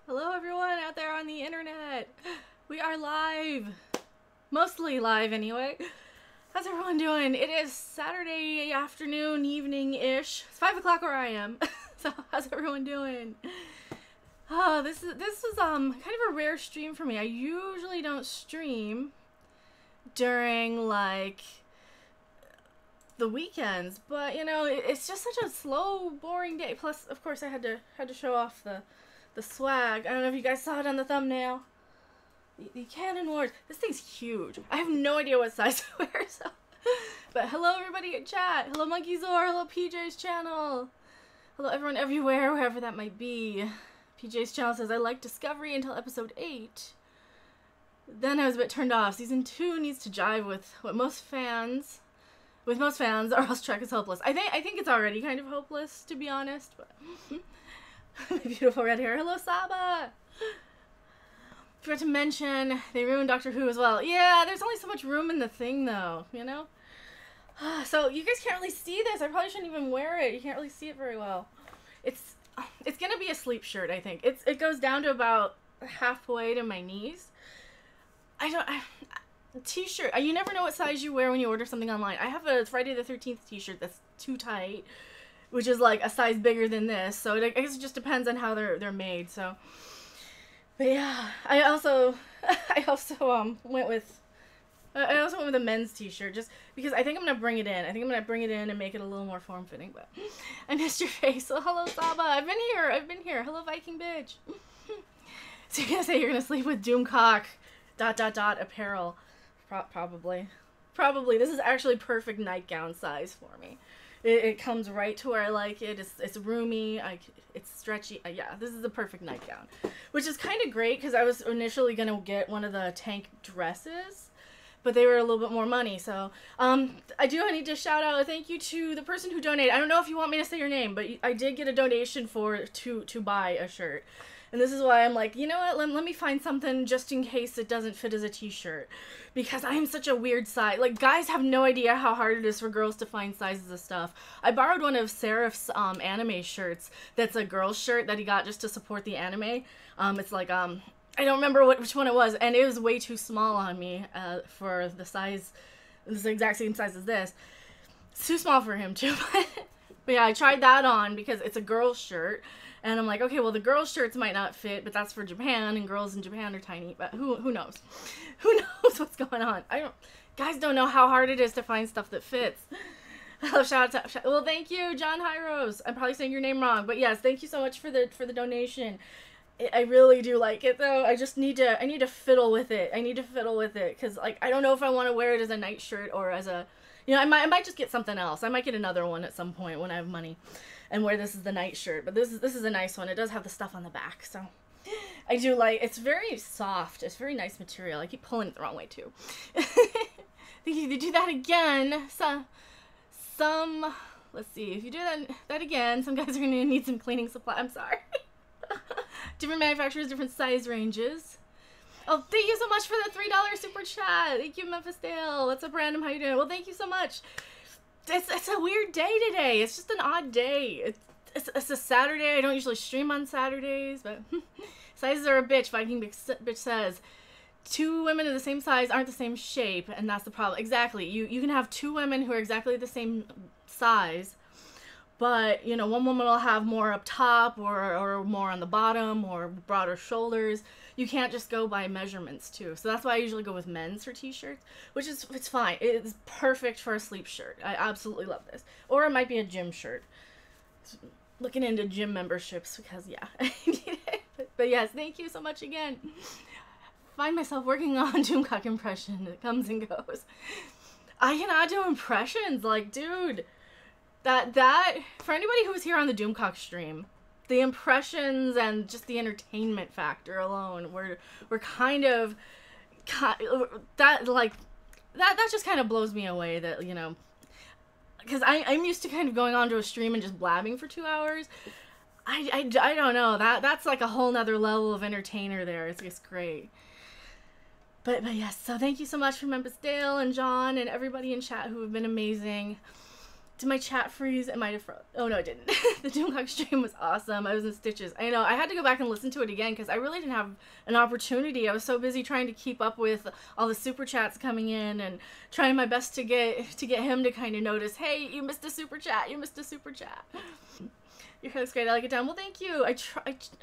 Hello everyone out there on the internet. We are live. Mostly live anyway. How's everyone doing? It is Saturday afternoon, evening-ish. It's 5 o'clock where I am. So how's everyone doing? Oh, this is kind of a rare stream for me. I usually don't stream during like the weekends, but you know, it's just such a slow, boring day. Plus, of course, I had to show off the swag. I don't know if you guys saw it on the thumbnail. The Cannon Wars. This thing's huge. I have no idea what size I wear, so. But hello everybody in chat. Hello Monkey Zor. Hello PJ's channel. Hello everyone everywhere, wherever that might be. PJ's channel says, I like Discovery until episode 8. Then I was a bit turned off. Season 2 needs to jive with what most fans, or else Trek is hopeless. I think it's already kind of hopeless, to be honest, but my beautiful red hair. Hello Saba. Forgot to mention, they ruined Doctor Who as well. Yeah, there's only so much room in the thing, though, you know? So, you guys can't really see this. I probably shouldn't even wear it. You can't really see it very well. It's gonna be a sleep shirt, I think. It goes down to about halfway to my knees. T-shirt. You never know what size you wear when you order something online. I have a Friday the 13th t-shirt that's too tight, which is like a size bigger than this. So, I guess it just depends on how they're made, so... But yeah, I also went with a men's t-shirt just because I think I'm gonna bring it in. I think I'm gonna bring it in and make it a little more form-fitting. But I missed your face. So hello Saba, I've been here. Hello Viking bitch. So you're gonna say you're gonna sleep with Doomcock ... apparel? Probably. This is actually perfect nightgown size for me. It comes right to where I like it. It's roomy. It's stretchy. Yeah, this is the perfect nightgown. Which is kind of great because I was initially going to get one of the tank dresses, but they were a little bit more money. So I need to shout out a thank you to the person who donated. I don't know if you want me to say your name, but I did get a donation to buy a shirt. And this is why I'm like, you know what, let me find something just in case it doesn't fit as a t-shirt. Because I am such a weird size. Like, guys have no idea how hard it is for girls to find sizes of stuff. I borrowed one of Seraph's anime shirts that's a girl's shirt that he got just to support the anime. It's like, I don't remember which one it was, and it was way too small on me for the size, the exact same size as this. It's too small for him, too. But yeah, I tried that on because it's a girl's shirt. And I'm like, okay, well, the girls' shirts might not fit, but that's for Japan, and girls in Japan are tiny. But who knows? Who knows what's going on? Guys don't know how hard it is to find stuff that fits. Shout out to, well, thank you, John Hyros. I'm probably saying your name wrong, but yes, thank you so much for the donation. I really do like it, though. I need to fiddle with it. Because, like, I don't know if I want to wear it as a night shirt or as a, you know, I might just get something else. I might get another one at some point when I have money. And wear this as the night shirt, but this is a nice one. It does have the stuff on the back, so I do like. It's very soft. It's very nice material. I keep pulling it the wrong way too. Think you do that again. Let's see. If you do that again, some guys are gonna need some cleaning supply. I'm sorry. Different manufacturers, different size ranges. Oh, thank you so much for the $3 super chat. Thank you, Memphis Dale. What's up, Random? How you doing? Well, thank you so much. It's a weird day today. It's just an odd day. It's a Saturday. I don't usually stream on Saturdays, but sizes are a bitch. Viking bitch says 2 women of the same size aren't the same shape, and that's the problem. Exactly. You can have 2 women who are exactly the same size, but you know, one woman will have more up top or more on the bottom or broader shoulders. You can't just go by measurements too. So that's why I usually go with men's for t-shirts, which is, it's fine. It's perfect for a sleep shirt. I absolutely love this. Or it might be a gym shirt. Looking into gym memberships because yeah, I need it. But yes, thank you so much again. Find myself working on Doomcock impression. It comes and goes. I cannot do impressions. Like, dude, that for anybody who was here on the Doomcock stream, the impressions and just the entertainment factor alone were kind of that just kind of blows me away. That, you know, because I'm used to kind of going onto a stream and just blabbing for 2 hours. I don't know, that's like a whole nother level of entertainer there. It's just great. But yes, so thank you so much for Memphis Dale and John and everybody in chat who have been amazing. Did my chat freeze? It might have froze. Oh, no, it didn't. The Doomcock stream was awesome. I was in stitches. I know. I had to go back and listen to it again because I really didn't have an opportunity. I was so busy trying to keep up with all the super chats coming in and trying my best to get him to kind of notice, hey, you missed a super chat. You missed a super chat. Your hair looks great. I like it down. Well, thank you. I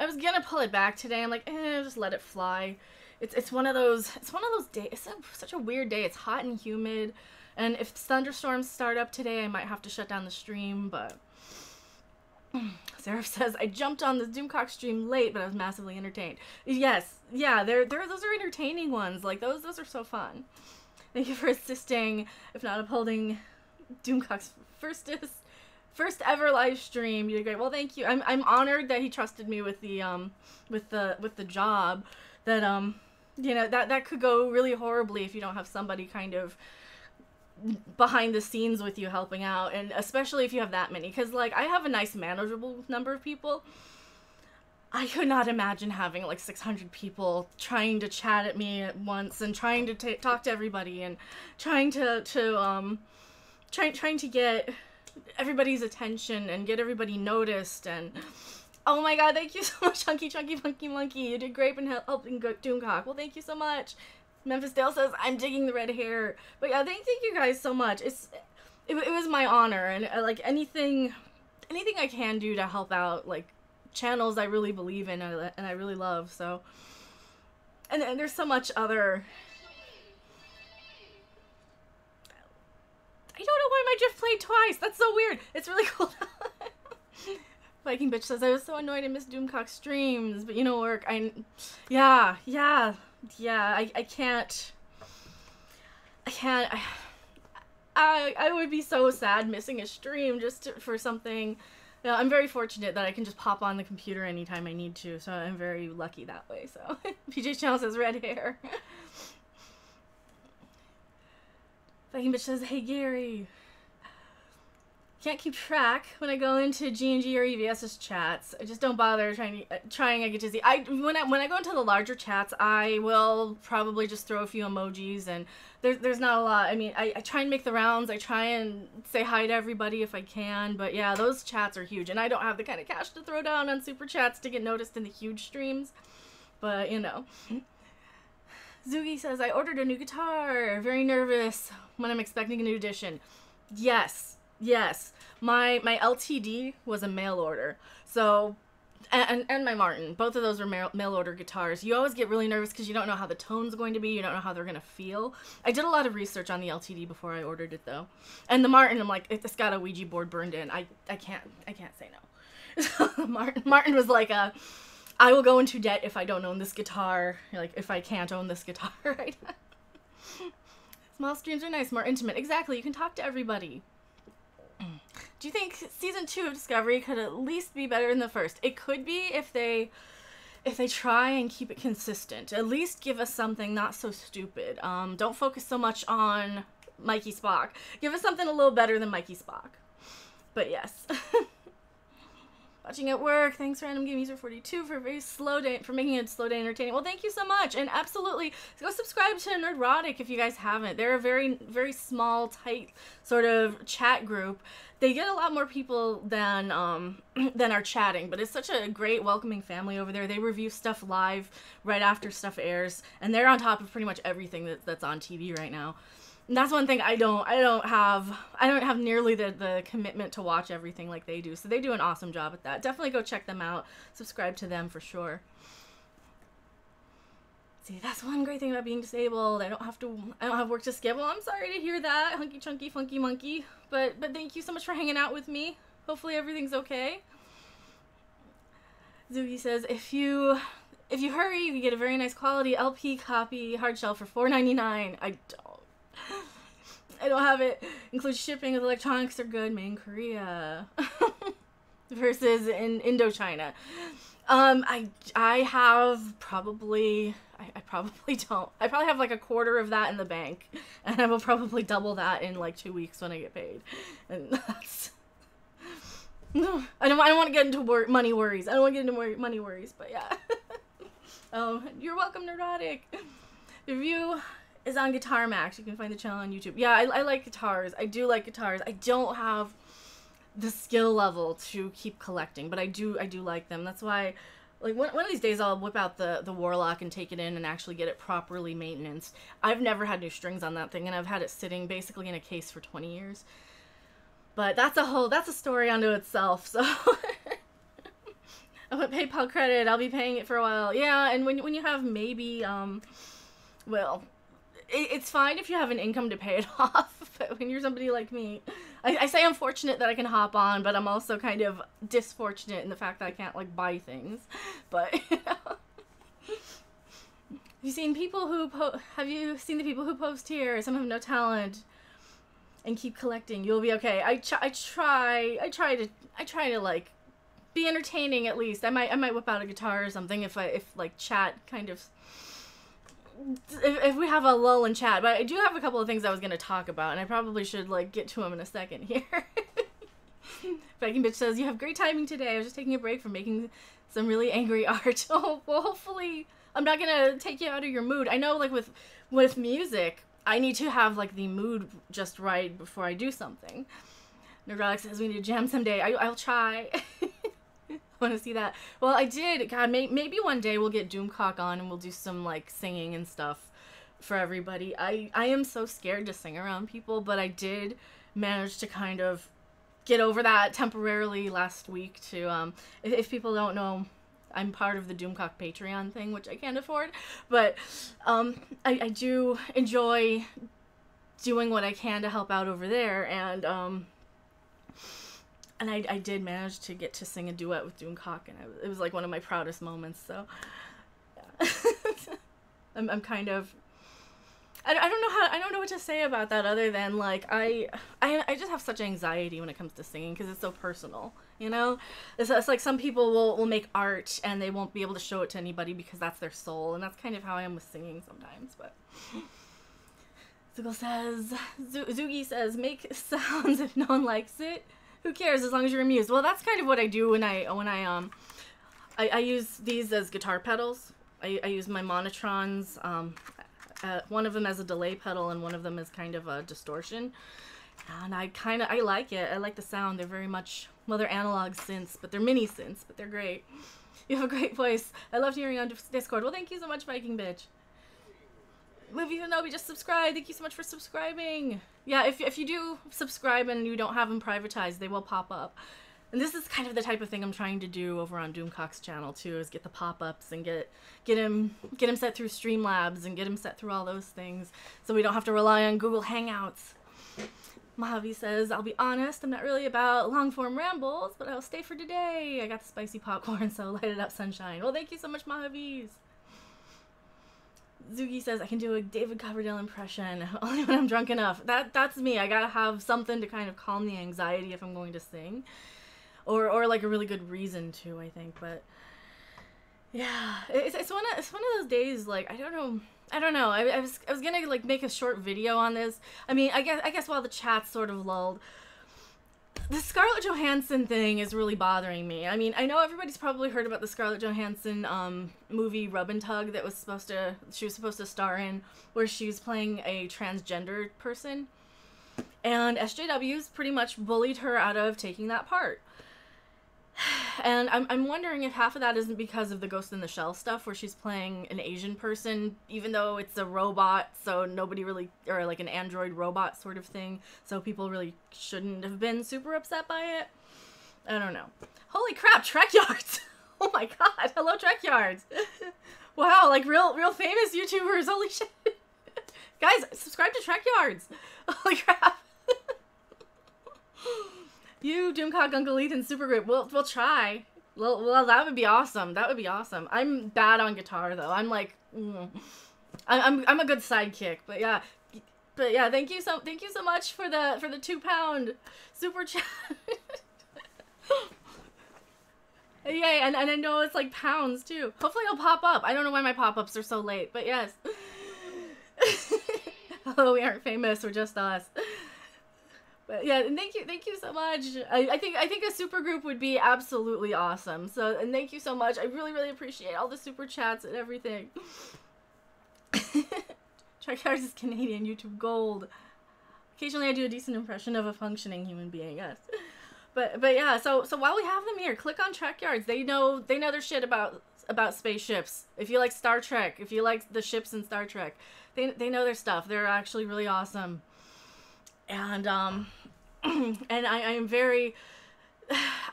was going to pull it back today. I'm like, just let it fly. It's one of those days. It's such a weird day. It's hot and humid. And if thunderstorms start up today, I might have to shut down the stream, but Seraph says, I jumped on the Doomcock stream late, but I was massively entertained. Yes, yeah, those are entertaining ones. Like, those are so fun. Thank you for assisting, if not upholding, Doomcock's first ever live stream. You did great. Well, thank you. I'm honored that he trusted me with the job. That you know, that could go really horribly if you don't have somebody kind of behind the scenes with you helping out, and especially if you have that many, because like I have a nice manageable number of people. I could not imagine having like 600 people trying to chat at me at once and trying to talk to everybody and trying to get everybody's attention and get everybody noticed. And oh my god, thank you so much, Chunky Chunky Funky Monkey. You did great in helping Doomcock. Well, thank you so much. Memphis Dale says, I'm digging the red hair. But yeah, thank you guys so much. It was my honor, and like anything I can do to help out like channels I really believe in and I really love. So, and there's so much other. I don't know why my GIF played twice. That's so weird. It's really cool. Viking Bitch says, I was so annoyed I missed Doomcock streams, but you know, work. Yeah, I can't. I would be so sad missing a stream just for something. You know, I'm very fortunate that I can just pop on the computer anytime I need to, so I'm very lucky that way. So, PJ Channel says red hair. Viking Bitch says, hey Gary. Can't keep track when I go into G&G or EVS's chats. I just don't bother trying. I get dizzy. When I go into the larger chats, I will probably just throw a few emojis, and there's not a lot. I mean, I try and make the rounds. I try and say hi to everybody if I can. But yeah, those chats are huge, and I don't have the kind of cash to throw down on super chats to get noticed in the huge streams. But you know. Zugi says, I ordered a new guitar. Very nervous when I'm expecting a new edition. Yes. My LTD was a mail order. So, and my Martin, both of those were mail order guitars. You always get really nervous because you don't know how the tone's going to be. You don't know how they're going to feel. I did a lot of research on the LTD before I ordered it though. And the Martin, I'm like, it's got a Ouija board burned in. I can't say no. So Martin was like, I will go into debt if I don't own this guitar. Like, if I can't own this guitar right now. Small streams are nice, more intimate. Exactly, you can talk to everybody. Do you think season 2 of Discovery could at least be better than the first? It could be if they try and keep it consistent. At least give us something not so stupid. Don't focus so much on Mikey Spock. Give us something a little better than Mikey Spock. But yes. Watching at work. Thanks, Random Game User 42, for a very slow day, for making it a slow day entertaining. Well, thank you so much, and absolutely go subscribe to Nerdrotic if you guys haven't. They're a very, very small, tight sort of chat group. They get a lot more people than are chatting, but it's such a great, welcoming family over there. They review stuff live right after stuff airs, and they're on top of pretty much everything that's on TV right now. And that's one thing I don't have nearly the commitment to watch everything like they do. So they do an awesome job at that. Definitely go check them out. Subscribe to them for sure. See, that's one great thing about being disabled. I don't have work to skip. Well, I'm sorry to hear that, Hunky Chunky Funky Monkey. But thank you so much for hanging out with me. Hopefully everything's okay. Zugi says, if you hurry, you can get a very nice quality LP copy hard shell for $4.99. I don't have it. Includes shipping of electronics are good. Made in Korea. Versus in Indochina. I have probably... I probably don't. I probably have like a quarter of that in the bank. And I will probably double that in like 2 weeks when I get paid. And that's... No, I don't want to get into money worries. I don't want to get into money worries, but yeah. Oh, you're welcome, Nerdotic. The review is on Guitar Max. You can find the channel on YouTube. Yeah, I like guitars. I do like guitars. I don't have the skill level to keep collecting, but I do like them. That's why, like, one of these days I'll whip out the Warlock and take it in and actually get it properly maintenance. I've never had new strings on that thing, and I've had it sitting basically in a case for 20 years. But that's a story unto itself, so... I want PayPal credit, I'll be paying it for a while. Yeah, and when you have maybe, well, it's fine if you have an income to pay it off, but when you're somebody like me, I say I'm fortunate that I can hop on, but I'm also kind of disfortunate in the fact that I can't, like, buy things. But, you know. Have you seen the people who post here? Some have no talent and keep collecting. You'll be okay. I try to like be entertaining at least. I might whip out a guitar or something if like chat kind of, if we have a lull in chat. But I do have a couple of things I was gonna talk about, and I probably should like get to them in a second here. Viking Bitch says, you have great timing today. I was just taking a break from making some really angry art. Oh, well, hopefully I'm not gonna take you out of your mood. I know, like, with music, I need to have, like, the mood just right before I do something. Neurotic says we need to jam someday. I'll try. I want to see that. Well, I did. God, maybe one day we'll get Doomcock on and we'll do some, like, singing and stuff for everybody. I am so scared to sing around people, but I did manage to kind of get over that temporarily last week to, if people don't know, I'm part of the Doomcock Patreon thing, which I can't afford, but, I do enjoy doing what I can to help out over there, and I did manage to get to sing a duet with Doomcock, and it was like one of my proudest moments, so, yeah. I'm kind of, I don't know what to say about that other than, like, I just have such anxiety when it comes to singing because it's so personal, you know? It's like some people will make art and they won't be able to show it to anybody because that's their soul, and that's kind of how I am with singing sometimes, but... Zugi says, make sounds if no one likes it. Who cares as long as you're amused? Well, that's kind of what I do when I use these as guitar pedals. I use my Monotrons, one of them as a delay pedal and one of them is kind of a distortion. And I like it. I like the sound. They're very much, well, they're analog synths, but they're mini synths, but they're great. You have a great voice. I loved hearing you on Discord. Well, thank you so much, Viking Bitch. Movie Nobi just subscribed. Thank you so much for subscribing. Yeah, if you do subscribe and you don't have them privatized, they will pop up. And this is kind of the type of thing I'm trying to do over on Doomcock's channel too, is get the pop-ups and get him set through Streamlabs and get him set through all those things, so we don't have to rely on Google Hangouts. Mojave says, I'll be honest, I'm not really about long-form rambles, but I'll stay for today. I got the spicy popcorn, so light it up, sunshine. Well, thank you so much, Mojaves. Zugi says, I can do a David Coverdale impression only when I'm drunk enough. That's me. I gotta have something to kind of calm the anxiety if I'm going to sing. Or like a really good reason to, I think. But yeah, it's one of those days, like, I don't know. I was gonna, like, make a short video on this. I mean, I guess while the chat's sort of lulled, the Scarlett Johansson thing is really bothering me. I mean, I know everybody's probably heard about the Scarlett Johansson movie Rub and Tug that she was supposed to star in, where she was playing a transgender person. And SJWs pretty much bullied her out of taking that part. And I'm wondering if half of that isn't because of the Ghost in the Shell stuff, where she's playing an Asian person, even though it's a robot, so nobody really, or like an android robot sort of thing, so people really shouldn't have been super upset by it. I don't know. Holy crap, Trek Yards! Oh my god, hello Trek Yards! Wow, like real famous YouTubers, holy shit! Guys, subscribe to Trek Yards! Holy crap! You, Doomcock, Uncle Ethan, Supergroup. We'll try. Well, that would be awesome. That would be awesome. I'm bad on guitar though. I'm like, I'm a good sidekick. But yeah, Thank you so much for the £2 super chat. Yay, and I know it's like pounds too. Hopefully it'll pop up. I don't know why my pop-ups are so late, but yes. Although we aren't famous, we're just us. But yeah, and thank you so much. I think a super group would be absolutely awesome. So, and thank you so much. I really appreciate all the super chats and everything. Trek-yards is Canadian YouTube gold. Occasionally I do a decent impression of a functioning human being, yes. But yeah, so while we have them here, click on Trek-yards. They know their shit about spaceships. If you like Star Trek, if you like the ships in Star Trek, they know their stuff. They're actually really awesome. And and I am very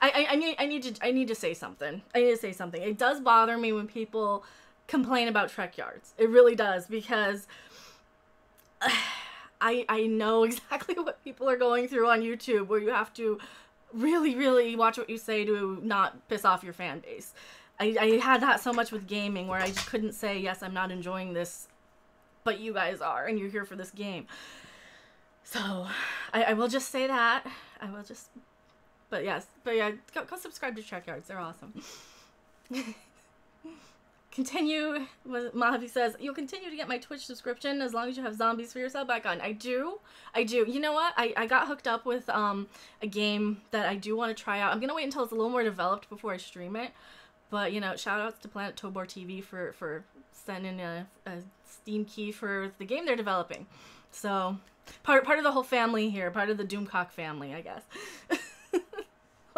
I need to say something. It does bother me when people complain about Trek-yards. It really does, because I know exactly what people are going through on YouTube, where you have to really, really watch what you say to not piss off your fan base. I had that so much with gaming, where I just couldn't say, yes, I'm not enjoying this, but you guys are, and you're here for this game. So I will just say that. But yeah, go subscribe to Trek-yards. They're awesome. Continue, Mojave says, you'll continue to get my Twitch subscription as long as you have zombies for your sub icon. I do. You know what? I got hooked up with a game that I do want to try out. I'm going to wait until it's a little more developed before I stream it. But, you know, shout outs to Planet Tobor TV for sending a Steam key for the game they're developing. So, part of the whole family here. Part of the Doomcock family, I guess.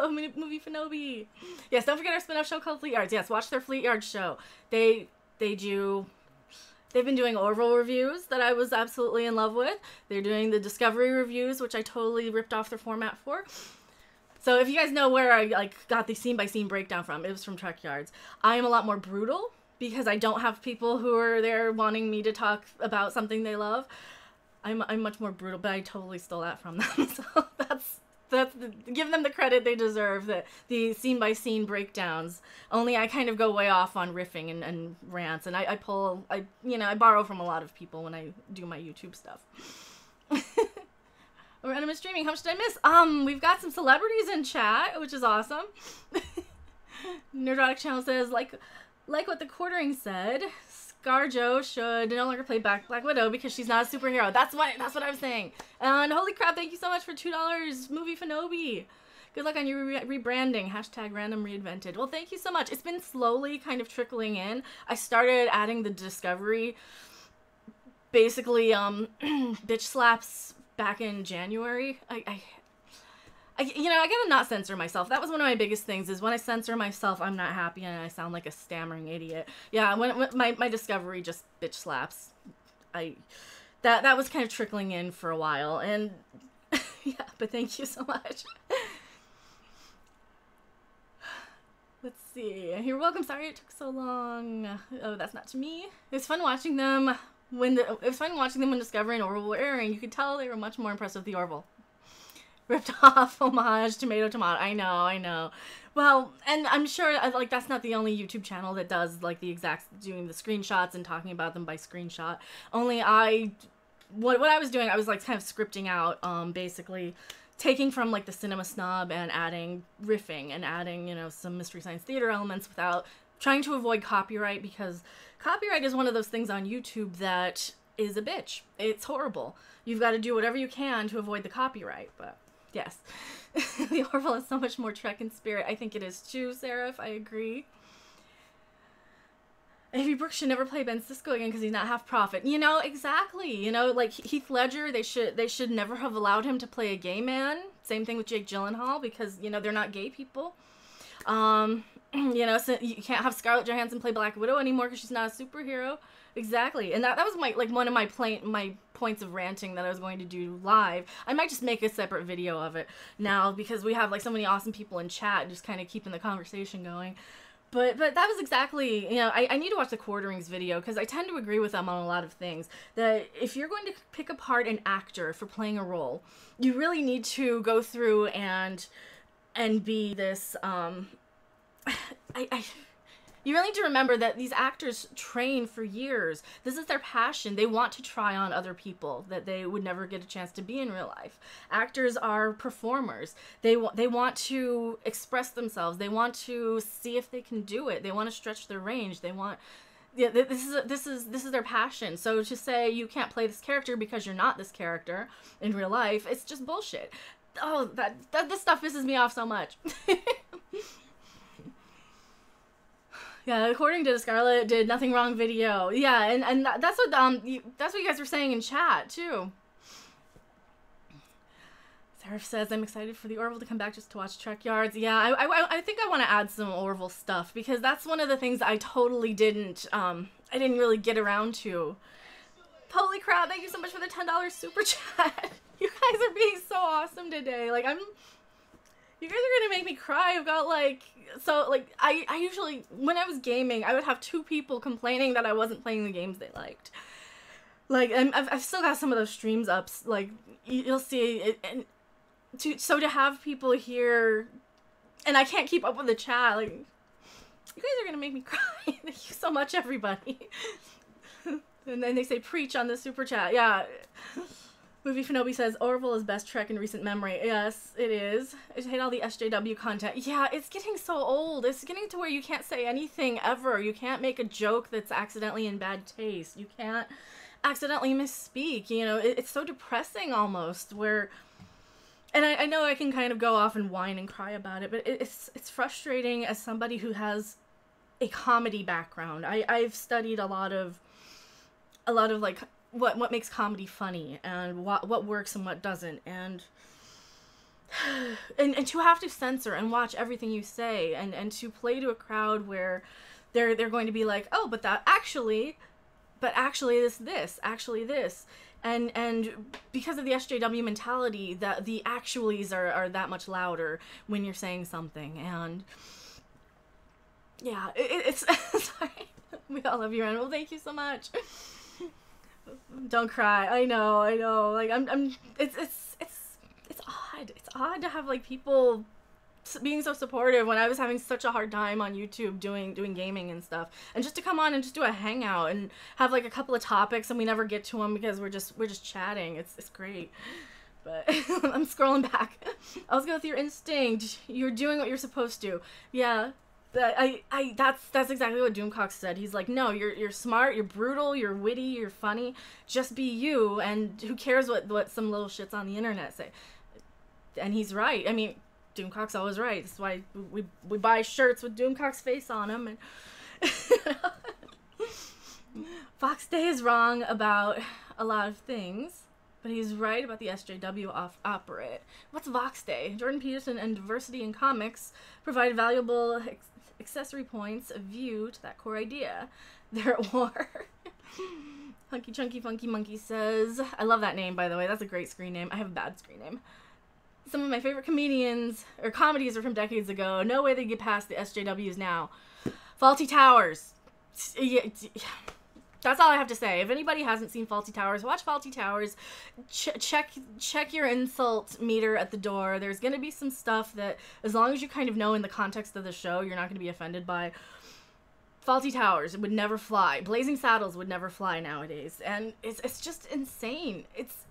Oh, movie Fanobi. Yes, don't forget our spin-off show called Fleet Yards. Yes, watch their Fleet Yards show. They've been doing Orville reviews that I was absolutely in love with. They're doing the Discovery reviews, which I totally ripped off their format for. So if you guys know where I got the scene-by-scene breakdown from, it was from Trek-yards. I am a lot more brutal because I don't have people who are there wanting me to talk about something they love. I'm much more brutal, but I totally stole that from them. So give them the credit they deserve. That the scene-by-scene breakdowns. Only I kind of go way off on riffing and rants, and I borrow from a lot of people when I do my YouTube stuff. Random streaming. How much did I miss? We've got some celebrities in chat, which is awesome. Nerdotic Channel says, like what the quartering said, ScarJo should no longer play Black Widow because she's not a superhero. That's what I was saying. And holy crap, thank you so much for $2, Movie Fanobi. Good luck on your rebranding. # random reinvented. Well, thank you so much. It's been slowly kind of trickling in. I started adding the Discovery, basically, bitch slaps back in January. I gotta not censor myself. That was one of my biggest things, is when I censor myself, I'm not happy and I sound like a stammering idiot. Yeah, when my Discovery just bitch slaps. That was kind of trickling in for a while, and yeah, but thank you so much. Let's see. You're welcome. Sorry it took so long. Oh, that's not to me. It was fun watching them when Discovery and Orville were airing. You could tell they were much more impressed with the Orville. Ripped off, homage, tomato. I know. Well, and I'm sure, that's not the only YouTube channel that does, doing the screenshots and talking about them by screenshot. Only what I was doing, I was, kind of scripting out, basically taking from, the Cinema Snob and adding riffing and adding, some Mystery Science Theater elements without trying to avoid copyright, because copyright is one of those things on YouTube that is a bitch. It's horrible. You've got to do whatever you can to avoid the copyright, but... yes. The Orville is so much more Trek in spirit. I think it is too, Seraph. I agree. Avery Brooks should never play Ben Sisko again because he's not half prophet. Exactly. Heath Ledger, they should never have allowed him to play a gay man. Same thing with Jake Gyllenhaal, because, they're not gay people. So you can't have Scarlett Johansson play Black Widow anymore because she's not a superhero. Exactly. And that was one of my points of ranting that I was going to do live. I might just make a separate video of it now, because we have so many awesome people in chat just kind of keeping the conversation going. But that was exactly, I need to watch the Quarterings video, because I tend to agree with them on a lot of things. That if you're going to pick apart an actor for playing a role, you really need to go through and be this, you really need to remember that these actors train for years. This is their passion. They want to try on other people that they would never get a chance to be in real life. Actors are performers. They want to express themselves. They want to see if they can do it. They want to stretch their range. They want... yeah, this is their passion. So to say you can't play this character because you're not this character in real life, it's just bullshit. Oh, this stuff pisses me off so much. Yeah, according to Scarlett, did nothing wrong video. Yeah, and that's what that's what you guys were saying in chat too. Seraph says, I'm excited for the Orville to come back just to watch Trek Yards. Yeah, I think I want to add some Orville stuff, because that's one of the things I totally didn't really get around to. Holy crap, thank you so much for the $10 super chat. You guys are being so awesome today. Like, you guys are gonna make me cry. I've got like, so like, I usually, when I was gaming, I would have 2 people complaining that I wasn't playing the games they liked. Like, and I've still got some of those streams up, like, you'll see it, and so to have people here, and I can't keep up with the chat, like, you guys are gonna make me cry. Thank you so much, everybody. And then they say preach on the super chat. Yeah. Movie Fanobi says Orville is best Trek in recent memory. Yes, it is. I hate all the SJW content. Yeah, it's getting so old. It's getting to where you can't say anything ever. You can't make a joke that's accidentally in bad taste. You can't accidentally misspeak. You know, it's so depressing almost, where... And I know I can kind of go off and whine and cry about it, but it's frustrating as somebody who has a comedy background. I've studied a lot of like what makes comedy funny, and what works and what doesn't, and to have to censor and watch everything you say, and to play to a crowd where they're going to be like, oh, but actually this. And because of the SJW mentality, that the actuallys are that much louder when you're saying something. And yeah, it's sorry. We all love you, Ren. Well, thank you so much. Don't cry. I know. Like, it's odd. It's odd to have like people being so supportive when I was having such a hard time on YouTube doing gaming and stuff, and just to come on and just do a hangout and have like a couple of topics, and we never get to them because we're just chatting. It's great. But I'm scrolling back. I was going with your instinct. You're doing what you're supposed to. Yeah. That's exactly what Doomcock said. He's like, no, you're smart, you're brutal, you're witty, you're funny. Just be you, and who cares what some little shits on the internet say. And he's right. I mean, Doomcock's always right. That's why we buy shirts with Doomcock's face on them. And Fox Day is wrong about a lot of things, but he's right about the SJW operate. What's Vox Day? Jordan Peterson and Diversity in Comics provide valuable accessory points of view to that core idea. They're at war. Hunky Chunky Funky Monkey says, I love that name, by the way. That's a great screen name. I have a bad screen name. Some of my favorite comedians or comedies are from decades ago. No way they get past the SJWs now. Faulty Towers. Yeah, that's all I have to say. If anybody hasn't seen Faulty Towers, watch Faulty Towers. Check your insult meter at the door. There's going to be some stuff that, as long as you kind of know in the context of the show, you're not going to be offended by. Faulty Towers, it would never fly. Blazing Saddles would never fly nowadays. And it's just insane. It's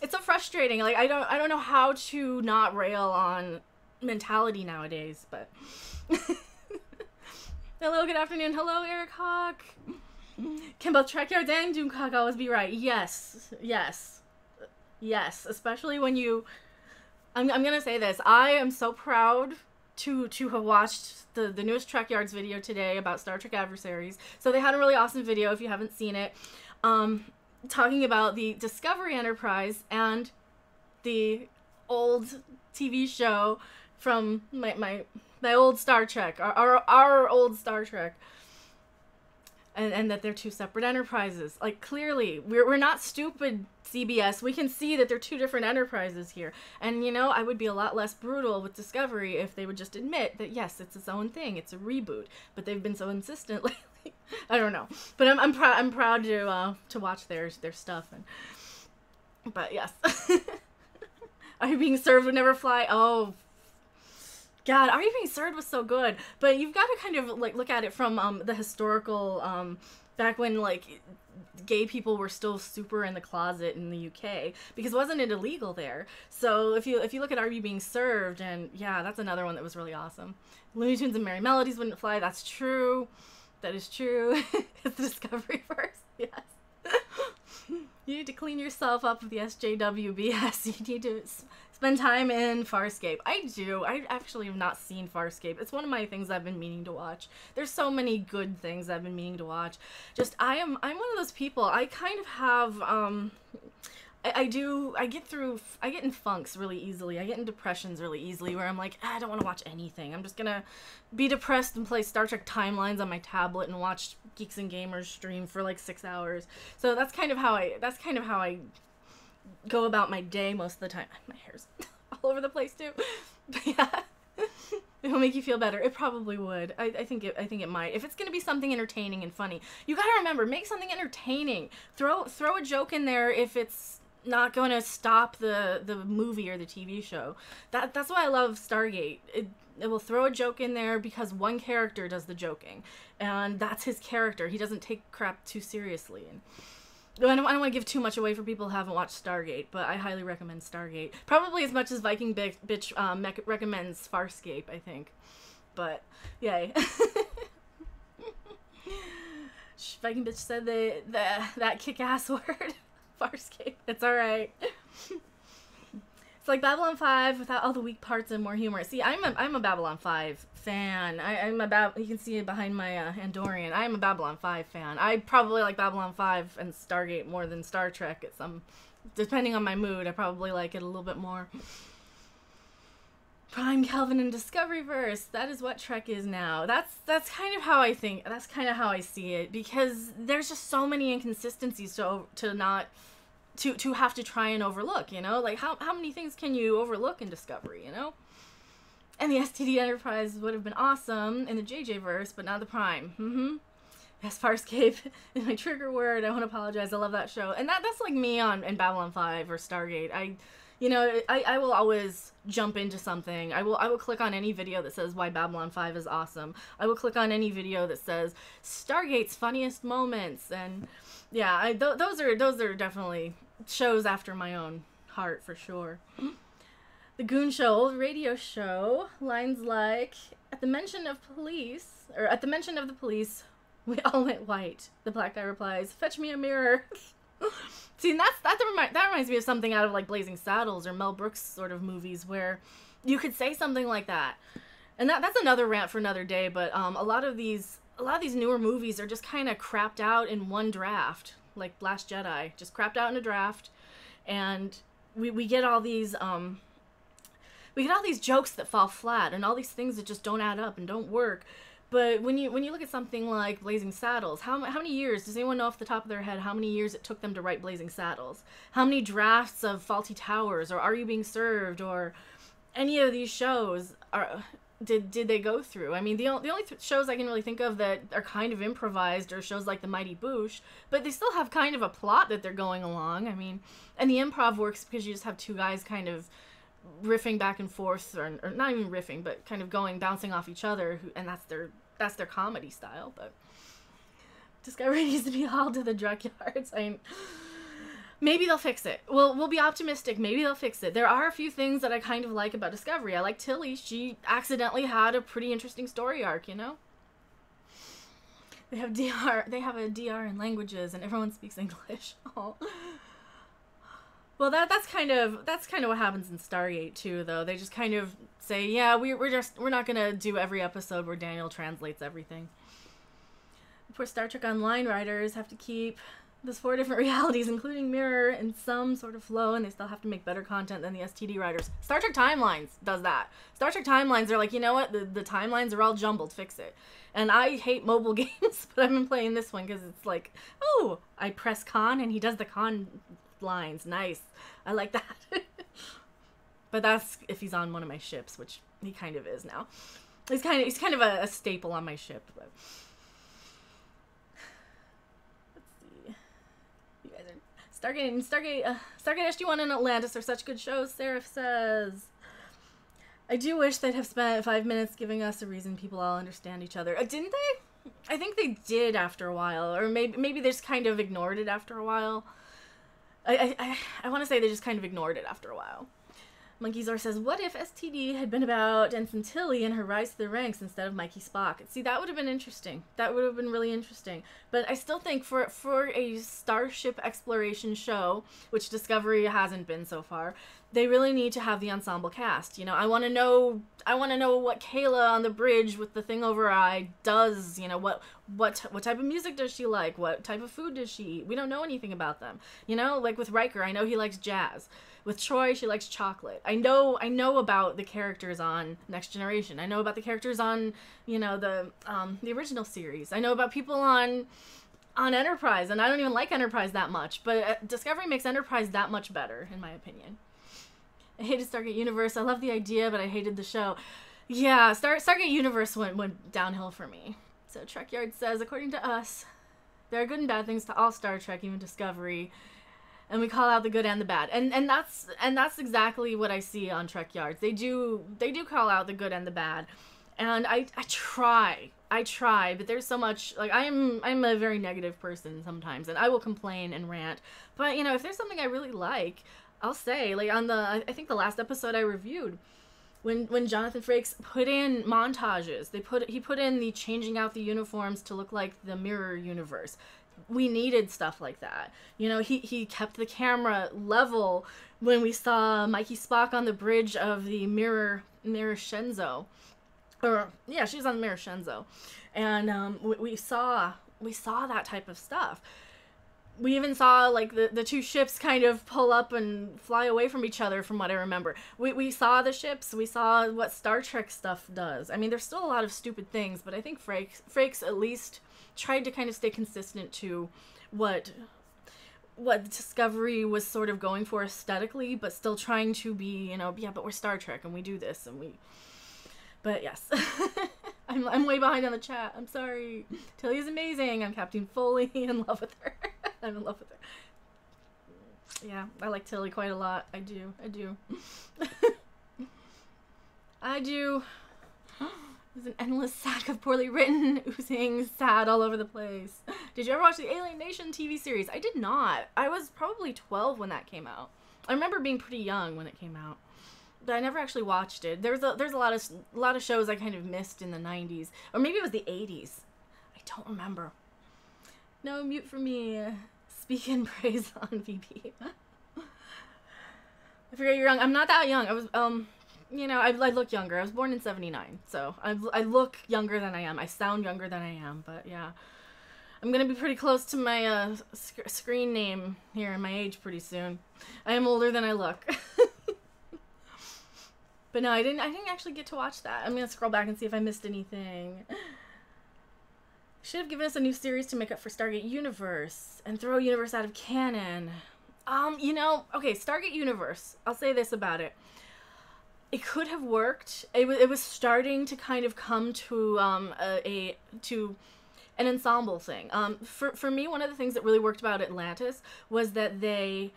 so frustrating. Like, I don't know how to not rail on mentality nowadays, but hello, good afternoon. Hello, Eric Hawk. Can both Trek Yards and Doomcock always be right? Yes. Especially when you... I'm gonna say this. I am so proud to have watched the newest Trek Yards video today about Star Trek Adversaries. So they had a really awesome video, if you haven't seen it, talking about the Discovery Enterprise and the old TV show from my old Star Trek, our old Star Trek, and that they're 2 separate enterprises. Like, clearly, we're not stupid, CBS. We can see that they're 2 different enterprises here. And, you know, I would be a lot less brutal with Discovery if they would just admit that, yes, it's its own thing. It's a reboot. But they've been so insistent lately. I don't know. But I'm proud to watch their stuff. But, yes. Are You Being Served would never fly. Oh, God, Are You Being Served was so good. But you've got to kind of, like, look at it from the historical, back when, like, gay people were still super in the closet in the UK, because wasn't it illegal there? So if you look at Are You Being Served, and yeah, that's another one that was really awesome. Looney Tunes and Merry Melodies wouldn't fly. That's true. That is true. It's the Discovery first. Yes. You need to clean yourself up with the SJW BS. You need to Spend time in Farscape. I do. I actually have not seen Farscape. It's one of my things I've been meaning to watch. There's so many good things I've been meaning to watch. Just, I'm one of those people. I kind of have, I get in funks really easily. I get in depressions really easily where I'm like, I don't want to watch anything. I'm just gonna be depressed and play Star Trek Timelines on my tablet and watch Geeks and Gamers stream for like 6 hours. So that's kind of how I go about my day most of the time. My hair's all over the place too. But yeah. It'll make you feel better. It probably would. I think it might. If it's gonna be something entertaining and funny, you gotta remember, make something entertaining. Throw a joke in there if it's not going to stop the movie or the TV show. That's why I love Stargate. It will throw a joke in there because one character does the joking, and that's his character. He doesn't take crap too seriously. And I don't want to give too much away for people who haven't watched Stargate, but I highly recommend Stargate. Probably as much as Viking Bitch recommends Farscape, I think. But, yay. Viking Bitch said that kick-ass word. Farscape. It's alright. It's like Babylon 5 without all the weak parts and more humor. See, I'm a Babylon 5 fan. You can see it behind my Andorian. I'm a Babylon 5 fan. I probably like Babylon 5 and Stargate more than Star Trek. Depending on my mood, I probably like it a little bit more. Prime, Kelvin, and Discoveryverse. That is what Trek is now. That's kind of how I think. That's kind of how I see it, because there's just so many inconsistencies to have to try and overlook, you know? Like, how many things can you overlook in Discovery, you know? And the STD Enterprise would have been awesome in the JJ-verse, but not the Prime. Yes, Farscape is my trigger word. I want to apologize. I love that show. And that's like me in Babylon 5 or Stargate. I will always jump into something. I will click on any video that says why Babylon 5 is awesome. I will click on any video that says Stargate's funniest moments. And yeah, those are definitely shows after my own heart for sure. The Goon Show, old radio show. Lines like, at the mention of the police, we all went white. The black guy replies, fetch me a mirror. See, and that reminds me of something out of like Blazing Saddles or Mel Brooks sort of movies where you could say something like that. And that's another rant for another day, but a lot of these newer movies are just kind of crapped out in one draft, like Last Jedi, just crapped out in a draft, and we get all these jokes that fall flat and all these things that just don't add up and don't work. But when you look at something like Blazing Saddles, how many years, does anyone know off the top of their head how many years it took them to write Blazing Saddles? How many drafts of Faulty Towers or Are You Being Served or any of these shows did they go through? I mean, the only shows I can really think of that are kind of improvised are shows like The Mighty Boosh, but they still have kind of a plot that they're going along. I mean, and the improv works because you just have two guys kind of riffing back and forth, or not even riffing, but kind of bouncing off each other, and that's their comedy style. But Discovery needs to be hauled to the junkyards. I mean, maybe they'll fix it. We'll be optimistic. Maybe they'll fix it. There are a few things that I kind of like about Discovery. I like Tilly. She accidentally had a pretty interesting story arc, you know? They have a DR in languages, and everyone speaks English. Oh. Well, that's kind of what happens in Stargate too, though. They just kind of say, yeah, we're not gonna do every episode where Daniel translates everything. Poor Star Trek Online writers have to keep those 4 different realities, including Mirror, in some sort of flow, and they still have to make better content than the STD writers. Star Trek Timelines does that. Star Trek Timelines are like, you know what? The timelines are all jumbled. Fix it. And I hate mobile games, but I've been playing this one because it's like, oh, I press con and he does the con lines. Nice. I like that. But that's if he's on one of my ships, which he kind of is now. He's kind of a staple on my ship. But let's see. You guys are Stargate SG-1 and Atlantis are such good shows, Seraph says. I do wish they'd have spent 5 minutes giving us a reason people all understand each other. Didn't they? I think they did after a while, or maybe they just kind of ignored it after a while. I want to say they just kind of ignored it after a while. Monkeyzor says, what if STD had been about Ensign Tilly and her rise to the ranks instead of Mikey Spock? See, that would have been interesting. That would have been really interesting. But I still think for a starship exploration show, which Discovery hasn't been so far, they really need to have the ensemble cast. You know, I want to know what Kayla on the bridge with the thing over her eye does. You know, what type of music does she like? What type of food does she eat? We don't know anything about them. You know, like with Riker, I know he likes jazz. With Troy, she likes chocolate. I know about the characters on Next Generation. I know about the characters on, you know, the original series. I know about people on Enterprise, and I don't even like Enterprise that much, but Discovery makes Enterprise that much better, in my opinion. I hated Stargate Universe. I love the idea, but I hated the show. Yeah, Stargate Universe went downhill for me. So Trek Yard says, according to us, there are good and bad things to all Star Trek, even Discovery, and we call out the good and the bad. And that's exactly what I see on Trek Yards. They do call out the good and the bad. And I try, but there's so much, like, I'm a very negative person sometimes, and I will complain and rant. But, you know, if there's something I really like, I'll say, like, on I think the last episode I reviewed, when Jonathan Frakes put in montages, he put in the changing out the uniforms to look like the mirror universe. We needed stuff like that. You know, he kept the camera level when we saw Mikey Spock on the bridge of the mirror Shenzhou. Or, yeah, she was on the mirror Shenzhou. And we saw that type of stuff. We even saw, like, the two ships kind of pull up and fly away from each other, from what I remember. We saw the ships. We saw what Star Trek stuff does. I mean, there's still a lot of stupid things, but I think Frakes at least tried to kind of stay consistent to what Discovery was sort of going for aesthetically, but still trying to be, you know, yeah, but we're Star Trek, and we do this, and we... But yes, I'm way behind on the chat. I'm sorry. Tilly is amazing. I'm Captain Foley, in love with her. I'm in love with her. Yeah, I like Tilly quite a lot. I do. I do. There's an endless sack of poorly written, oozing, sad all over the place. Did you ever watch the Alien Nation TV series? I did not. I was probably 12 when that came out. I remember being pretty young when it came out. But I never actually watched it. There's a lot of shows I kind of missed in the 90s. Or maybe it was the 80s. I don't remember. No, mute for me. Speak in praise on VP. I forget you're young. I'm not that young. I was, you know, I look younger. I was born in 79. So I look younger than I am. I sound younger than I am. But yeah. I'm going to be pretty close to my screen name here and my age pretty soon. I am older than I look. But no, I didn't actually get to watch that. I'm gonna scroll back and see if I missed anything. Should have given us a new series to make up for Stargate Universe and throw Universe out of canon. You know, okay, Stargate Universe. I'll say this about it. It could have worked. It was starting to kind of come to to an ensemble thing. For me, one of the things that really worked about Atlantis was that they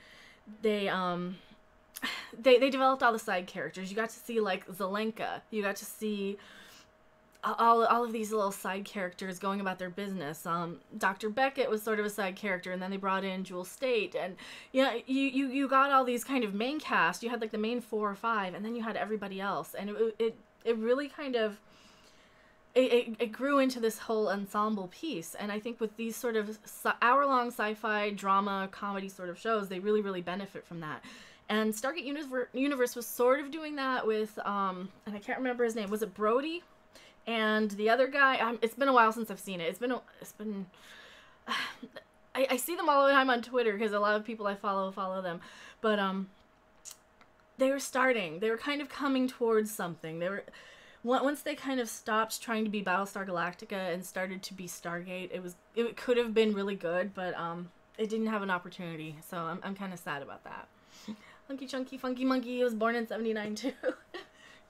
developed all the side characters. You got to see, like, Zelenka. You got to see all of these little side characters going about their business. Dr. Beckett was sort of a side character, and then they brought in Jewel State. And, yeah, you got all these kind of main cast. You had, like, the main 4 or 5, and then you had everybody else. And it really kind of... It grew into this whole ensemble piece. And I think with these sort of hour-long sci-fi, drama, comedy sort of shows, they really, really benefit from that. And Stargate Universe was sort of doing that with, and I can't remember his name. Was it Brody? And the other guy, it's been a while since I've seen it. I see them all the time on Twitter because a lot of people I follow them. But, they were kind of coming towards something. Once they kind of stopped trying to be Battlestar Galactica and started to be Stargate, it could have been really good, but, it didn't have an opportunity. So I'm kind of sad about that. Hunky Chunky Funky Monkey was born in 79 too.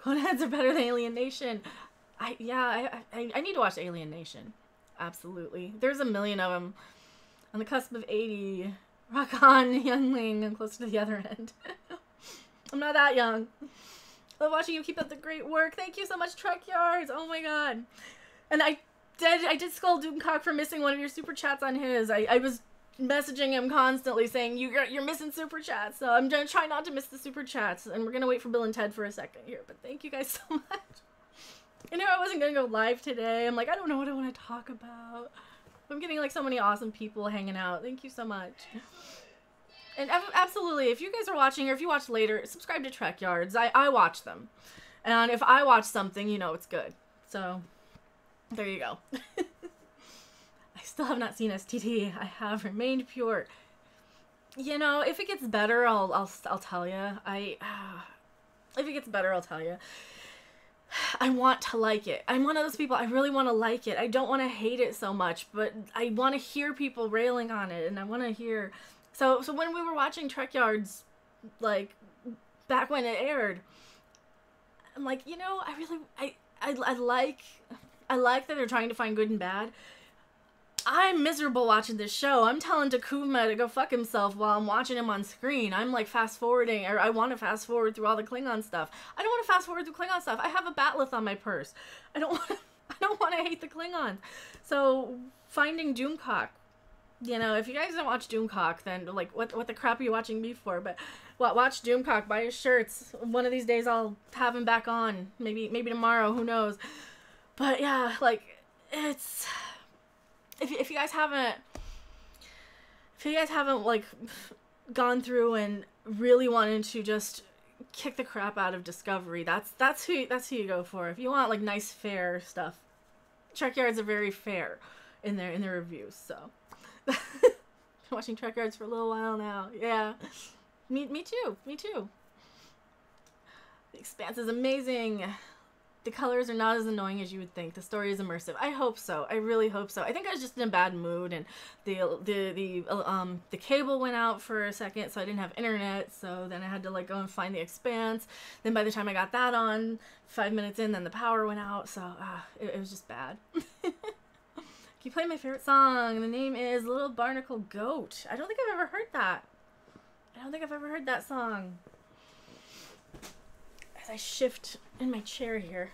Coneheads are better than Alien Nation. I need to watch Alien Nation. Absolutely. There's a million of them. On the cusp of 80. Rock on, youngling. I'm close to the other end. I'm not that young. Love watching you. Keep up the great work. Thank you so much, Trek Yards. Oh my god. And I did scold Doomcock for missing one of your super chats on his. I was messaging him constantly saying you're missing super chats, so I'm gonna try not to miss the super chats, and we're gonna wait for Bill and Ted for a second here. But thank you guys so much. I knew I wasn't gonna go live today. I'm like, I don't know what I want to talk about. I'm getting like so many awesome people hanging out. Thank you so much. And absolutely, if you guys are watching, or if you watch later, subscribe to Trek Yards. I watch them. And if I watch something, you know it's good. So, there you go. I still have not seen STD. I have remained pure. You know, if it gets better, I'll tell you. If it gets better, I'll tell you. I want to like it. I'm one of those people, I really want to like it. I don't want to hate it so much, but I want to hear people railing on it, and I want to hear... So when we were watching Trek Yards, like, back when it aired, I'm like, you know, I like that they're trying to find good and bad. I'm miserable watching this show. I'm telling Takuma to go fuck himself while I'm watching him on screen. I'm like fast forwarding, or I want to fast forward through all the Klingon stuff. I don't want to fast forward through Klingon stuff. I have a batleth on my purse. I don't want to hate the Klingons. So finding Doomcock, you know, if you guys don't watch Doomcock, then like what the crap are you watching me for? But watch Doomcock, buy his shirts. One of these days I'll have him back on. Maybe tomorrow. Who knows? But yeah, like it's. If you guys haven't like gone through and really wanted to just kick the crap out of Discovery, that's who you go for. If you want like nice fair stuff, Trek Yards are very fair in their reviews. So been watching Trek Yards for a little while now. Yeah, me too. The Expanse is amazing. The colors are not as annoying as you would think. The story is immersive. I hope so. I really hope so. I think I was just in a bad mood, and the cable went out for a second, so I didn't have internet. So then I had to like go and find The Expanse. Then by the time I got that on, 5 minutes in, then the power went out. So it was just bad. Can you play my favorite song? The name is Little Barnacle Goat. I don't think I've ever heard that. I don't think I've ever heard that song. As I shift in my chair here.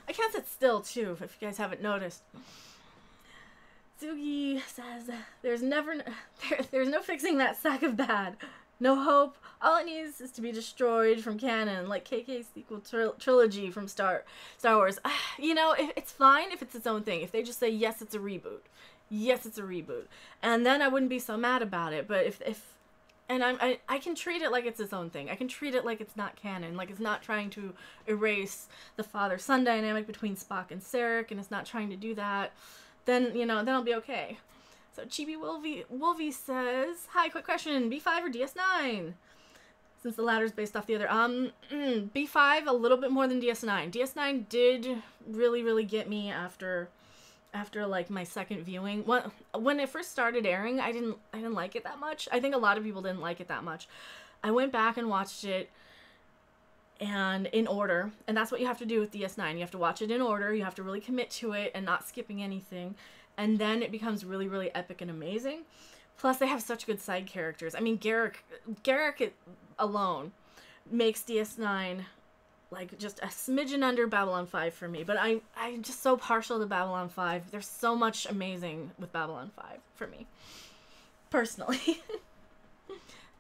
I can't sit still, too, if you guys haven't noticed. Tsugi says, there's no fixing that sack of bad. No hope. All it needs is to be destroyed from canon, like KK's sequel trilogy from Star Wars. You know, it's fine if it's its own thing. If they just say, yes, it's a reboot. Yes, it's a reboot. And then I wouldn't be so mad about it. But and I can treat it like it's its own thing. I can treat it like it's not canon, like it's not trying to erase the father-son dynamic between Spock and Sarek, and it's not trying to do that. Then, you know, then I'll be okay. So Chibi Wolvie says, hi, quick question, B5 or DS9? Since the latter is based off the other. B5 a little bit more than DS9. DS9 did really get me after like my second viewing. When it first started airing, I didn't like it that much. I think a lot of people didn't like it that much. I went back and watched it and in order, and that's what you have to do with DS9. You have to watch it in order. You have to really commit to it and not skipping anything, and then it becomes really epic and amazing. Plus they have such good side characters. I mean, Garrick alone makes DS9 like just a smidgen under Babylon 5 for me, but I'm just so partial to Babylon 5. There's so much amazing with Babylon 5 for me, personally.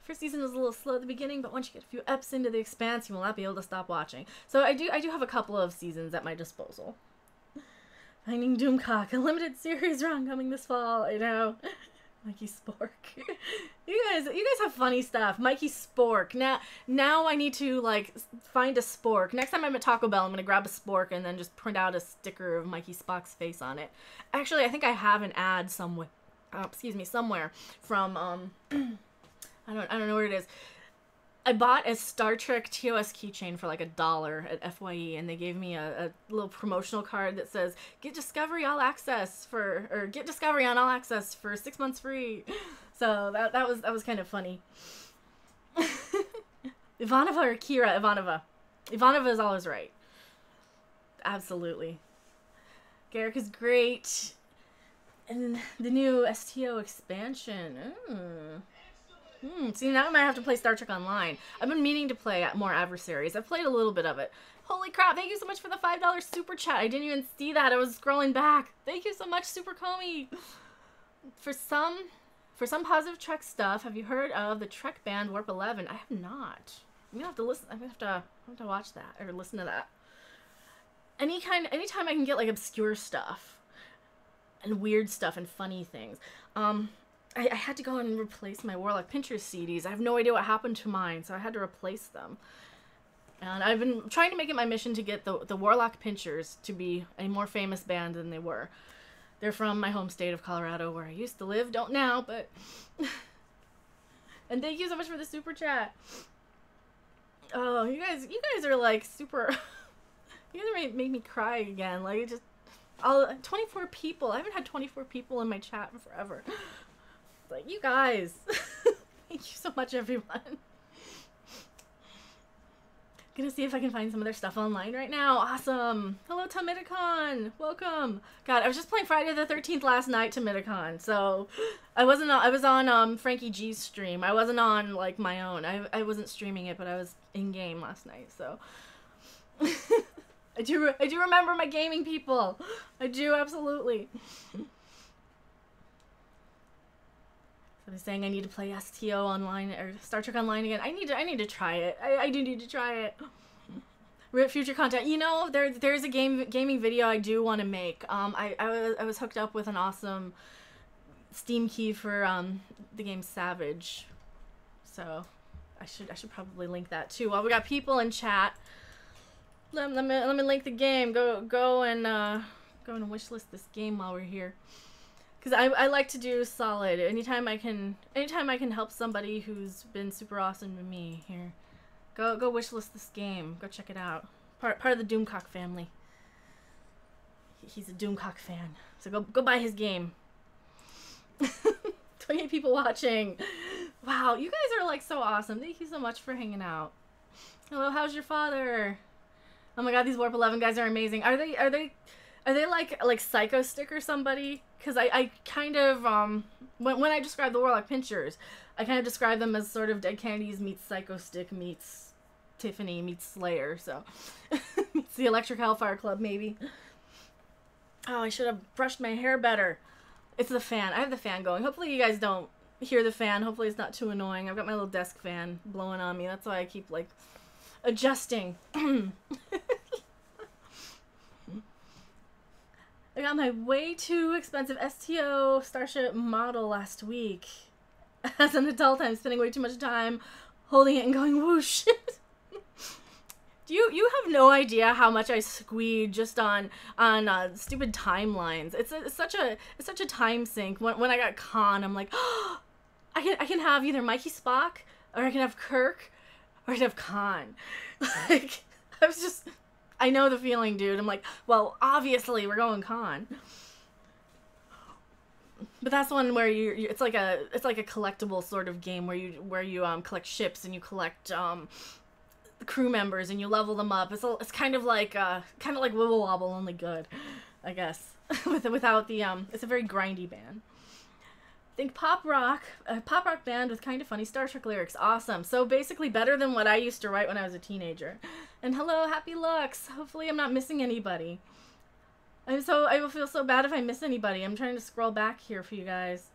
First season was a little slow at the beginning, but once you get a few eps into The Expanse, you will not be able to stop watching. So I do have a couple of seasons at my disposal. Finding Doomcock, a limited series run coming this fall. I know. Mikey Spork. You guys have funny stuff. Mikey Spork. Now I need to like find a spork. Next time I'm at Taco Bell, I'm gonna grab a spork and then just print out a sticker of Mikey Spock's face on it. Actually, I think I have an ad somewhere. Somewhere from I don't know where it is. I bought a Star Trek TOS keychain for like $1 at FYE, and they gave me a little promotional card that says get Discovery All Access or get Discovery on All Access for 6 months free. So that was kind of funny. Ivanova or Kira? Ivanova. Ivanova is always right. Absolutely. Garrick is great. And the new STO expansion. See, now I might have to play Star Trek Online. I've been meaning to play more Adversaries. I've played a little bit of it. Holy crap, thank you so much for the $5 super chat. I didn't even see that. I was scrolling back. Thank you so much, Super Comey. For some positive Trek stuff, have you heard of the Trek band Warp 11? I have not. I'm gonna have to listen. I'm gonna have to watch that or listen to that. Anytime I can get like obscure stuff and weird stuff and funny things. I had to go and replace my Warlock Pinchers CDs. I have no idea what happened to mine, so I had to replace them. And I've been trying to make it my mission to get the Warlock Pinchers to be a more famous band than they were. They're from my home state of Colorado, where I used to live. Don't now, but... And thank you so much for the super chat. Oh, you guys are like super... You guys make me cry again. Like, it just... 24 people. I haven't had 24 people in my chat in forever. Like, you guys. Thank you so much, everyone. Gonna see if I can find some of their stuff online right now. Awesome. Hello, Tomidicon. Welcome. God, I was just playing Friday the 13th last night, Tomidicon. So I was on Frankie G's stream. I wasn't on like my own. I wasn't streaming it, but I was in game last night. So I do remember my gaming people. I do, absolutely. Somebody's saying I need to play STO online or Star Trek Online again. I need to try it. I do need to try it. Future content. You know, there's a gaming video I do want to make. I was hooked up with an awesome Steam key for the game Savage, so I should probably link that too. While we got people in chat, let me link the game. Go and wishlist this game while we're here. Because I like to do solid. Anytime I can help somebody who's been super awesome to me here. Go wishlist this game. Go check it out. Part of the Doomcock family. He's a Doomcock fan. So go buy his game. 28 people watching. Wow, you guys are like so awesome. Thank you so much for hanging out. Hello, how's your father? Oh my god, these Warp 11 guys are amazing. Are they like Psycho Stick or somebody? Because I kind of, when I describe the Warlock Pinchers, I kind of describe them as sort of Dead Kennedys meets Psycho Stick meets Tiffany meets Slayer, so. Meets the Electric Hellfire Club, maybe. Oh, I should have brushed my hair better. It's the fan. I have the fan going. Hopefully you guys don't hear the fan. Hopefully it's not too annoying. I've got my little desk fan blowing on me. That's why I keep, like, adjusting. I got my way too expensive STO Starship model last week. As an adult, I'm spending way too much time holding it and going whoosh. You have no idea how much I squeed just on stupid timelines. It's such a time sink. When I got Khan, I'm like, oh, I can have either Mikey Spock, or I can have Kirk, or I can have Khan. Like, I know the feeling, dude. I'm like, well, obviously we're going Khan. But that's one where it's like a collectible sort of game where you collect ships and you collect crew members and you level them up. It's kind of like Wibble Wobble, only good, I guess. Without the it's a very grindy band. Think pop rock band with kind of funny Star Trek lyrics. Awesome. So basically better than what I used to write when I was a teenager. And hello, Happy Lux. Hopefully I'm not missing anybody. I will feel so bad if I miss anybody. I'm trying to scroll back here for you guys.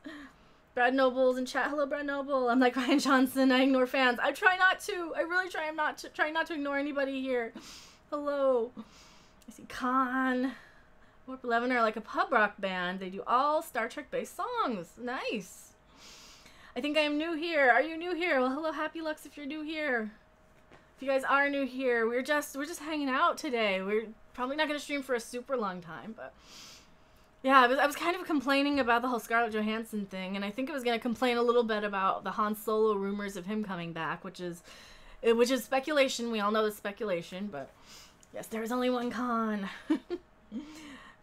Brad Noble's in chat. Hello, Brad Noble. I'm like Ryan Johnson. I ignore fans. I try not to. I really try. I'm not trying not to ignore anybody here. Hello. I see Khan. Warp 11 are like a pub rock band. They do all Star Trek based songs. Nice. I think I am new here. Are you new here? Well, hello, Happy Lux, if you're new here. If you guys are new here, we're just hanging out today. We're probably not going to stream for a super long time, but yeah, I was kind of complaining about the whole Scarlett Johansson thing, and I think I was going to complain a little bit about the Han Solo rumors of him coming back, which is speculation. We all know it's speculation, but yes, there is only one Khan.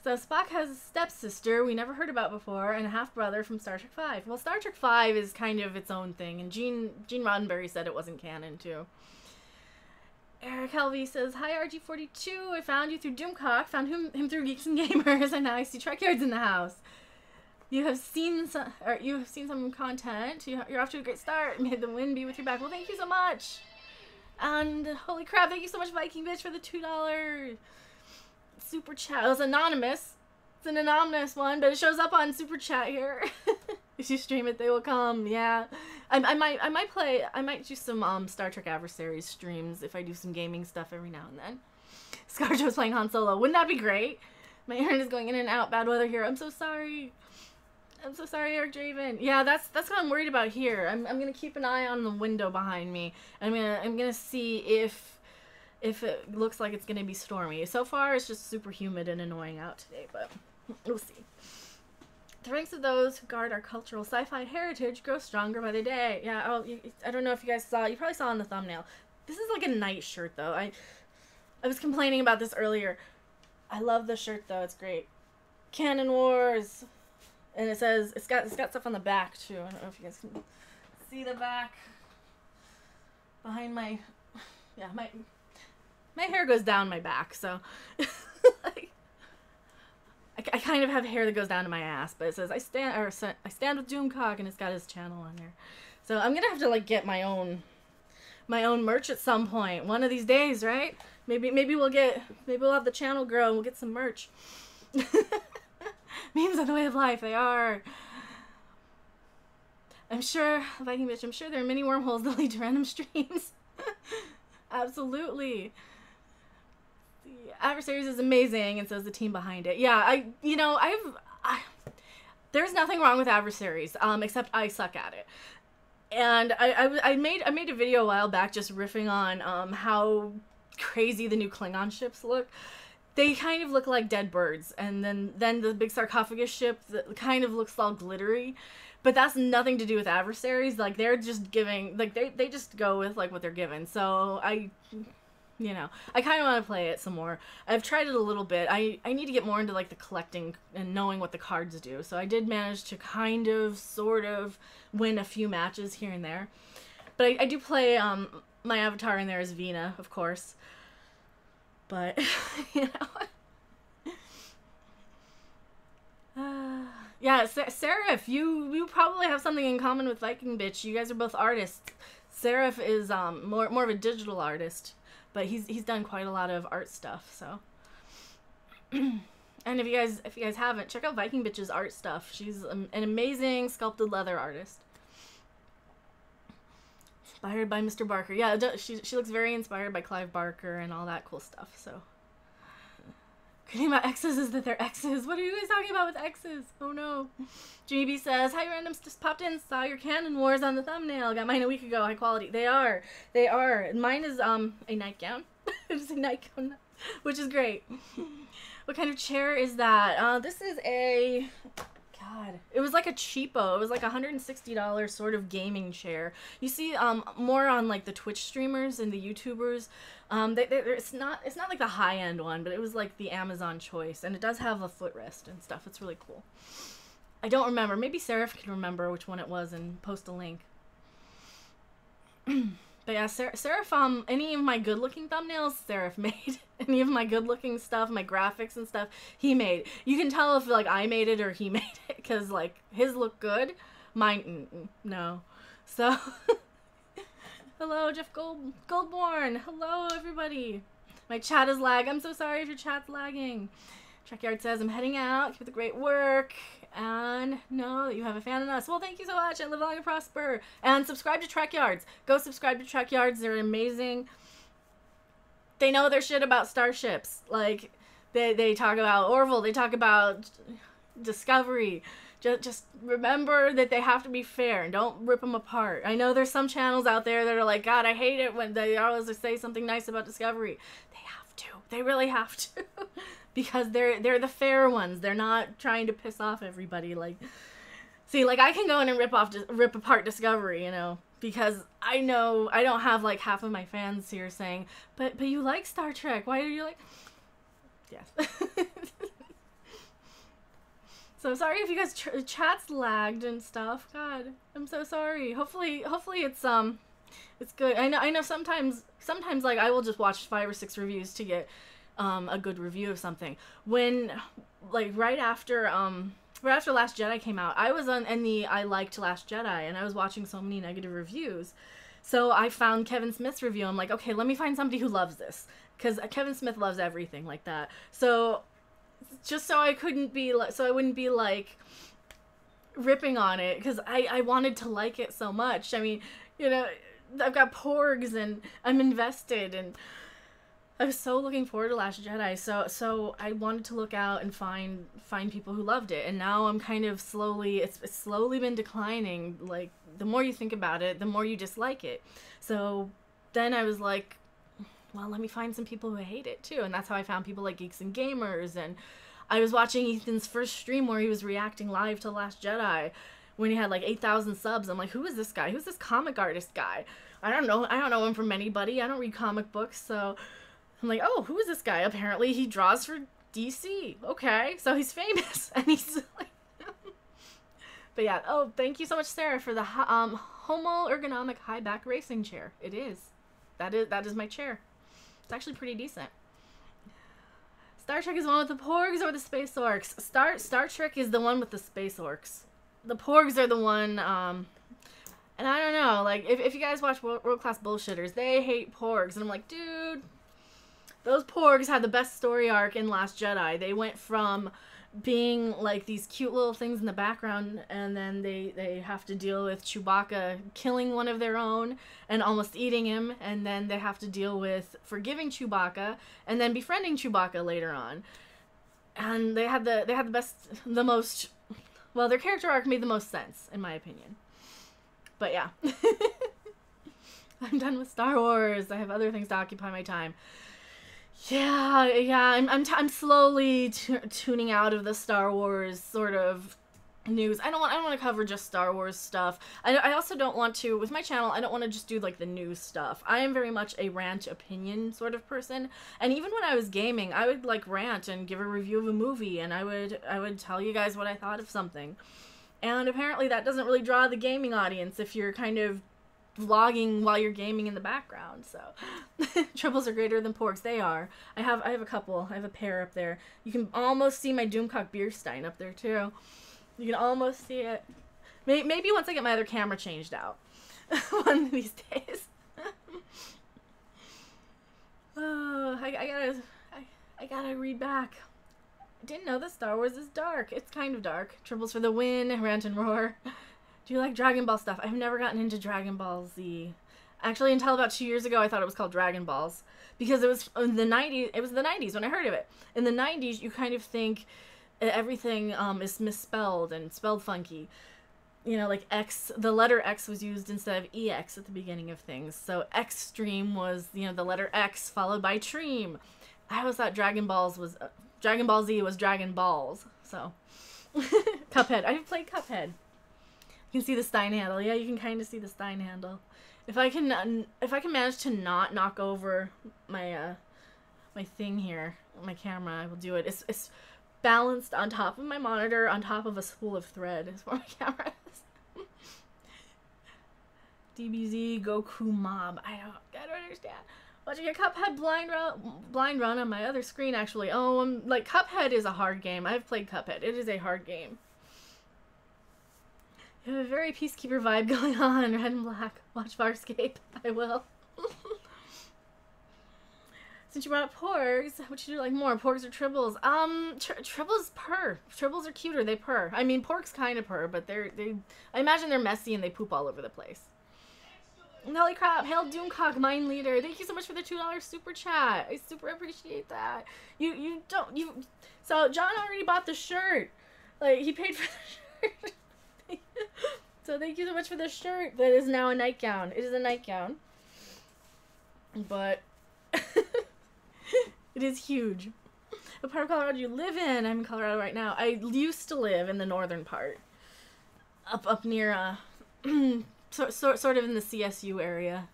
So Spock has a stepsister we never heard about before, and a half-brother from Star Trek V. Well, Star Trek V is kind of its own thing, and Gene Roddenberry said it wasn't canon, too. Eric Helvey says, hi, RG42. I found you through Doomcock, found him through Geeks and Gamers, and now I see Trekyards in the house. You have seen some content. You're off to a great start. May the wind be with your back. Well, thank you so much. And holy crap, thank you so much, Viking Bitch, for the $2 super chat. It was anonymous. It's an anonymous one, but it shows up on super chat here. If you stream it, they will come. Yeah, I might do some Star Trek Adversaries streams if I do some gaming stuff every now and then. ScarJo's playing Han Solo. Wouldn't that be great? My internet is going in and out. Bad weather here. I'm so sorry. I'm so sorry, Eric Draven. Yeah, that's what I'm worried about here. I'm gonna keep an eye on the window behind me. I'm gonna see if it looks like it's gonna be stormy. So far, it's just super humid and annoying out today, but we'll see. The ranks of those who guard our cultural sci-fi heritage grow stronger by the day. Yeah. Oh, I don't know if you guys saw. You probably saw in the thumbnail. This is like a night shirt, though. I was complaining about this earlier. I love the shirt, though. It's great. Canon Wars. And it says, it's got stuff on the back, too. I don't know if you guys can see the back. Behind my, yeah, my hair goes down my back, so. I kind of have hair that goes down to my ass, but it says, I stand with Doomcock, and it's got his channel on there. So I'm gonna have to, like, get my own merch at some point. One of these days, right? Maybe we'll have the channel grow and we'll get some merch. Memes are the way of life. They are. I'm sure, Viking bitch, I'm sure there are many wormholes that lead to random streams. Absolutely. The Adversaries is amazing, and so is the team behind it. Yeah, there's nothing wrong with Adversaries, except I suck at it. And I made a video a while back just riffing on how crazy the new Klingon ships look. They kind of look like dead birds, and then the big sarcophagus ship that kind of looks all glittery, but that's nothing to do with Adversaries. Like, they're just giving, like, they just go with, like, what they're given. So I kind of want to play it some more. I've tried it a little bit. I need to get more into, like, the collecting and knowing what the cards do. So I did manage to kind of, sort of, win a few matches here and there. But I do play, my avatar in there is Vina, of course. But, yeah, Seraph, you probably have something in common with Viking Bitch. You guys are both artists. Seraph is more of a digital artist, but he's done quite a lot of art stuff. So, and if you guys haven't, check out Viking Bitch's art stuff. She's an amazing sculpted leather artist. Inspired by Mr. Barker. Yeah, she looks very inspired by Clive Barker and all that cool stuff, so. Good thing about exes is that they're exes. What are you guys talking about with exes? Oh no. Jimmy B says, hi randoms, just popped in, saw your Canon Wars on the thumbnail. Got mine a week ago, high quality. They are. Mine is a nightgown. It's a nightgown, which is great. What kind of chair is that? This is a... God, it was like a cheapo. It was like $160 sort of gaming chair. You see, more on like the Twitch streamers and the YouTubers. It's not like the high end one, but it was like the Amazon choice, and it does have a footrest and stuff. It's really cool. I don't remember. Maybe Seraph can remember which one it was and post a link. But yeah, Seraph, any of my good-looking thumbnails, Seraph made. Any of my good-looking stuff, my graphics and stuff, he made. You can tell if, like, I made it or he made it, because, like, his look good, mine, no. So, hello, Jeff Goldborn. Hello, everybody. My chat is lag. I'm so sorry if your chat's lagging. Trekyard says, I'm heading out. Keep up the great work. And know that you have a fan in us. Well, thank you so much. I live long and prosper. And subscribe to Trekyards. Go subscribe to Trekyards. They're amazing. They know their shit about starships. Like, they talk about Orville. They talk about Discovery. Just remember that they have to be fair and don't rip them apart. I know there's some channels out there that are like, God, I hate it when they always say something nice about Discovery. They have to. They really have to. Because they're the fair ones. They're not trying to piss off everybody. Like, see, like, I can go in and rip apart Discovery, you know, because I know I don't have like half of my fans here saying, but you like Star Trek. Why do you like? Yes. So sorry if you guys chat's lagged and stuff. God, I'm so sorry. Hopefully it's good. I know sometimes like I will just watch 5 or 6 reviews to get a good review of something. When, like, right after Last Jedi came out, I was in the I liked Last Jedi, and I was watching so many negative reviews. So I found Kevin Smith's review. I'm like, okay, let me find somebody who loves this, because Kevin Smith loves everything like that. So just so I wouldn't be like ripping on it, because I wanted to like it so much. I mean, you know, I've got porgs and I'm invested, and I was so looking forward to Last Jedi, so I wanted to look out and find people who loved it, and now I'm kind of slowly, it's slowly been declining. Like, the more you think about it, the more you dislike it. So then I was like, well, let me find some people who hate it too, and that's how I found people like Geeks and Gamers. And I was watching Ethan's first stream where he was reacting live to Last Jedi when he had like 8,000 subs. I'm like, who is this guy? Who's this comic artist guy? I don't know him from anybody. I don't read comic books, so I'm like, oh, who is this guy? Apparently he draws for DC. Okay, so he's famous, and he's like, but yeah. Oh, thank you so much, Sarah, for the Homo ergonomic high back racing chair. It is. That is my chair. It's actually pretty decent. Star Trek is the one with the Porgs or the Space Orcs? Star Trek is the one with the Space Orcs. The Porgs are the one, and I don't know, like, if you guys watch World Class Bullshitters, they hate Porgs, and I'm like, dude, those Porgs had the best story arc in Last Jedi. They went from being like these cute little things in the background, and then they have to deal with Chewbacca killing one of their own and almost eating him, and then they have to deal with forgiving Chewbacca and then befriending Chewbacca later on. And they had the most, well, their character arc made the most sense in my opinion. But yeah. I'm done with Star Wars. I have other things to occupy my time. Yeah, I'm slowly tuning out of the Star Wars sort of news. I don't want to cover just Star Wars stuff. I also don't want to, with my channel, I don't want to just do like the news stuff. I am very much a rant opinion sort of person. And even when I was gaming, I would like rant and give a review of a movie, and I would tell you guys what I thought of something. And apparently that doesn't really draw the gaming audience if you're kind of vlogging while you're gaming in the background. So triples are greater than porks. They are. I have a couple. I have a pair up there. You can almost see my Doomcock beer stein up there too. You can almost see it. Maybe once I get my other camera changed out. One of these days. Oh, I gotta read back. I didn't know that Star Wars is dark. It's kind of dark. Triples for the win. Rant and roar. Do you like Dragon Ball stuff? I've never gotten into Dragon Ball Z. Actually, until about 2 years ago, I thought it was called Dragon Balls. Because it was in the 90s. It was the 90s when I heard of it. In the 90s, you kind of think everything is misspelled and spelled funky. You know, like X, the letter X was used instead of EX at the beginning of things. So Extreme was, you know, the letter X followed by Treem. I always thought Dragon Ball Z was Dragon Balls. So, Cuphead. I've played Cuphead. You can see the Stein handle. Yeah, you can kind of see the Stein handle. If I can manage to not knock over my my thing here, my camera, I will do it. It's balanced on top of my monitor, on top of a spool of thread. Is where my camera is. DBZ Goku Mob. I don't understand. Watching a Cuphead blind run on my other screen actually. Oh, like Cuphead is a hard game. I've played Cuphead. It is a hard game. You have a very Peacekeeper vibe going on. Red and black. Watch Farscape. I will. Since you brought up porgs, what you do like more? Porgs or tribbles? Tribbles purr. Tribbles are cuter. They purr. I mean, porgs kind of purr, but I imagine they're messy and they poop all over the place. Holy crap. Hail Doomcock, Mind Leader. Thank you so much for the $2 super chat. I super appreciate that. So John already bought the shirt. Like, he paid for the shirt. So thank you so much for the shirt that is now a nightgown. It is a nightgown. But it is huge. What part of Colorado do you live in? I'm in Colorado right now. I used to live in the northern part. Up near sort of in the CSU area.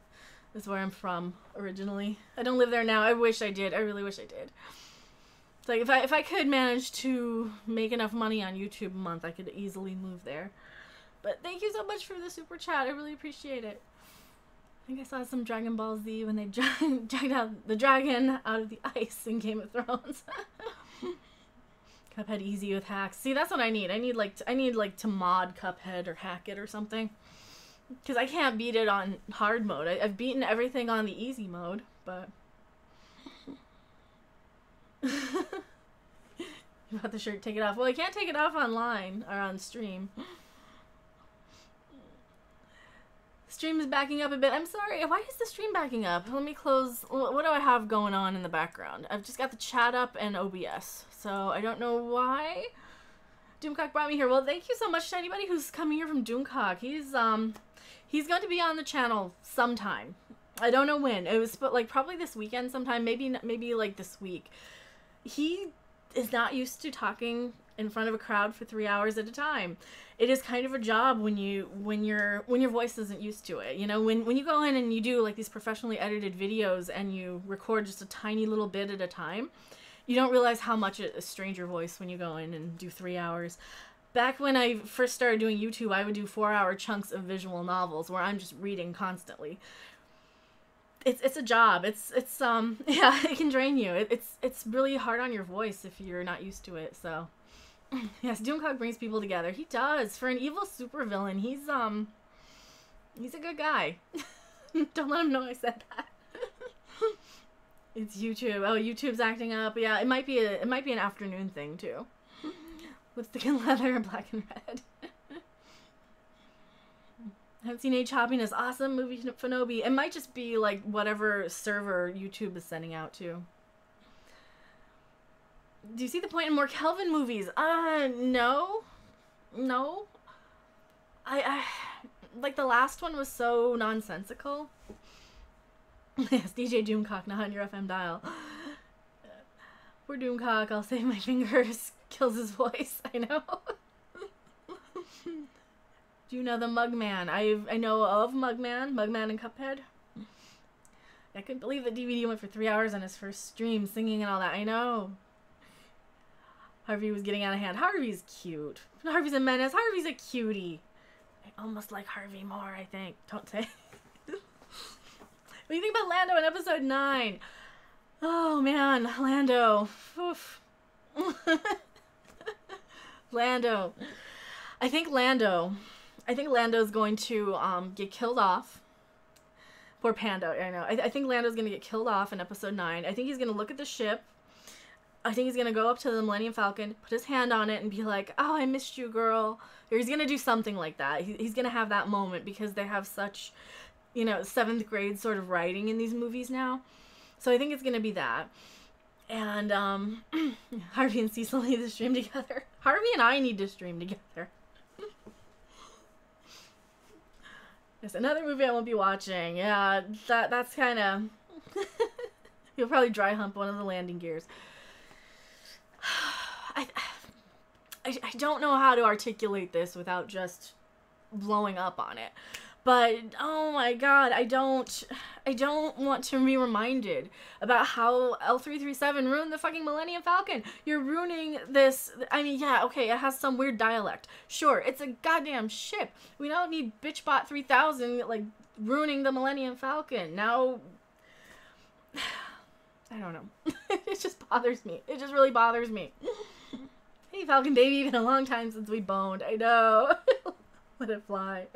Is where I'm from originally. I don't live there now. I wish I did. I really wish I did. It's like if I could manage to make enough money on YouTube a month, I could easily move there. But thank you so much for the super chat. I really appreciate it. I think I saw some Dragon Ball Z when they dragged out the dragon out of the ice in Game of Thrones. Cuphead easy with hacks. See, that's what I need. I need like to mod Cuphead or hack it or something. Because I can't beat it on hard mode. I've beaten everything on the easy mode, but you bought the shirt, take it off. Well, I can't take it off online or on stream. Stream is backing up a bit. I'm sorry. Why is the stream backing up? Let me close. What do I have going on in the background? I've just got the chat up and OBS. So I don't know why. Doomcock brought me here. Well, thank you so much to anybody who's coming here from Doomcock. He's going to be on the channel sometime. I don't know when. It was like probably this weekend sometime. Maybe like this week. He is not used to talking in front of a crowd for 3 hours at a time. It is kind of a job when your voice isn't used to it. You know, when you go in and you do like these professionally edited videos and you record just a tiny little bit at a time, you don't realize how much it strains your voice when you go in and do 3 hours. Back when I first started doing YouTube, I would do 4-hour chunks of visual novels where I'm just reading constantly. It's a job. It's yeah, it can drain you. It's really hard on your voice if you're not used to it. So yes, Doomcock brings people together. He does. For an evil supervillain, he's a good guy. Don't let him know I said that. It's YouTube. Oh, YouTube's acting up. Yeah, it might be an afternoon thing too. Lipstick and leather and black and red. I haven't seen Age Hopping is awesome. Movie Fanobi. It might just be like whatever server YouTube is sending out to. Do you see the point in more Kelvin movies? No. No. I like the last one was so nonsensical. Yes, DJ Doomcock, not on your FM dial. Poor Doomcock, I'll save my fingers. Kills his voice, I know. Do you know the Mugman? I know of Mugman and Cuphead. I couldn't believe that DVD went for 3 hours on his first stream, singing and all that. I know. Harvey was getting out of hand. Harvey's cute. Harvey's a menace. Harvey's a cutie. I almost like Harvey more, I think. Don't say. What do you think about Lando in episode 9? Oh, man. Lando. Oof. Lando. I think Lando's going to get killed off. Poor Panda, I know. I think Lando's going to get killed off in episode 9. I think he's going to look at the ship. I think he's going to go up to the Millennium Falcon, put his hand on it, and be like, oh, I missed you, girl. Or he's going to do something like that. He's going to have that moment because they have such, you know, 7th grade sort of writing in these movies now. So I think it's going to be that. And Harvey and Cecil need to stream together. Harvey and I need to stream together. Yes, another movie I won't be watching. Yeah, that's kind of... You'll probably dry hump one of the landing gears. I don't know how to articulate this without just blowing up on it. But, oh my god, I don't want to be reminded about how L337 ruined the fucking Millennium Falcon. You're ruining this. I mean, yeah, okay, it has some weird dialect. Sure, it's a goddamn ship. We don't need Bitchbot 3000, like, ruining the Millennium Falcon. Now, I don't know. It just bothers me. It just really bothers me. Hey, Falcon baby, been a long time since we boned. I know. Let it fly.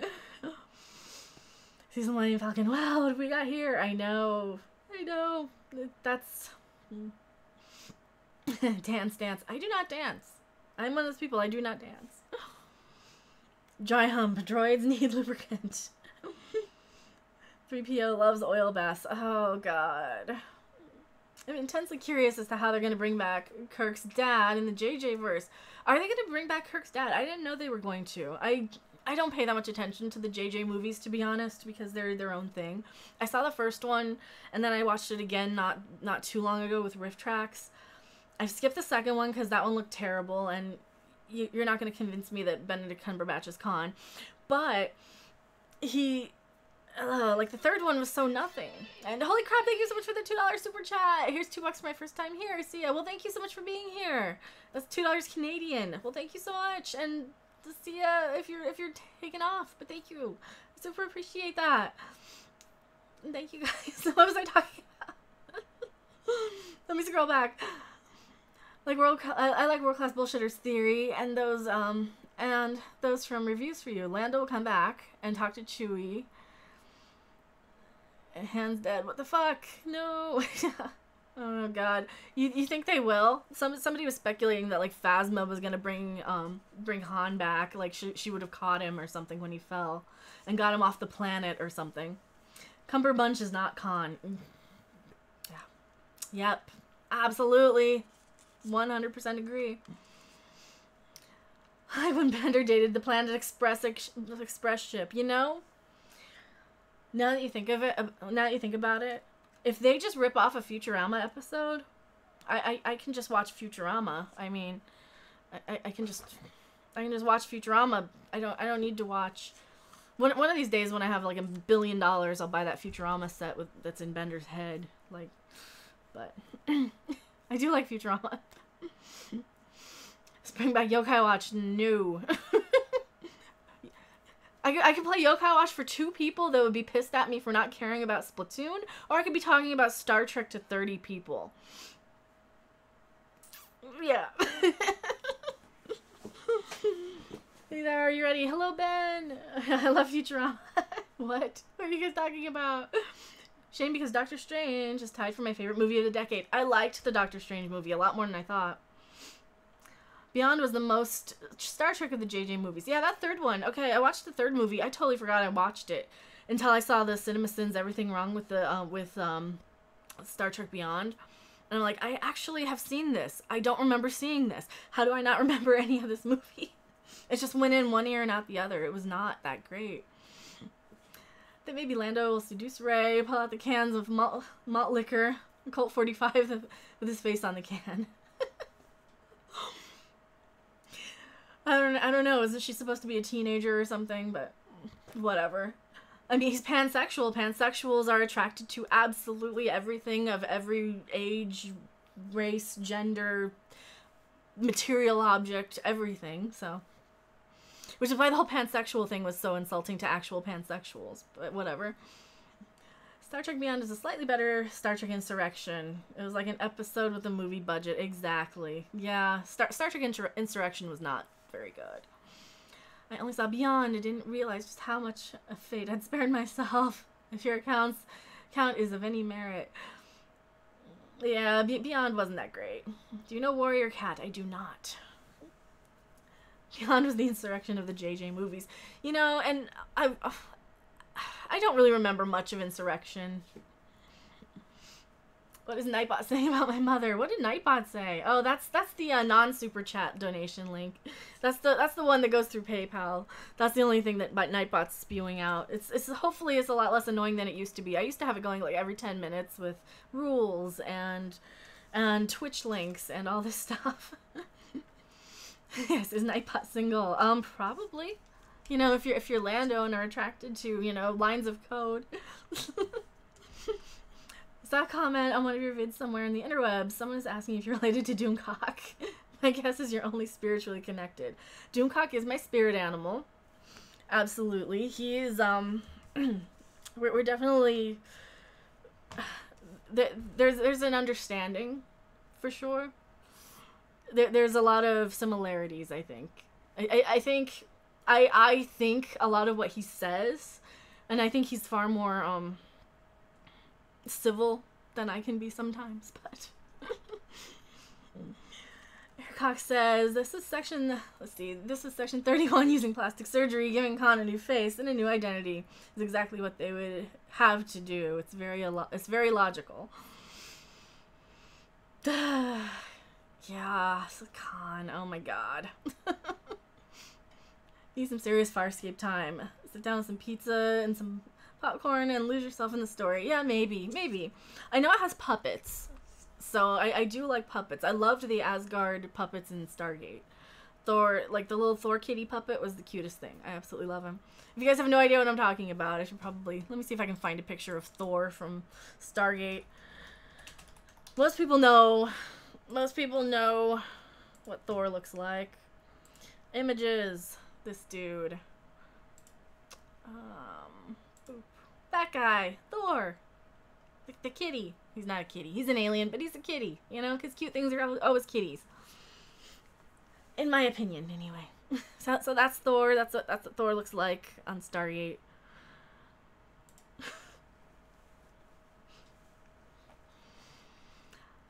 Season Millennium Falcon. Wow, what have we got here? I know. That's... Dance. I do not dance. I'm one of those people. I do not dance. Dry hump. Droids need lubricant. 3PO loves oil baths. Oh, God. I'm intensely curious as to how they're going to bring back Kirk's dad in the JJ verse. Are they going to bring back Kirk's dad? I didn't know they were going to. I don't pay that much attention to the JJ movies, to be honest, because they're their own thing. I saw the first one, and then I watched it again not too long ago with Riff Tracks. I've skipped the second one because that one looked terrible, and you're not going to convince me that Benedict Cumberbatch is Khan. But he... like, the third one was so nothing. And holy crap, thank you so much for the $2 super chat. Here's $2 for my first time here. See ya. Well, thank you so much for being here. That's $2 Canadian. Well, thank you so much. And to see ya if you're taking off. But thank you. I super appreciate that. And thank you guys. What was I talking about? Let me scroll back. Like I like World Class Bullshitters Theory and those from Reviews for You. Lando will come back and talk to Chewie. Hands dead. What the fuck? No. Oh god, you think they will? Somebody was speculating that like Phasma was gonna bring Han back, like she would have caught him or something when he fell, and got him off the planet or something. Cumberbunch is not Khan. Yeah. Yep. Absolutely. 100% agree. I when Bender dated the Planet Express ship, you know? Now that you think about it, if they just rip off a Futurama episode, I can just watch Futurama. I mean, I can just watch Futurama. I don't need to watch. One of these days when I have like $1 billion, I'll buy that Futurama set that's in Bender's head. Like, but I do like Futurama. Let's bring back Yokai Watch. No. I could play Yokai Watch for 2 people that would be pissed at me for not caring about Splatoon, or I could be talking about Star Trek to 30 people. Yeah. Hey there, are you ready? Hello, Ben. I love Futurama. What? What are you guys talking about? Shame because Doctor Strange is tied for my favorite movie of the decade. I liked the Doctor Strange movie a lot more than I thought. Beyond was the most Star Trek of the JJ movies. Yeah, that third one. Okay, I watched the third movie. I totally forgot I watched it until I saw the CinemaSins Everything Wrong with the Star Trek Beyond. And I'm like, I actually have seen this. I don't remember seeing this. How do I not remember any of this movie? It just went in one ear and out the other. It was not that great. Then maybe Lando will seduce Rey, pull out the cans of malt liquor, Colt 45 with his face on the can. I don't know. Isn't she supposed to be a teenager or something? But whatever. I mean, he's pansexual. Pansexuals are attracted to absolutely everything of every age, race, gender, material object, everything. So, which is why the whole pansexual thing was so insulting to actual pansexuals. But whatever. Star Trek Beyond is a slightly better Star Trek Insurrection. It was like an episode with a movie budget. Exactly. Yeah. Star Trek Insurrection was not very good. I only saw Beyond and didn't realize just how much of fate I'd spared myself. If your count is of any merit. Yeah, Beyond wasn't that great. Do you know Warrior Cat? I do not. Beyond was the insurrection of the JJ movies. You know, and I don't really remember much of Insurrection. What is Nightbot saying about my mother? What did Nightbot say? Oh, that's the non-super chat donation link. That's the one that goes through PayPal. That's the only thing that Nightbot's spewing out. It's hopefully it's a lot less annoying than it used to be. I used to have it going like every 10 minutes with rules and Twitch links and all this stuff. Yes, is Nightbot single? Probably. You know, if you're Lando and are attracted to, you know, lines of code. Saw a comment on one of your vids somewhere in the interwebs. Someone is asking if you're related to Doomcock. My guess is you're only spiritually connected. Doomcock is my spirit animal. Absolutely. He is, we're definitely, there's an understanding, for sure. There's a lot of similarities, I think. I think a lot of what he says, and I think he's far more, civil than I can be sometimes, but Cox says this is section 31, using plastic surgery, giving Khan a new face and a new identity is exactly what they would have to do. It's very logical. Yeah, so Khan, oh my god. Need some serious Farscape time. Sit down with some pizza and some popcorn and lose yourself in the story. Yeah, maybe. I know it has puppets, so I do like puppets. I loved the Asgard puppets in Stargate. Thor, like the little Thor kitty puppet was the cutest thing. I absolutely love him. If you guys have no idea what I'm talking about, I should probably, let me see if I can find a picture of Thor from Stargate. Most people know what Thor looks like. Images. This dude. That guy, Thor, the kitty. He's not a kitty. He's an alien, but he's a kitty. You know, because cute things are always kitties. In my opinion, anyway. So that's Thor. That's what Thor looks like on Stargate.